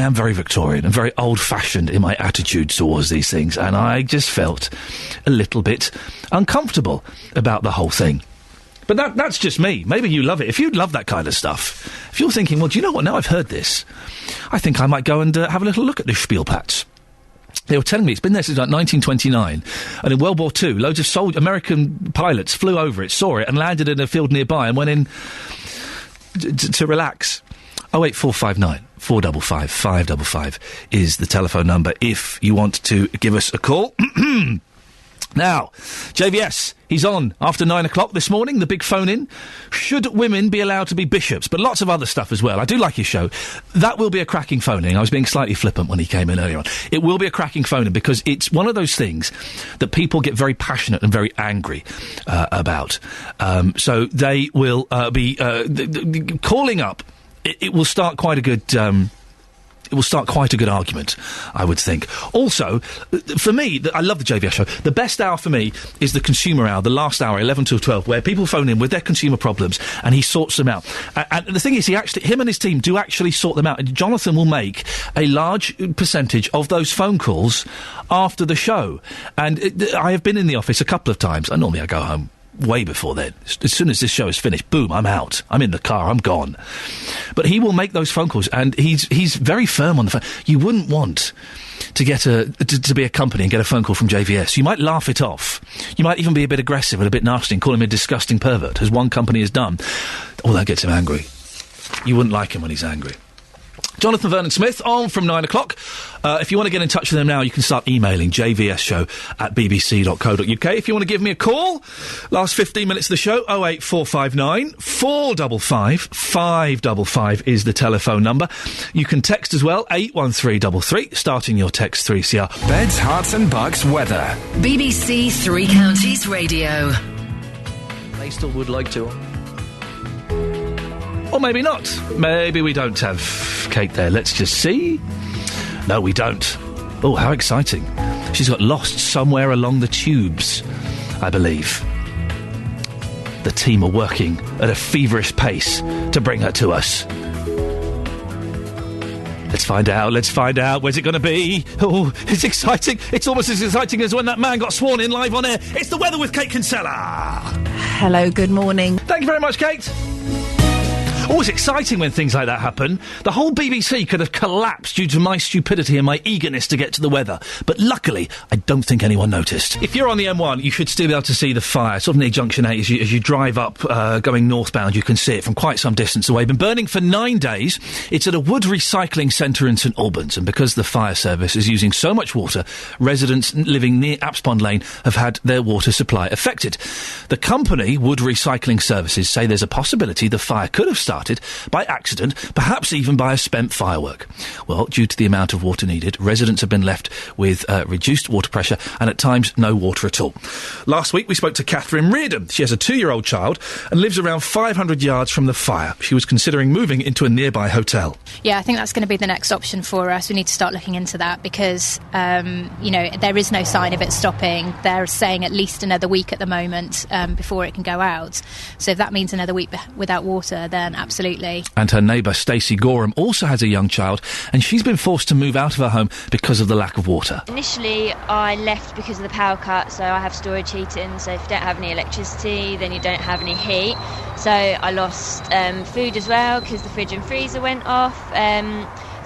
am very Victorian and very old-fashioned in my attitude towards these things, and I just felt a little bit uncomfortable about the whole thing. But that's just me. Maybe you love it. If you love that kind of stuff, if you're thinking, well, do you know what, now I've heard this, I think I might go and have a little look at this Spielplatz. They were telling me it's been there since like 1929, and in World War II, loads of American pilots flew over it, saw it, and landed in a field nearby and went in to relax. 08459 455 555 is the telephone number if you want to give us a call. Now, JVS, he's on after 9 o'clock this morning, the big phone-in. Should women be allowed to be bishops? But lots of other stuff as well. I do like his show. That will be a cracking phone-in. I was being slightly flippant when he came in earlier on. It will be a cracking phone-in because it's one of those things that people get very passionate and very angry about. So they will be calling up. It will start quite a good. It will start quite a good argument, I would think. Also, for me, I love the JVS show. The best hour for me is the consumer hour, the last hour, 11 till 12, where people phone in with their consumer problems and he sorts them out. And the thing is, him and his team do actually sort them out. And Jonathan will make a large percentage of those phone calls after the show. And I have been in the office a couple of times. Normally I go home way before then. As soon as this show is finished, boom, I'm out. I'm in the car, I'm gone. But he will make those phone calls, and he's very firm on the phone. You wouldn't want to get to be a company and get a phone call from JVS. You might laugh it off. You might even be a bit aggressive and a bit nasty and call him a disgusting pervert, as one company has done. Oh, that gets him angry. You wouldn't like him when he's angry. Jonathan Vernon Smith on from 9 o'clock. If you want to get in touch with them now, you can start emailing jvsshow@bbc.co.uk. If you want to give me a call, last 15 minutes of the show, 08459 455 555 is the telephone number. You can text as well, 81333, starting your text 3CR. Beds, Hearts and Bucks weather. BBC Three Counties Radio. They still would like to. Or maybe not. Maybe we don't have Kate there. Let's just see. No, we don't. Oh, how exciting. She's got lost somewhere along the tubes, I believe. The team are working at a feverish pace to bring her to us. Let's find out. Where's it going to be? Oh, it's exciting. It's almost as exciting as when that man got sworn in live on air. It's the weather with Kate Kinsella. Hello, good morning. Thank you very much, Kate. Always exciting when things like that happen. The whole BBC could have collapsed due to my stupidity and my eagerness to get to the weather. But luckily, I don't think anyone noticed. If you're on the M1, you should still be able to see the fire. Sort of near Junction 8, as you drive up, going northbound, you can see it from quite some distance away. Been burning for 9 days. It's at a wood recycling centre in St Albans. And because the fire service is using so much water, residents living near Apspond Lane have had their water supply affected. The company, Wood Recycling Services, say there's a possibility the fire could have started by accident, perhaps even by a spent firework. Well, due to the amount of water needed, residents have been left with reduced water pressure and at times no water at all. Last week we spoke to Catherine Reardon. She has a 2-year-old child and lives around 500 yards from the fire. She was considering moving into a nearby hotel. Yeah, I think that's going to be the next option for us. We need to start looking into that because, there is no sign of it stopping. They're saying at least another week at the moment before it can go out. So if that means another week without water, then absolutely. And her neighbour Stacey Gorham also has a young child, and she's been forced to move out of her home because of the lack of water. Initially I left because of the power cut, so I have storage heating, so if you don't have any electricity then you don't have any heat. So I lost food as well because the fridge and freezer went off.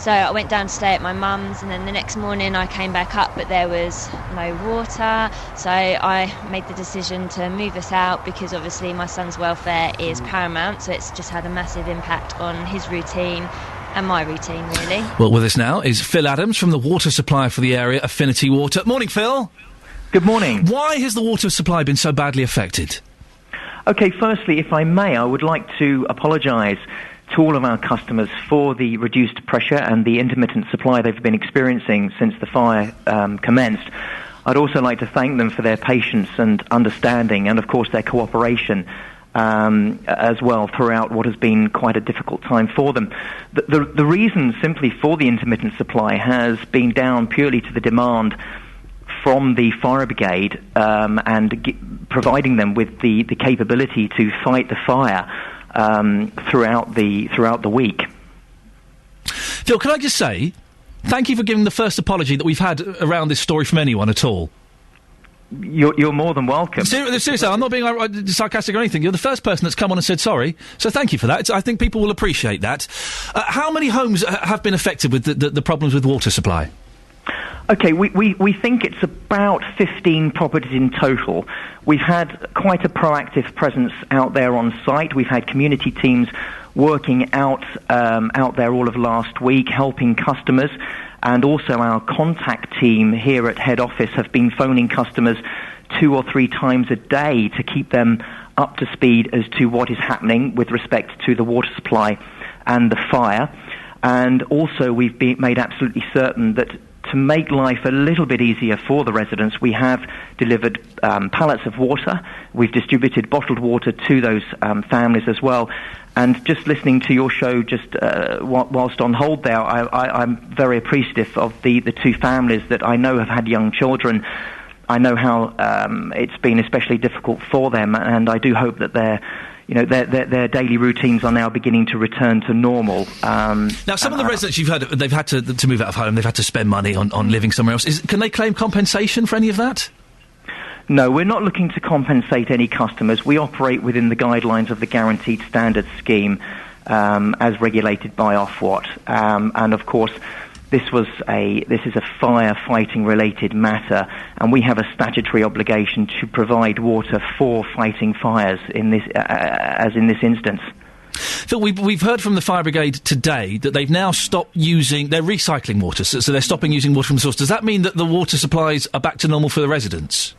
So I went down to stay at my mum's, and then the next morning I came back up, but there was no water. So I made the decision to move us out, because obviously my son's welfare is paramount, so it's just had a massive impact on his routine and my routine, really. Well, with us now is Phil Adams from the water supplier for the area, Affinity Water. Morning, Phil. Good morning. Why has the water supply been so badly affected? OK, firstly, if I may, I would like to apologise to all of our customers for the reduced pressure and the intermittent supply they've been experiencing since the fire commenced. I'd also like to thank them for their patience and understanding, and of course their cooperation as well throughout what has been quite a difficult time for them. The reason simply for the intermittent supply has been down purely to the demand from the fire brigade and providing them with the capability to fight the fire throughout the week. Phil, can I just say, thank you for giving the first apology that we've had around this story from anyone at all. You're more than welcome. Seriously, I'm not being sarcastic or anything. You're the first person that's come on and said sorry, so thank you for that. I think people will appreciate that. How many homes have been affected with the problems with water supply? OK, we think it's about 15 properties in total. We've had quite a proactive presence out there on site. We've had community teams working out there all of last week, helping customers. And also our contact team here at head office have been phoning customers 2 or 3 times a day to keep them up to speed as to what is happening with respect to the water supply and the fire. And also we've made absolutely certain that to make life a little bit easier for the residents, we have delivered pallets of water. We've distributed bottled water to those families as well. And just listening to your show just whilst on hold there, I'm very appreciative of the 2 families that I know have had young children. I know how it's been especially difficult for them, and I do hope that their daily routines are now beginning to return to normal. Now, some of the residents you've heard, they've had to move out of home, they've had to spend money on living somewhere else. Can they claim compensation for any of that? No, we're not looking to compensate any customers. We operate within the guidelines of the Guaranteed Standards Scheme as regulated by Ofwat. And of course, this is a firefighting related matter, and we have a statutory obligation to provide water for fighting fires in this instance. Phil, we've heard from the fire brigade today that they've now stopped using, they're recycling water, so they're stopping using water from the source. Does that mean that the water supplies are back to normal for the residents?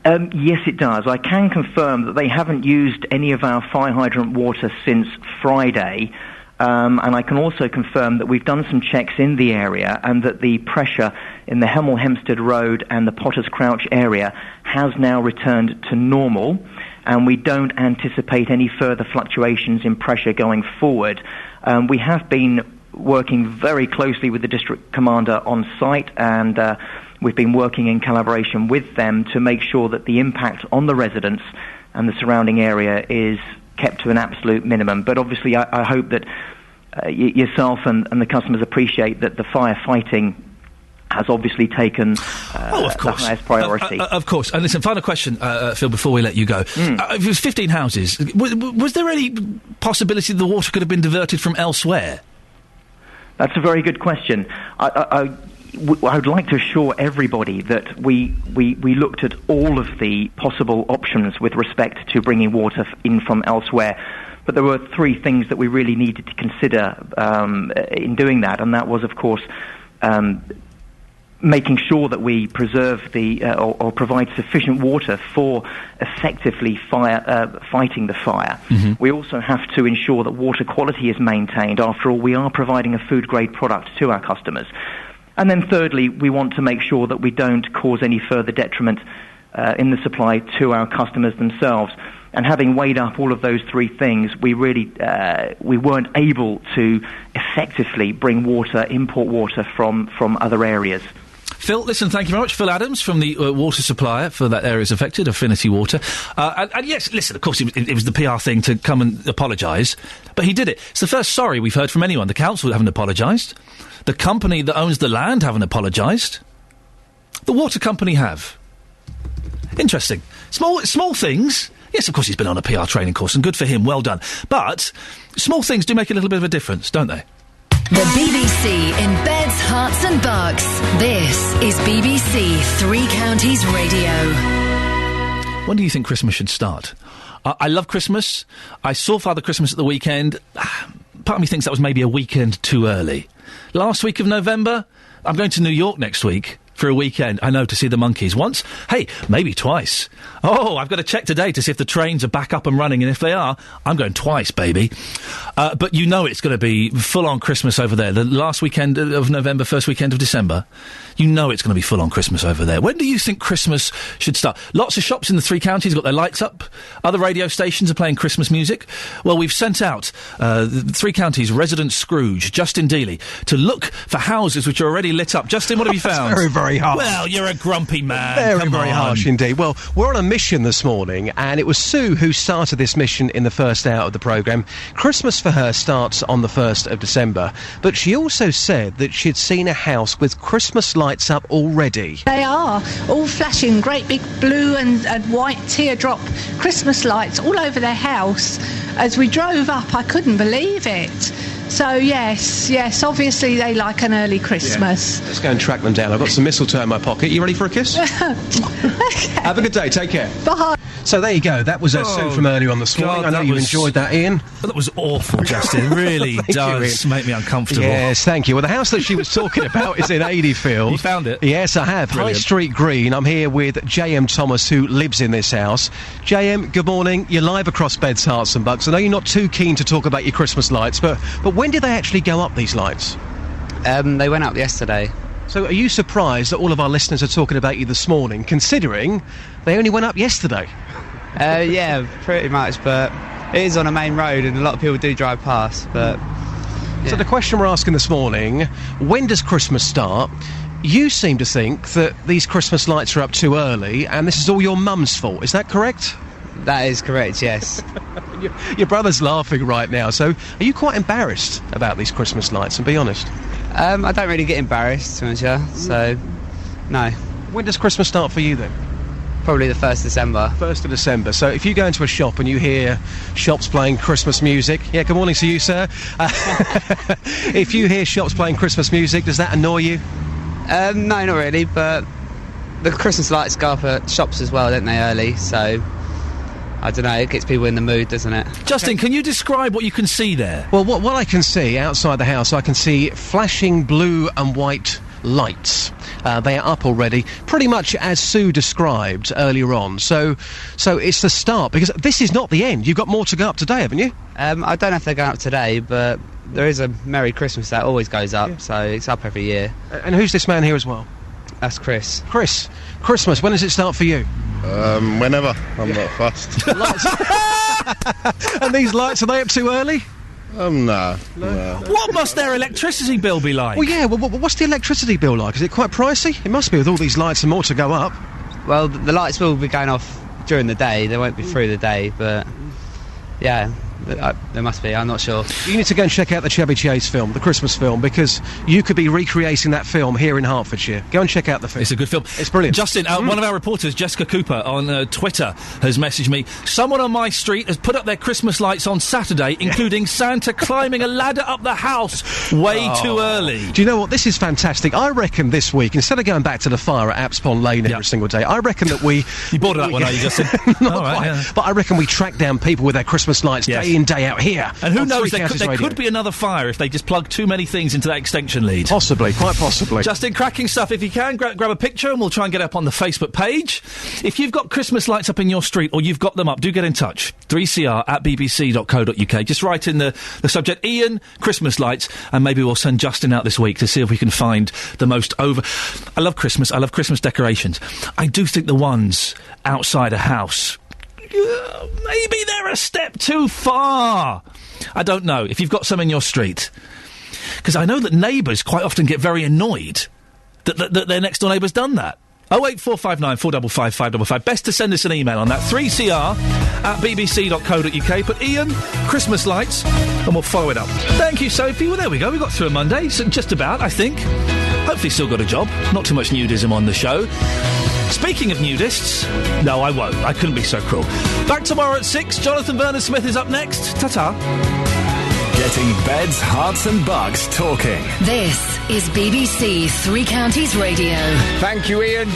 Yes, it does. I can confirm that they haven't used any of our fire hydrant water since Friday. And I can also confirm that we've done some checks in the area and that the pressure in the Hemel Hempstead Road and the Potter's Crouch area has now returned to normal, and we don't anticipate any further fluctuations in pressure going forward. We have been working very closely with the district commander on site, and we've been working in collaboration with them to make sure that the impact on the residents and the surrounding area is kept to an absolute minimum. But obviously I hope that yourself and the customers appreciate that the firefighting has obviously taken the highest priority. Of course. And listen, final question, Phil, before we let you go. It was 15 houses. Was there any possibility the water could have been diverted from elsewhere? That's a very good question. I would like to assure everybody that we looked at all of the possible options with respect to bringing water in from elsewhere. But there were 3 things that we really needed to consider in doing that, and that was, of course, making sure that we preserve or provide sufficient water for effectively fighting the fire. Mm-hmm. We also have to ensure that water quality is maintained. After all, we are providing a food-grade product to our customers. And then thirdly, we want to make sure that we don't cause any further detriment in the supply to our customers themselves. And having weighed up all of those 3 things, we really we weren't able to effectively bring import water from other areas. Phil, listen, thank you very much. Phil Adams from the water supplier for that area is affected, Affinity Water. And yes, listen, of course, it was the PR thing to come and apologise, but he did it. It's the first sorry we've heard from anyone. The council haven't apologised. The company that owns the land haven't apologised. The water company have. Interesting. Small things. Yes, of course, he's been on a PR training course, and good for him. Well done. But small things do make a little bit of a difference, don't they? The BBC in beds, hearts and bucks. This is BBC Three Counties Radio. When do you think Christmas should start? I love Christmas. I saw Father Christmas at the weekend. Part of me thinks that was maybe a weekend too early. Last week of November, I'm going to New York next week for a weekend, I know, to see the Monkees. Once, hey, maybe twice. Oh, I've got to check today to see if the trains are back up and running, and if they are, I'm going twice, baby. But you know it's going to be full-on Christmas over there. The last weekend of November, first weekend of December, you know it's going to be full-on Christmas over there. When do you think Christmas should start? Lots of shops in the Three Counties got their lights up. Other radio stations are playing Christmas music. Well, we've sent out the Three Counties resident Scrooge, Justin Dealey, to look for houses which are already lit up. Justin, what have you found? Very, very harsh. Well, you're a grumpy man. Very, very harsh indeed. Well, we're on a mission this morning, and it was Sue who started this mission in the first hour of the programme. Christmas for her starts on the 1st of December, but she also said that she'd seen a house with Christmas lights up already. They are all flashing great big blue and white teardrop Christmas lights all over their house. As we drove up, I couldn't believe it. So yes, obviously they like an early Christmas. Yeah. Let's go and track them down. I've got some mistletoe in my pocket. You ready for a kiss? Okay. Have a good day. Take care. Bye. So there you go. That was Sue from earlier on this morning. I know you enjoyed that, Ian. That was awful, Justin. It really does make me uncomfortable. Yes, thank you. Well, the house that she was talking about is in Adeyfield. You found it? Yes, I have. Brilliant. High Street Green. I'm here with J.M. Thomas, who lives in this house. J.M., good morning. You're live across Beds, Hearts and Bucks. I know you're not too keen to talk about your Christmas lights, but when did they actually go up, these lights? They went up yesterday. So are you surprised that all of our listeners are talking about you this morning, considering they only went up yesterday? Yeah, pretty much, but it is on a main road and a lot of people do drive past, but... Yeah. So the question we're asking this morning, when does Christmas start? You seem to think that these Christmas lights are up too early and this is all your mum's fault, is that correct? That is correct, yes. Your brother's laughing right now, so are you quite embarrassed about these Christmas lights, and be honest? I don't really get embarrassed, to be honest, so no. When does Christmas start for you then? Probably the 1st of December. 1st of December. So if you go into a shop and you hear shops playing Christmas music... Yeah, good morning to you, sir. If you hear shops playing Christmas music, does that annoy you? No, not really, but the Christmas lights go up at shops as well, don't they, early, so... I don't know, it gets people in the mood, doesn't it? Justin, can you describe what you can see there? Well, what I can see outside the house, I can see flashing blue and white lights. They are up already, pretty much as Sue described earlier on. So it's the start, because this is not the end. You've got more to go up today, haven't you? I don't know if they're going up today, but there is a Merry Christmas that always goes up, so it's up every year. And who's this man here as well? That's Chris. Chris, Christmas, when does it start for you? Whenever. I'm not fussed. And these lights, are they up too early? No. What must their electricity bill be like? Well, yeah, what's the electricity bill like? Is it quite pricey? It must be with all these lights and more to go up. Well, the lights will be going off during the day. They won't be through the day, but yeah, there must be. I'm not sure. You need to go and check out the Chevy Chase film, the Christmas film, because you could be recreating that film here in Hertfordshire. Go and check out the film. It's a good film. It's brilliant. Justin, one of our reporters, Jessica Cooper, on Twitter, has messaged me. Someone on my street has put up their Christmas lights on Saturday, including Santa climbing a ladder up the house way too early. Do you know what? This is fantastic. I reckon this week, instead of going back to the fire at Apspon Lane every single day, I reckon that we... You bored of that one, are you, Justin? Not quite. Yeah. But I reckon we track down people with their Christmas lights day in, day out here. And who knows, there could be another fire if they just plug too many things into that extension lead. Possibly, quite possibly. Justin, cracking stuff. If you can, grab a picture and we'll try and get it up on the Facebook page. If you've got Christmas lights up in your street or you've got them up, do get in touch. 3cr@bbc.co.uk. Just write in the subject, Iain, Christmas lights, and maybe we'll send Justin out this week to see if we can find the most I love Christmas. I love Christmas decorations. I do think the ones outside a house... maybe they're a step too far. I don't know. If you've got some in your street. Because I know that neighbours quite often get very annoyed that their next door neighbour's done that. 08459 455 555. Best to send us an email on that. 3cr@bbc.co.uk. Put Iain, Christmas lights, and we'll follow it up. Thank you, Sophie. Well, there we go. We got through a Monday. So just about, I think. Hopefully still got a job. Not too much nudism on the show. Speaking of nudists... No, I won't. I couldn't be so cruel. Back tomorrow at 6. Jonathan Bernard-Smith is up next. Ta-ta. Getting beds, hearts and bugs talking. This is BBC Three Counties Radio. Thank you, Iain.